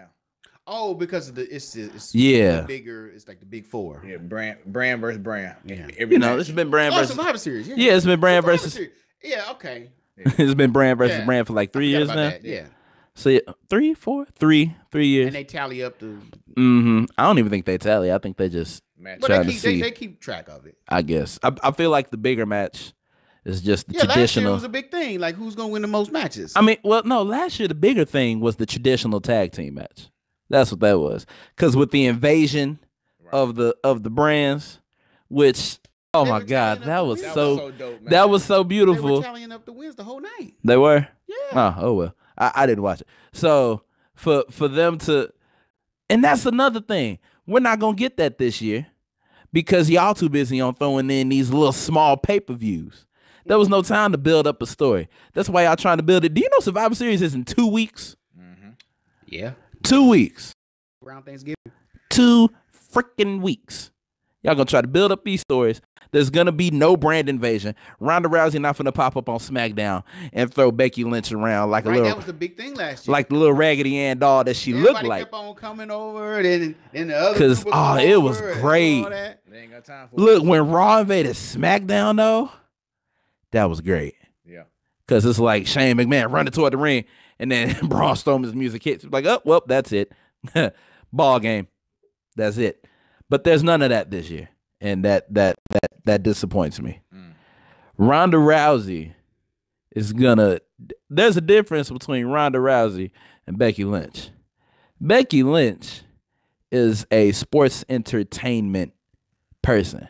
Oh, because of it's Yeah. bigger. It's like the big four. Yeah, brand versus brand. Yeah. Every match. This has been brand Oh, versus. Survivor Series. Yeah, it's been brand Survivor versus. Series. Yeah, okay. It's been brand versus Yeah. brand for like 3 I years forgot now. about that. Yeah. So yeah, 3, 4, 3 years. And they tally up the. I don't even think they tally. I think they just match. But trying they to see. they keep track of it. I guess. I feel like the bigger match It's just the Last year traditional. it was a big thing. Like, who's gonna win the most matches? I mean, well, no, last year the bigger thing was the traditional tag team match. That's what that was. Because with the invasion of the brands, which oh my God, that was so dope, man. that was so They were beautiful. tallying up the wins the whole night. They were? Yeah. Oh well. I didn't watch it. So for them to, and that's another thing. We're not gonna get that this year because y'all too busy on throwing in these little small pay-per-views. There was no time to build up a story. That's why y'all trying to build it. Do you know Survivor Series is in 2 weeks? Yeah. 2 weeks. Around Thanksgiving. 2 freaking weeks. Y'all gonna try to build up these stories. There's gonna be no brand invasion. Ronda Rousey not gonna pop up on SmackDown and throw Becky Lynch around like a Right, little, that was the big thing last year. like the little Raggedy Ann doll that she Everybody looked like. kept on coming over, then the other. 'Cause, group would come it was over and great. all that. They ain't got time for Look, when Raw invaded SmackDown though, that was great. Yeah. Cause it's like Shane McMahon running toward the ring, and then Braun Strowman's music hits. Like, oh, well, that's it. Ball game. That's it. But there's none of that this year, and that disappoints me. Ronda Rousey is gonna. There's a difference between Ronda Rousey and Becky Lynch. Becky Lynch is a sports entertainment person.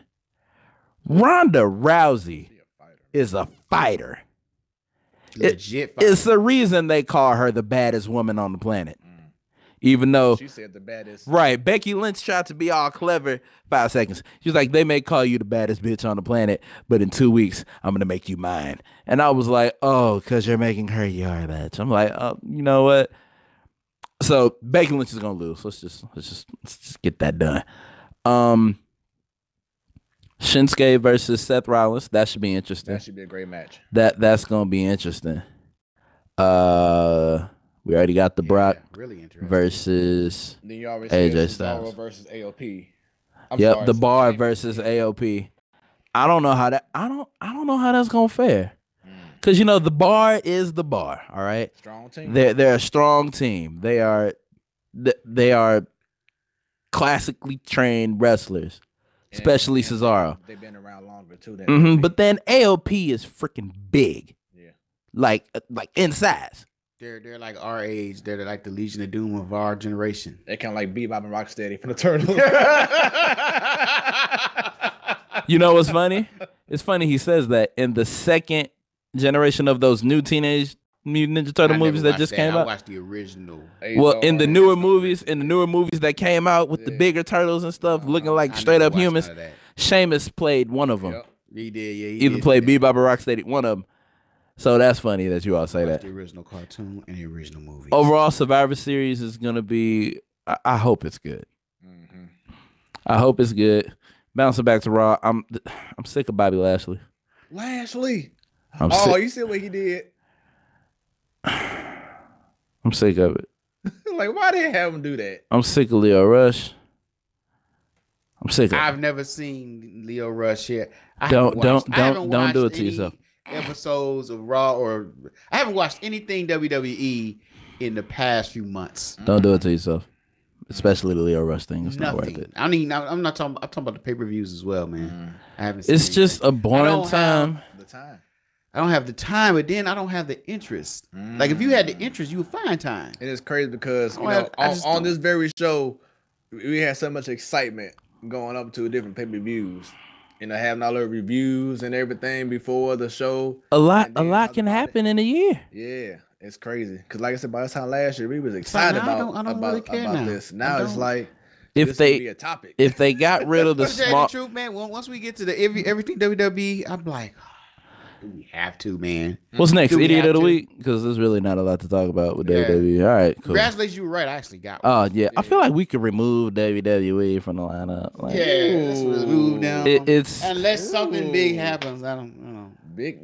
Ronda Rousey is a fighter. Legit fighter. It's the reason they call her the baddest woman on the planet. Even though, She said the baddest. right, Becky Lynch tried to be all clever 5 seconds. She's like, they may call you the baddest bitch on the planet, but in 2 weeks, I'm going to make you mine. And I was like, oh, because you're making her your bitch. I'm like, oh, you know what? So Becky Lynch is going to lose. Let's just get that done. Shinsuke versus Seth Rollins. That should be interesting. That should be a great match. That's gonna be interesting. We already got the Brock really interesting. versus Then you already AJ said Styles. Cesaro versus AOP. Yep, the Bar versus AOP. I don't know how that. I don't know how that's gonna fare. Cause the Bar is the Bar. All right. Strong team. They're a strong team. They are classically trained wrestlers, especially Cesaro. They've been around longer too. Than But then AOP is freaking big. Yeah. Like in size. They're like our age. They're like the Legion of Doom of our generation. They kind of like Bebop and Rocksteady from the Turtles. You know what's funny? It's funny he says that in the second generation of those new Teenage Mutant Ninja Turtle movies that just came I out. watched the original. Well, in the newer movies that came out with the bigger turtles and stuff, looking like I straight never up watched humans, none of that. Seamus played one of them. Yep. He did, yeah. He Either did played do that. Bebop or Rocksteady, one of them. So that's funny that you all say Watched that. the original cartoon and the original movie. Overall, Survivor Series is gonna be. I hope it's good. I hope it's good. Bouncing back to Raw, I'm sick of Bobby Lashley. Lashley. I'm Oh, sick. you see what he did? I'm sick of it. Like, why they have him do that? I'm sick of Leo Rush. I'm sick of I've it. never seen Leo Rush yet. Don't do it to any yourself. Episodes of Raw, or I haven't watched anything WWE in the past few months. Don't do it to yourself. Especially the Leo Rush thing. It's not worth Nothing. it. I mean, I'm not talking. I'm talking about the pay-per-views as well, man. I haven't. Seen It's just a anything. I boring don't time. The time. I don't have the time, but then I don't have the interest. Like if you had the interest, you would find time. And it's crazy because I just on don't. this very show, we had so much excitement going up to different pay-per-views. Having all the reviews and everything before the show. A lot And then can about happen in a year. Yeah, it's crazy. Because like I said, by this time last year, we was excited I about don't really care now. this. Now I it's don't. like If this could be they a topic. if they got rid of the To tell you small, the truth, man. Once we get to the everything WWE, I'm like, do we have to, man? what's next? Do we Idiot have of the to? week? Because there's really not a lot to talk about with Yeah. WWE. All right, cool. Congratulations, you were right. I actually got one. Oh yeah, I feel like we could remove WWE from the lineup. Like, Yeah, let's move down. it's Unless something big happens, I don't know. Big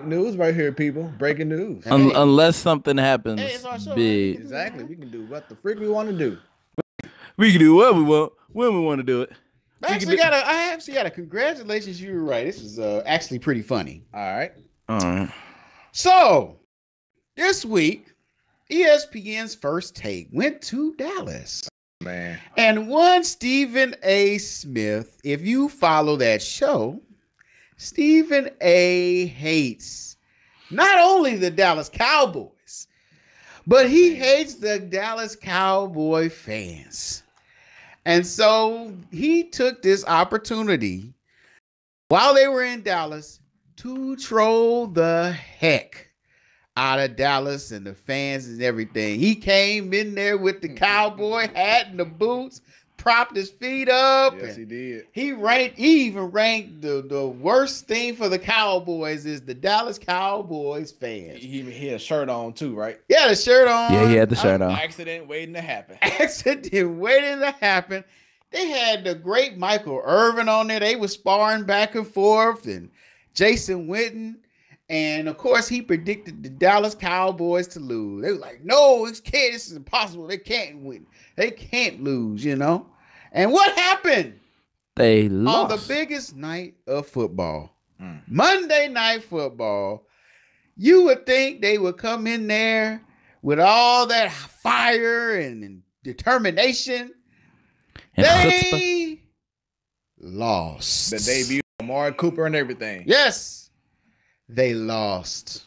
news right here, people. Breaking news. unless something happens Hey, it's our show, big. right? Exactly. We can do what the freak we want to do. We can do what we want when we want to do it. I actually got a congratulations, you were right. This is actually pretty funny. All right. All right. So, this week, ESPN's First Take went to Dallas. Man. And one Stephen A. Smith, if you follow that show, Stephen A. hates not only the Dallas Cowboys, but he hates the Dallas Cowboy fans. And so he took this opportunity while they were in Dallas to troll the heck out of Dallas and the fans and everything. He came in there with the cowboy hat and the boots, propped his feet up. Yes, he did. He even ranked the worst thing for the Cowboys is the Dallas Cowboys fans. He had a shirt on too, right? He had a shirt on. Yeah, he had the shirt on. Accident waiting to happen. Accident waiting to happen. They had the great Michael Irvin on there. They were sparring back and forth, and Jason Witten. And of course, he predicted the Dallas Cowboys to lose. They were like, no, this is impossible. They can't win. They can't lose, you know? And what happened? They lost. On the biggest night of football, Monday Night Football, you would think they would come in there with all that fire and determination. And they lost. The debut of Amari Cooper and everything. Yes, they lost.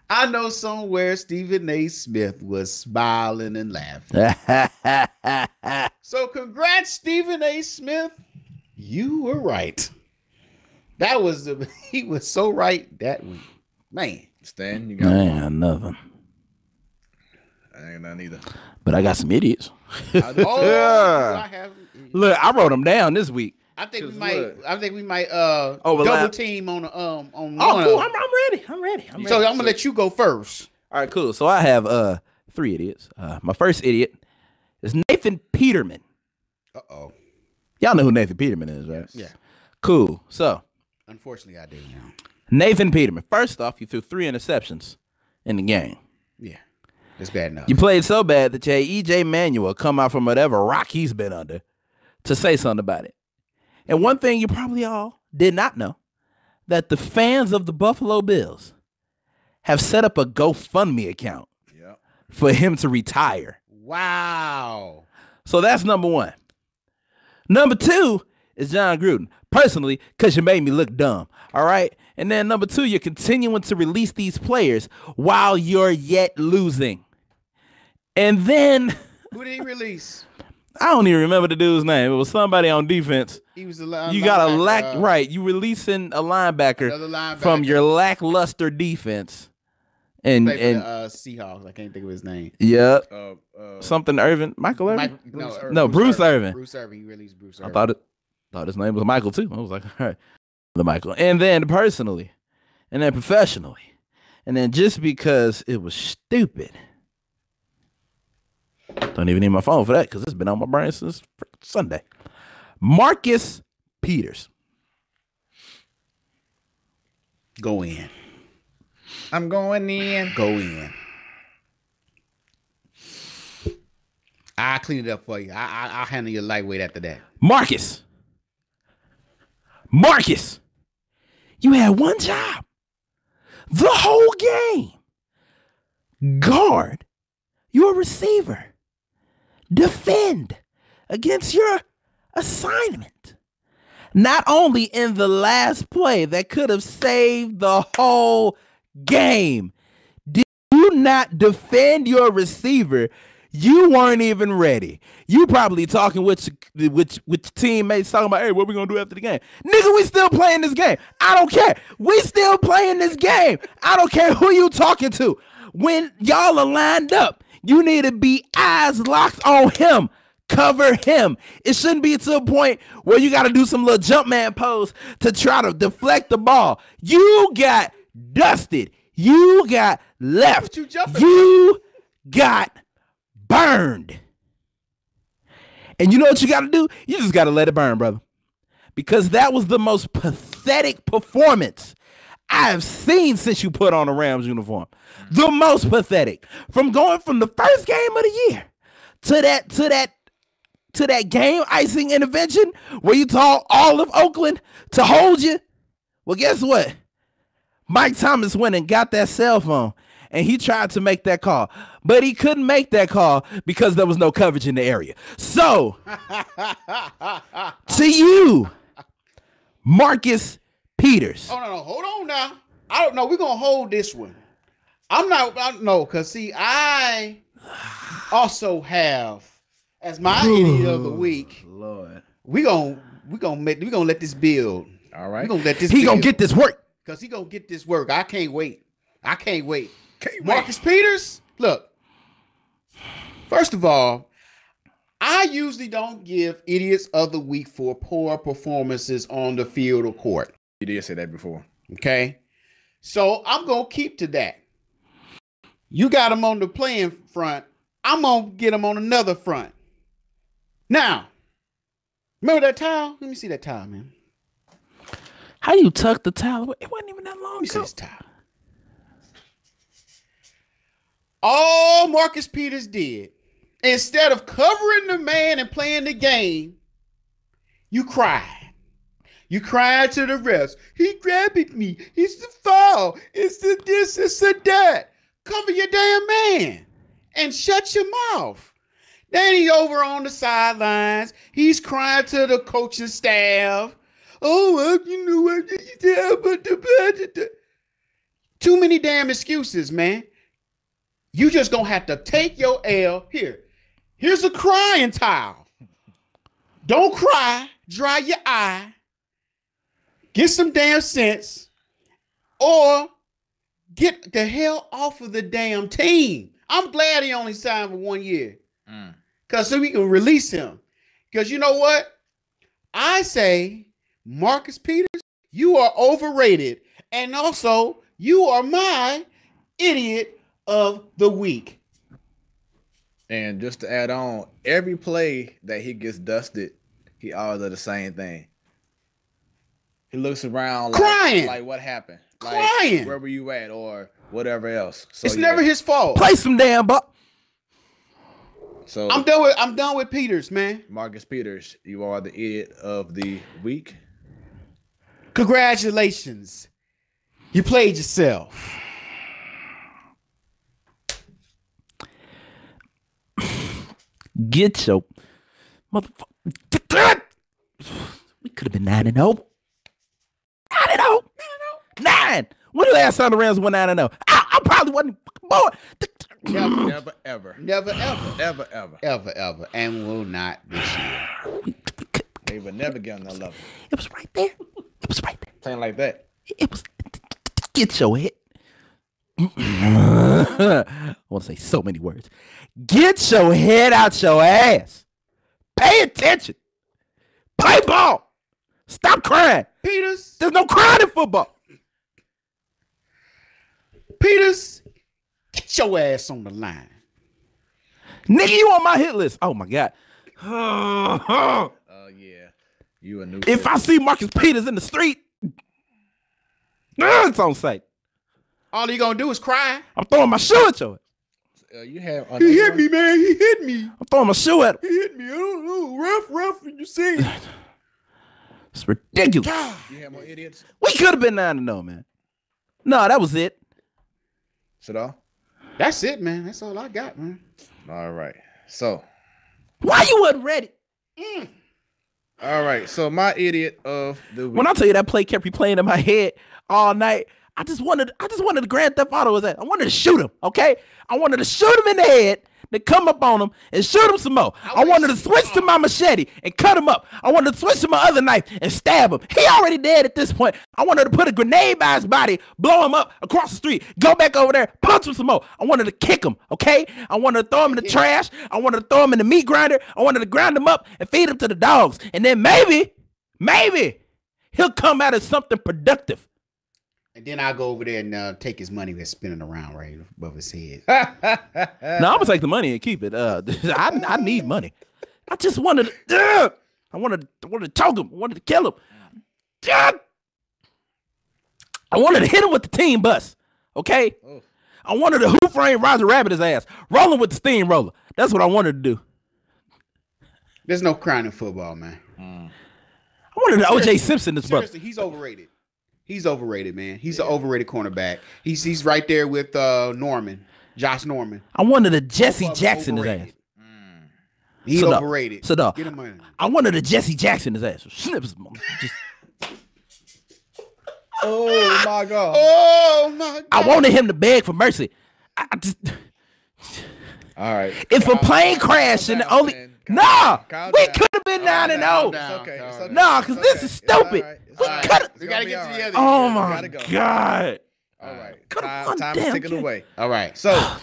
I know somewhere Stephen A. Smith was smiling and laughing. So congrats, Stephen A. Smith. You were right. He was so right that week. Man. Stan, you got I ain't got nothing. I ain't none either. But I got some idiots. Yeah. Look, I wrote them down this week. I think we Look. might Overlap. double team on on Oh, one cool. of them. I'm ready. So I'm gonna let you go first. All right, cool. So I have 3 idiots. My first idiot is Nathan Peterman. Uh-oh. Y'all know who Nathan Peterman is, right? Yeah. Cool. So Unfortunately, I do now. Nathan Peterman. First off, you threw 3 interceptions in the game. Yeah. It's bad enough. You played so bad that you had E.J. Manuel come out from whatever rock he's been under to say something about it. And one thing you probably all did not know, that the fans of the Buffalo Bills have set up a GoFundMe account for him to retire. Wow. So that's number 1. Number 2 is John Gruden. Personally, because you made me look dumb. All right? And then number 2, you're continuing to release these players while you're yet losing. And then Who did he release? I don't even remember the dude's name. It was somebody on defense. He was You got a right. You releasing a linebacker, Another linebacker. from your lackluster defense. And Played for the Seahawks. I can't think of his name. yeah, something Irvin, Michael Irvin. Bruce Irvin. Bruce Irvin. He released Bruce Irvin. I thought his name was Michael too. I was like, all right, the Michael. And then personally, and then professionally, and then just because it was stupid. Don't even need my phone for that because it's been on my brain since Sunday. Marcus Peters. Go in. I'm going in. Go in. I'll clean it up for you. I'll handle your lightweight after that. Marcus, you had one job the whole game. Guard your receiver. Defend against your assignment. Not only in the last play that could have saved the whole game, did you not defend your receiver? You weren't even ready. You probably talking with teammates talking about, hey, what we gonna do after the game? Nigga, we still playing this game. I don't care. We still playing this game. I don't care who you talking to. When y'all are lined up, you need to be eyes locked on him. Cover him. It shouldn't be to a point where you got to do some little jump man pose to try to deflect the ball. You got dusted. You got left. You got burned. And you know what you got to do? You just got to let it burn, brother. Because that was the most pathetic performance I have seen since you put on a Rams uniform. The most pathetic. From going from the first game of the year to that game icing intervention where you told all of Oakland to hold you. Well, guess what? Mike Thomas went and got that cell phone and he tried to make that call, but he couldn't make that call because there was no coverage in the area. So, to you, Marcus Peters. Oh no, hold on now. I don't know. We're gonna hold this one. Cause see, I also have as my idiot of the week. Lord. We gonna let this build. All right. We gonna let this. He gonna get this work. Cause he gonna get this work. I can't wait. Marcus Peters, look. First of all, I usually don't give idiots of the week for poor performances on the field or court. You did say that before. Okay. So I'm going to keep to that. You got him on the playing front. I'm going to get him on another front. Now, remember that towel? Let me see that towel, man. How you tuck the towel away? It wasn't even that long Let me see ago. this towel. All Marcus Peters did, instead of covering the man and playing the game, you cried. You cried to the refs. He grabbed me. It's the foul. It's the this. It's the that. Cover your damn man and shut your mouth. Then he over on the sidelines. He's crying to the coaching staff. Oh, well, you know what? Too many damn excuses, man. You just gonna have to take your L. Here's a crying towel. Don't cry. Dry your eye. Get some damn sense, or get the hell off of the damn team. I'm glad he only signed for 1 year, because so we can release him. Because you know what? I say, Marcus Peters, you are overrated, and also you are my idiot of the week. And just to add on, every play that he gets dusted, he always does the same thing. He looks around crying. Like what happened? Crying. Like, where were you at? Or whatever else. So it's never his fault. Play some damn ball. So I'm done with Peters, man. Marcus Peters, you are the idiot of the week. Congratulations. You played yourself. Get your motherfucker. We could have been 9-0. 9-0. 9. When the last time the Rams went 9-0? I probably wasn't born. Never, ever. Ever. And will not this year. They would never get on that level. It was right there. Playing like that. It was. Get your head. I want to say so many words. Get your head out your ass. Pay attention. Play ball. Stop crying. Peters. There's no crying in football. Peters, get your ass on the line. Nigga, you on my hit list. Oh, my God. Yeah. You a new If player. I see Marcus Peters in the street, it's on site. All you gonna do is cry. I'm throwing my shoe at you. You have He hit me, man. He hit me. I'm throwing my shoe at him. He hit me. I don't know. Rough. You see? It's ridiculous. You have more idiots? We could have been 9-0, man. No, that was it. Is it all? That's it, man. That's all I got, man. All right. So. Why you wasn't ready? All right. So my idiot of the week. When I tell you that play kept replaying in my head all night, I just wanted the Grand Theft Auto was that. I wanted to shoot him, okay? I wanted to shoot him in the head, then come up on him and shoot him some more. I wanted to switch to my machete and cut him up. I wanted to switch to my other knife and stab him. He already dead at this point. I wanted to put a grenade by his body, blow him up across the street, go back over there, punch him some more. I wanted to kick him, okay? I wanted to throw him in the trash. I wanted to throw him in the meat grinder. I wanted to grind him up and feed him to the dogs. And then maybe he'll come out as something productive. And then I'll go over there and take his money that's spinning around right above his head. No, I'm gonna take the money and keep it. I need money. I just wanted to. I wanted to choke him. I wanted to kill him. I wanted to hit him with the team bus. Okay. I wanted to Who Framed Roger Rabbit his ass, rolling with the steamroller. That's what I wanted to do. There's no crying in football, man. I wanted to O.J. Simpson this brother. Seriously, he's overrated. He's overrated, man. He's an overrated cornerback. He's right there with Josh Norman. I wanted a Jesse Jackson his ass. He's So, overrated. So, get him money. I wanted a Jesse Jackson his ass. Snips. Just Oh my God. Oh my God. I wanted him to beg for mercy. I just, All right. if a plane crash and the only we could have been 9-0. It's okay. It's okay. No, because this is stupid. It's all right. We could. We gotta get to the other. Oh end. my gotta go. God. All right. Could've won Time to damn take it game. away. All right. So,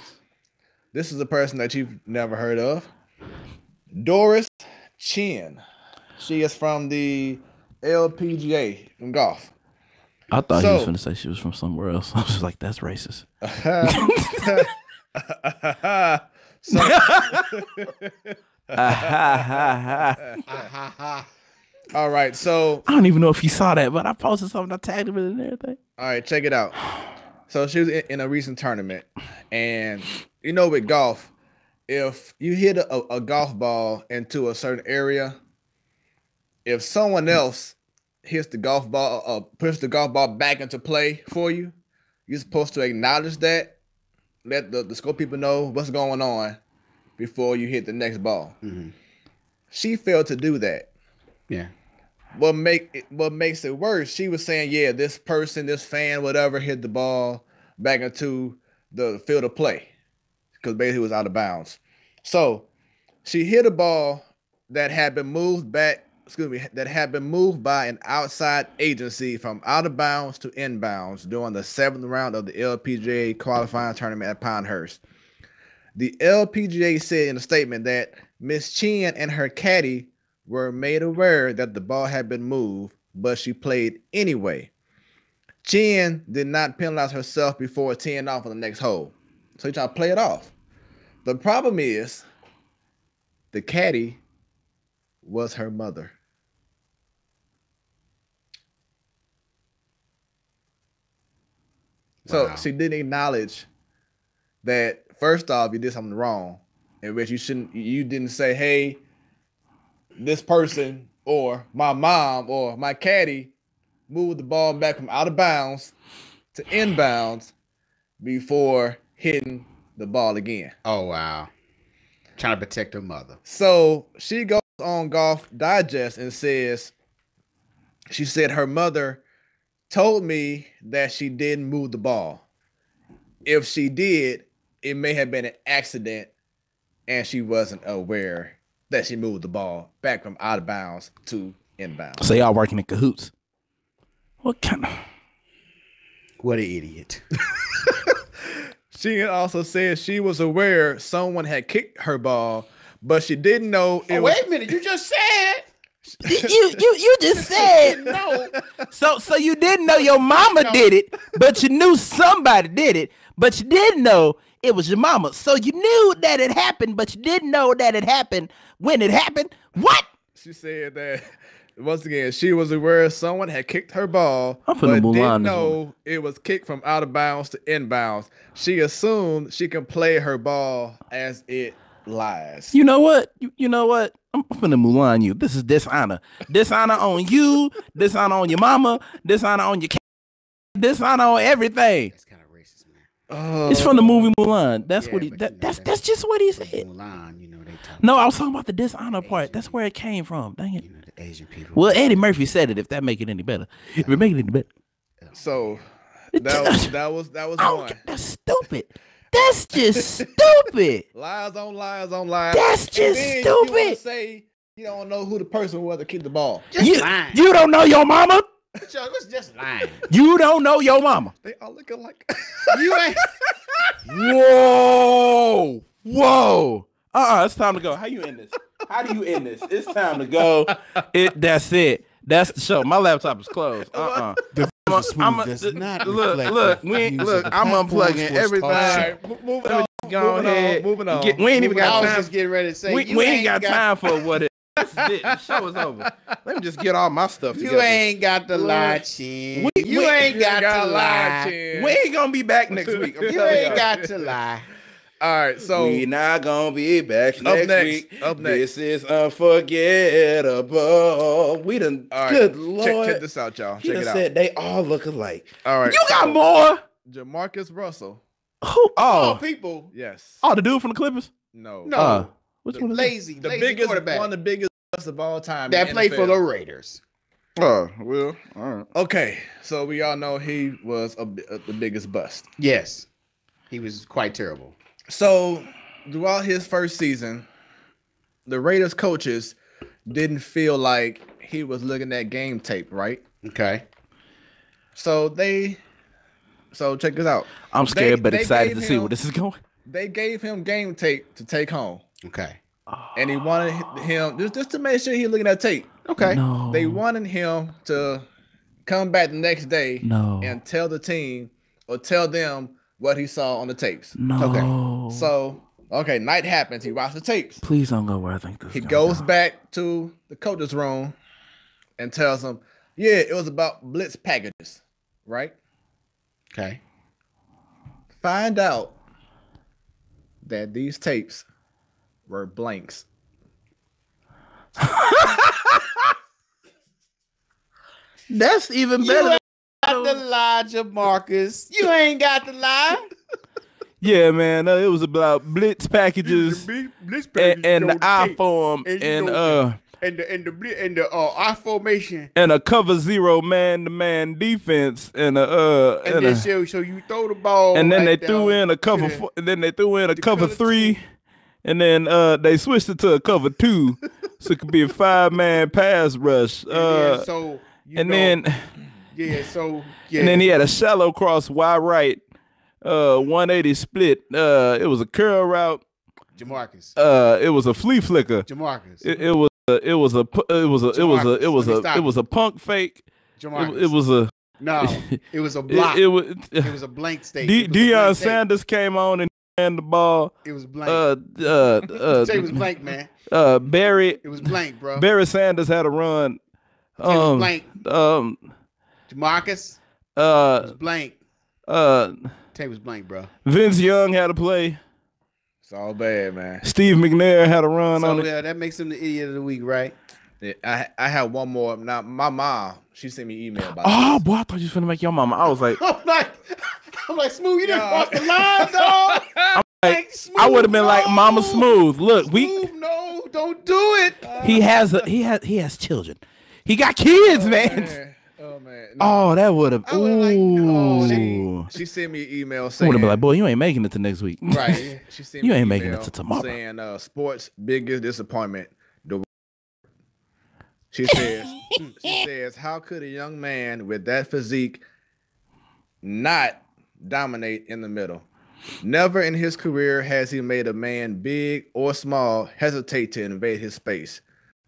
this is a person that you've never heard of. Doris Chin. She is from the LPGA in golf. I thought he was So- going to say she was from somewhere else. I was just like, that's racist. So, all right. So, I don't even know if he saw that, but I posted something. I tagged him in it and everything. all right, check it out. So she was in a recent tournament, and you know, with golf, if you hit a golf ball into a certain area, if someone else hits the golf ball, pushes the golf ball back into play for you, you're supposed to acknowledge that, let the score people know what's going on before you hit the next ball. Mm-hmm. She failed to do that. Yeah. What makes it worse, she was saying, yeah, this person, this fan, whatever, hit the ball back into the field of play because basically it was out of bounds. So she hit a ball that had been moved by an outside agency from out of bounds to inbounds during the 7th round of the LPGA qualifying tournament at Pinehurst. The LPGA said in a statement that Miss Chin and her caddy were made aware that the ball had been moved, but she played anyway. Chin did not penalize herself before teeing off on the next hole. So you try to play it off. The problem is the caddy was her mother. So Wow. she didn't acknowledge that first off, you did something wrong, in which you didn't say, hey, this person or my mom or my caddy moved the ball back from out of bounds to inbounds before hitting the ball again. Oh wow. Trying to protect her mother. So she goes on Golf Digest and says, she said her mother told me that she didn't move the ball. If she did, it may have been an accident and she wasn't aware that she moved the ball back from out of bounds to inbounds. So y'all working in cahoots. What kind of... What an idiot. She also said she was aware someone had kicked her ball, but she didn't know it was... Wait a minute, you just said You just said no. So you didn't know your mama did it, but you knew somebody did it, but you didn't know it was your mama. So you knew that it happened, but you didn't know that it happened when it happened. What? She said that, once again, she was aware someone had kicked her ball, I'm but finna move didn't on this know it was kicked from out of bounds to inbounds. She assumed she can play her ball as it lies. You know what? You know what? I'm finna move on you. This is dishonor. Dishonor on you. Dishonor on your mama. Dishonor on your dishonor on everything. That's kind of racist, man. It's from the movie Mulan. That's Yeah, what he. but That's just what he said. Mulan, you know, they talk No, I was talking about the dishonor part. That's where it came from. Dang it. you know, the Asian people. Well, Eddie Murphy said it. If that make it any better, if it make it any better, So that was I don't one. get- that's stupid. That's just stupid. Lies on lies on lies. That's just And then You wanna stupid. say you don't know who the person was that kicked the ball. You, lying. you don't know your mama. It's just lying. You don't know your mama. They all looking like. You ain't. Whoa, whoa. It's time to go. How you end this? How do you end this? It's time to go. That's it. That's the show. My laptop is closed. Look. I'm unplugging everything. All right, moving on. Go ahead. Moving on. We ain't even I got was time. just getting ready to say We ain't got time for what it. This is it. The show is over. Let me just get all my stuff together. You ain't got to lie, Chin. You ain't got to lie. Chin. We ain't gonna be back next week. I'm You telling ain't y'all. got to lie. All right, so We not gonna be back next week. Up next. This is unforgettable. We done. All right, Good Lord. check this out, y'all. He Check done it out. said they all look alike. All right, You got more. Jamarcus Russell. Who? Oh, Oh, people. Yes. the dude from the Clippers. No. Which one is Lazy. The lazy biggest, quarterback one of the biggest of all time. that in played NFL. for the Raiders. Oh, well, all right. Okay, so we all know he was the biggest bust. Yes, he was quite terrible. So throughout his first season, the Raiders coaches didn't feel like he was looking at game tape, right? Okay. So check this out. I'm scared, but they excited gave to see him- where this is going. They gave him game tape to take home, Okay. and he wanted him just to make sure he looking at tape. Okay. No. They wanted him to come back the next day No. and tell the team or tell them what he saw on the tapes. No. So, okay, night happens. He watched the tapes. Please don't go where I think this He is goes back to the coach's room and tells them, yeah, it was about blitz packages, right? Okay. Find out that these tapes were blanks. That's even You better. ain't got to lie, Jamarcus. You ain't got to lie. Yeah, man. It was about blitz packages and the I form and the I formation. and a cover zero man-to-man defense and So you throw the ball. and then right they threw down in a cover to the- and then they threw in a cover cover 3 and then they switched it to a cover 2 so it could be a 5-man pass rush. and then And then he had a shallow cross wide right, 180 split. It was a curl route. Jamarcus. It was a flea flicker. Jamarcus. It was a punk fake. Jamarcus. It was a No, it was a block. it was It was a blank state. It was a Deion blank state. Sanders came on and ran the ball. It was blank. Say it was blank, man. Barry It was blank, bro. Barry Sanders had a run. Say it was blank. Jamarcus. It was blank. Tay was blank, bro. Vince Young had a play. It's all bad, man. Steve McNair had a run on So it. yeah, that makes him the idiot of the week, right? Yeah, I have one more. Now, my mom, she sent me an email about Oh this. boy, I thought you was finna make your mama. I was like, I'm like, Smooth, you didn't cross the line, dog. like, Smooth, I would have been like, no. Mama Smooth. Look, Smooth, no, don't do it. he has children. He got kids, man. Oh man. Oh, that would have. I would've like, oh, Ooh. She sent me an email I saying, would have been like, boy, you ain't making it to next week. right? She sent You me ain't an making email it to tomorrow. saying, sports biggest disappointment. She says, how could a young man with that physique not dominate in the middle? Never in his career has he made a man big or small hesitate to invade his space.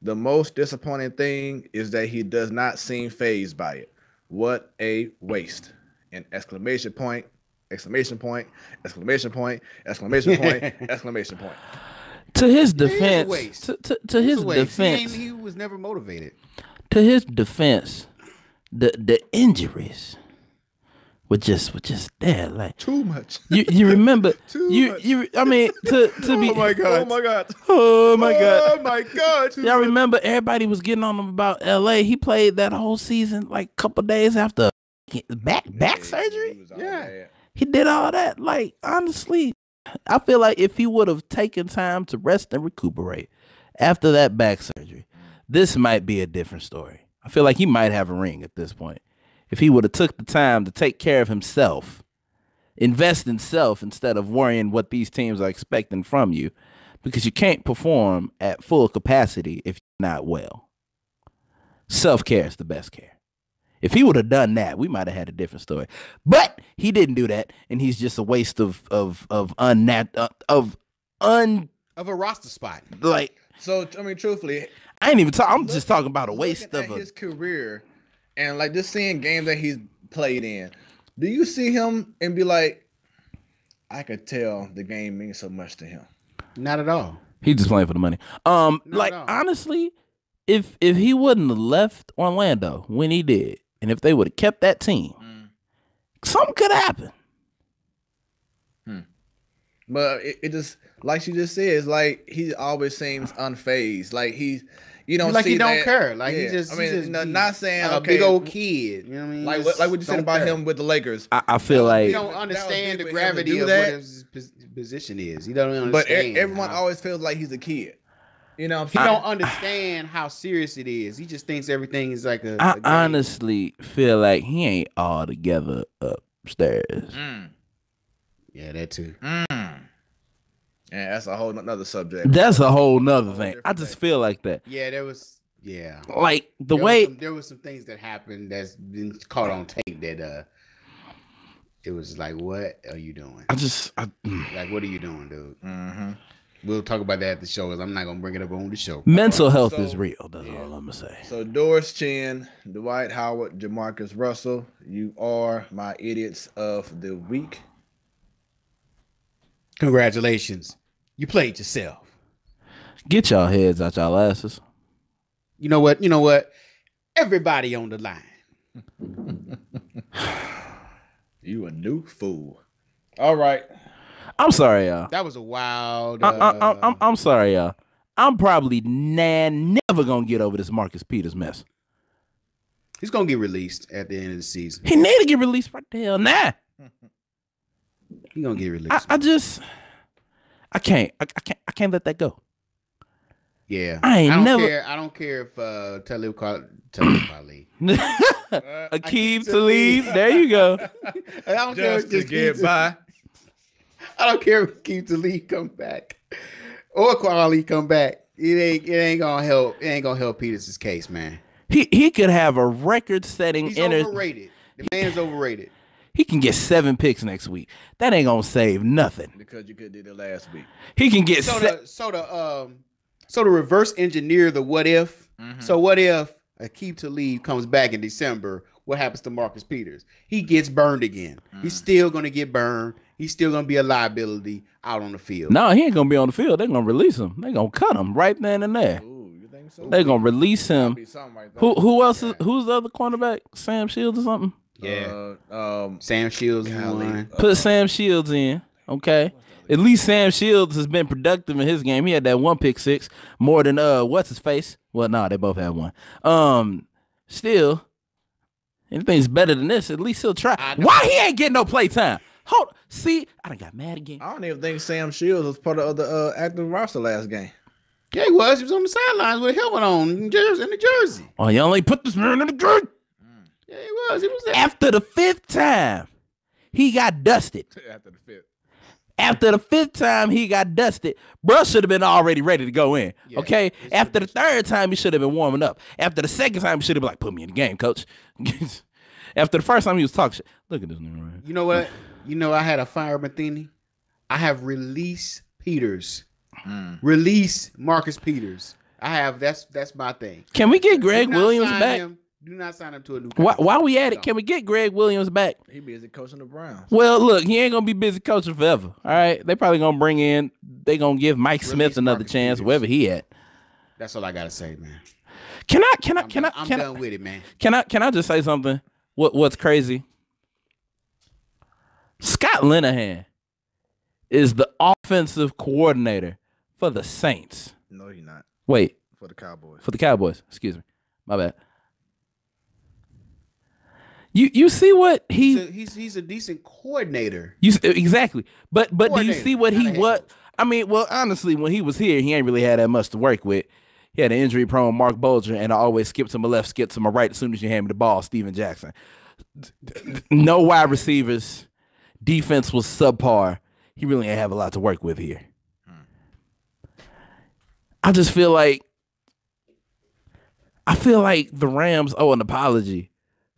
The most disappointing thing is that he does not seem fazed by it. What a waste. And exclamation point, exclamation point, exclamation point, exclamation point, exclamation point. To his It is a defense, waste. to his It's a waste. defense, He was never motivated. to his defense, the injuries were just there. Like Too much. you remember Too much. I mean to be Oh my God. oh my god. Oh my God. Y'all remember everybody was getting on him about LA. He played that whole season like a couple days after back surgery. Yeah. He did all that. Like, honestly, I feel like if he would have taken time to rest and recuperate after that back surgery, this might be a different story. I feel like he might have a ring at this point. If he would have took the time to take care of himself, invest in self instead of worrying what these teams are expecting from you, because you can't perform at full capacity if you're not well. Self-care is the best care. If he would have done that, we might have had a different story. But he didn't do that, and he's just a waste of Of a roster spot. like So I mean, truthfully, I ain't even talking. I'm just talking about a waste looking of at his career and like just seeing games that he's played in. Do you see him and be like, I could tell the game means so much to him? Not at all. He's just playing for the money. Like no. honestly, if he wouldn't have left Orlando when he did, and if they would have kept that team, something could happen. But it just like she just said, it's like he always seems unfazed. Like he's you don't Like see he don't that- care. Like yeah. he just. I mean, he just no, be not saying like a okay, big old kid. You know what I mean? like Just what you said don't about care. him with the Lakers. I feel He like don't That was understand big the for him to gravity do of that. what his position is. He don't understand. But everyone how- always feels like he's a kid. You know what He I'm saying? don't understand how serious it is. He just thinks everything is like a I game. honestly feel like he ain't all together upstairs. Yeah, that too. Yeah, that's a whole nother subject. That's a whole nother whole thing. different I just thing. feel like that. Yeah, there was. Yeah, Like the there way there was some things that happened that's been caught on tape that it was like, what are you doing? Like, what are you doing, dude? Mm-hmm. We'll talk about that at the show. Cause I'm not gonna bring it up on the show. mental health so- is real. That's all I'm gonna say. So Doris Chin, Dwight Howard, Jamarcus Russell, you are my idiots of the week. Congratulations, you played yourself. Get y'all heads out y'all asses. You know what? You know what? Everybody on the line. You a new fool. All right. I'm sorry, y'all. That was a wild. I'm sorry, y'all. I'm probably never gonna get over this Marcus Peters mess. He's gonna get released at the end of the season. He need to get released right the hell now. He's gonna get released. I can't let that go. Yeah, I ain't never- care. I don't care if Talib Kweli. Akeem Talib, there you go. I don't care Just if to get by. I don't care if Akeem Talib come back or Kweli come back. It ain't gonna help. It ain't gonna help Peters' case, man. He could have a record-setting He's overrated. The man's overrated. He can get 7 picks next week. That ain't gonna save nothing. Because you could do it last week. He can get So to reverse engineer the what if. So what if Akeem Talib comes back in December? What happens to Marcus Peters? He gets burned again. He's still gonna get burned. He's still gonna be a liability out on the field. No, he ain't gonna be on the field. They're gonna release him. They're gonna cut him right then and there. Ooh, you think so? They're gonna release him. Be something like that. Who else is who's the other cornerback? Sam Shields or something? Yeah. Sam Shields is one. Put Sam Shields in. Okay. At least Sam Shields has been productive in his game. He had that 1 pick six more than what's his face? Well, no, they both had one. Still, anything's better than this. At least he'll try. Why he ain't getting no play time? Hold. See, I done got mad again. I don't even think Sam Shields was part of the active roster last game. Yeah, he was. He was on the sidelines with a helmet on in the jersey. Oh, you only put this man in the game. Yeah, he was. He was there. After the 5th time, he got dusted. After the 5th. After the 5th time he got dusted, bro should have been already ready to go in. Yeah, okay? After the 3rd time, he should have been warming up. After the 2nd time, he should have been like, put me in the game, coach. After the 1st time, he was talking shit. Look at this nigga right here. You know what? You know, I had a fire Matheny. I have released Peters. Release Marcus Peters. I have. That's my thing. Can we get Greg Do not Williams sign back? him. Do not sign him to a new While contract. we at it, can we get Greg Williams back? He busy coaching the Browns. Well, look, he ain't gonna be busy coaching forever. All right, they probably gonna bring in. They gonna give Mike Smith Release another Marcus chance Peters. wherever he at. That's all I gotta say, man. I'm done with it, man. Can I just say something? What's crazy? Scott Linehan is the offensive coordinator for the Saints. No, he's not. Wait, For the Cowboys. for the Cowboys. Excuse me, my bad. You see what He's a decent coordinator. exactly, but do you Coordinator, see what he not a head what? coach. I mean, well, honestly, when he was here, he ain't really had that much to work with. He had an injury-prone Mark Bolger, and I always skip to my left, skip to my right as soon as you hand me the ball. Steven Jackson. No wide receivers. Defense was subpar. He really ain't have a lot to work with here. I just feel like the Rams owe an apology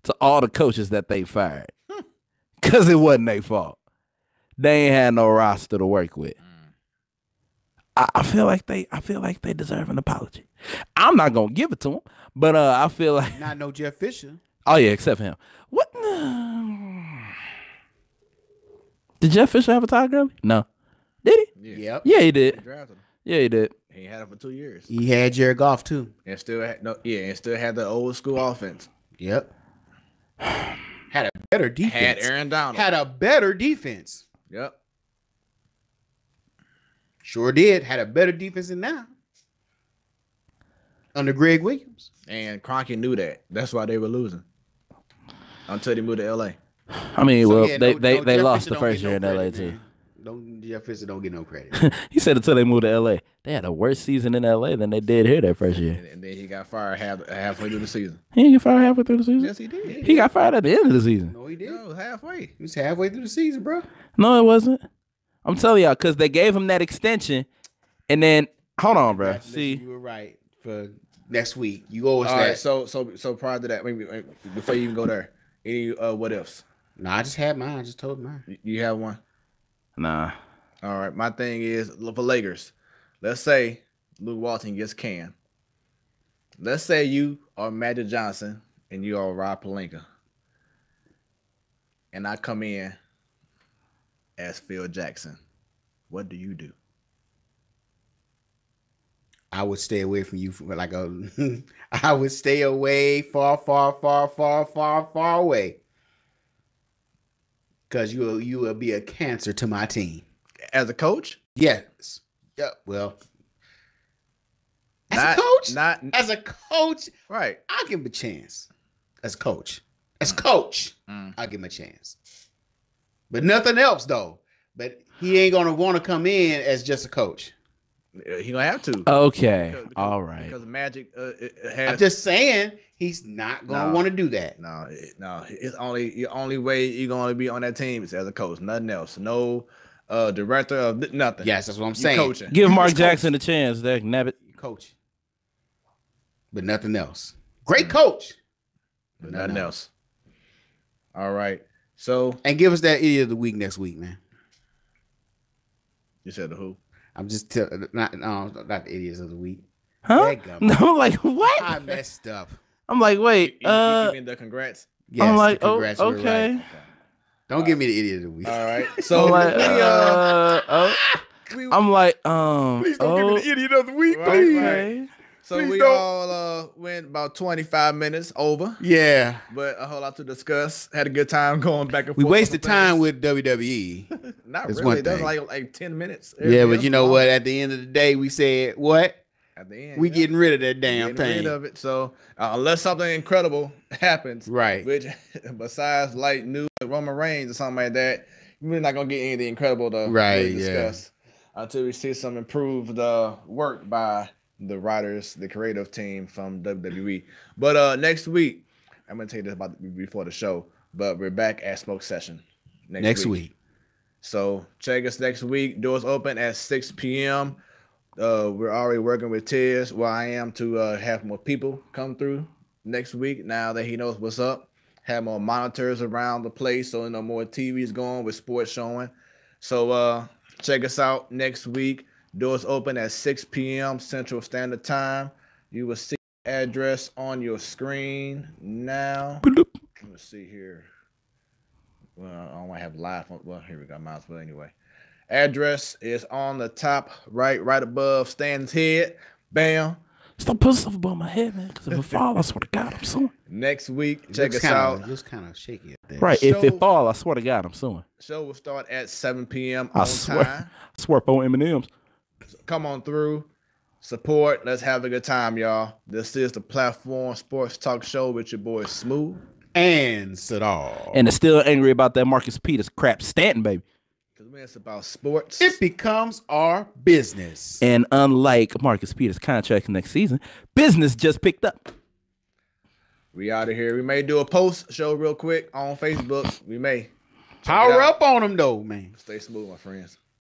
to all the coaches that they fired. Cause it wasn't their fault. They ain't had no roster to work with. I feel like they deserve an apology. I'm not gonna give it to them, but I feel like Not no Jeff Fisher. oh yeah, except for him. What? Did Jeff Fisher have a tie early? No. Did he? Yep. Yeah, he They did. drafted him. Yeah, he did. He had it for 2 years. He had Jared Goff too. And still had the old school offense. Yep. Had a better defense. Had Aaron Donald. Had a better defense. Yep. Sure did. Had a better defense than now. Under Greg Williams. And Kroenke knew that. That's why they were losing. Until they moved to LA. I mean, So, well, yeah, they Jeff lost Fisher the don't first get year in no LA credit, too. man. don't Jeff Fisher don't get no credit. He said until they moved to LA. They had a worse season in LA than they did here that first year. And then he got fired halfway through the season. He didn't get fired halfway through the season. Yes, he did. He got fired at the end of the season. No, he did. No, halfway. He was halfway through the season, bro. No, it wasn't. I'm telling y'all, because they gave him that extension, and then hold on, bro. See, you were right for next week. You owe us All that. right, so prior to that, maybe before you even go there, any what ifs? No, I just had mine. I just told mine. You have one? nah. All right, my thing is for Lakers. Let's say Luke Walton gets canned. Let's say you are Magic Johnson and you are Rob Pelinka, and I come in as Phil Jackson. What do you do? I would stay away from you for like a. I would stay away, far away, because you will be a cancer to my team. As a coach? Yes. Yeah. Well, as Not- a coach, not- as a coach, Right. I'll give him a chance. As coach, I'll give him a chance. But nothing else though. But he ain't gonna want to come in as just a coach. He gonna have to. Okay. Because- All right. Because Magic has. I'm just saying he's not gonna No. want to do that. No. It's the only way you're gonna be on that team is as a coach. Nothing else. No director of nothing. Yes, that's what I'm You saying. coaching. Give Mark He's Jackson a chance, Dak Nabbit. Coach. But nothing else. Great coach. But Nothing else. All right. So And give us that idiot of the week next week, man. you said the who? I'm just not the idiots of the week. Huh? Dadgum. No, I'm like, what? I messed up. I'm like, wait. You mean the congrats? Yes, I'm like, oh, congrats, you were okay. right. Don't give me the idiot of the week. All right. So I'm like, we, I'm like, Please don't give me the idiot of the week, Right, please. okay. so please we don't. all went about 25 minutes over, Yeah. but a whole lot to discuss. Had a good time going back and forth. We on wasted some time things. with WWE. Not It's really. one That was thing. like 10 minutes. Yeah, Everything but else you know was what? long. At the end of the day, we said, what? At the end, We yeah. getting rid of that damn Getting thing. rid of it. So unless something incredible happens, Right. which besides like new Roman Reigns or something like that, we're not gonna get anything incredible to Right, really yeah. discuss until we see some improved work by the writers, the creative team from WWE. But next week, I'm gonna tell you this about before the show, but we're back at Smoke Session Next week. So check us next week. Doors open at 6 p.m. We're already working with Tiz, where I am, to have more people come through next week. Now that he knows what's up, have more monitors around the place, so more TVs going with sports showing. So check us out next week. Doors open at 6 p.m. Central Standard Time. You will see the address on your screen now. Let me see here. Well, I don't want to have live. Well, here we go. Might as well anyway. Address is on the top right above Stan's head. Bam. Stop putting stuff above my head, man. Because if it fall, I swear to God, I'm suing. Next week, It check looks us out. It looks kind of shaky up there. Right. If Show- it fall, I swear to God, I'm suing. Show will start at 7 p.m. I on swear. time. I swear, 4 M&Ms. Come on through. Support. Let's have a good time, y'all. This is the Platform Sports Talk Show with your boy Smooth. And Sadal. And they're still angry about that Marcus Peters crap Stanton, baby. Because when it's about sports, It becomes our business. And unlike Marcus Peters' contract next season, business just picked up. we out of here. We may do a post show real quick on Facebook. We may. Check it Power out. up on them, though, man. Stay smooth, my friends.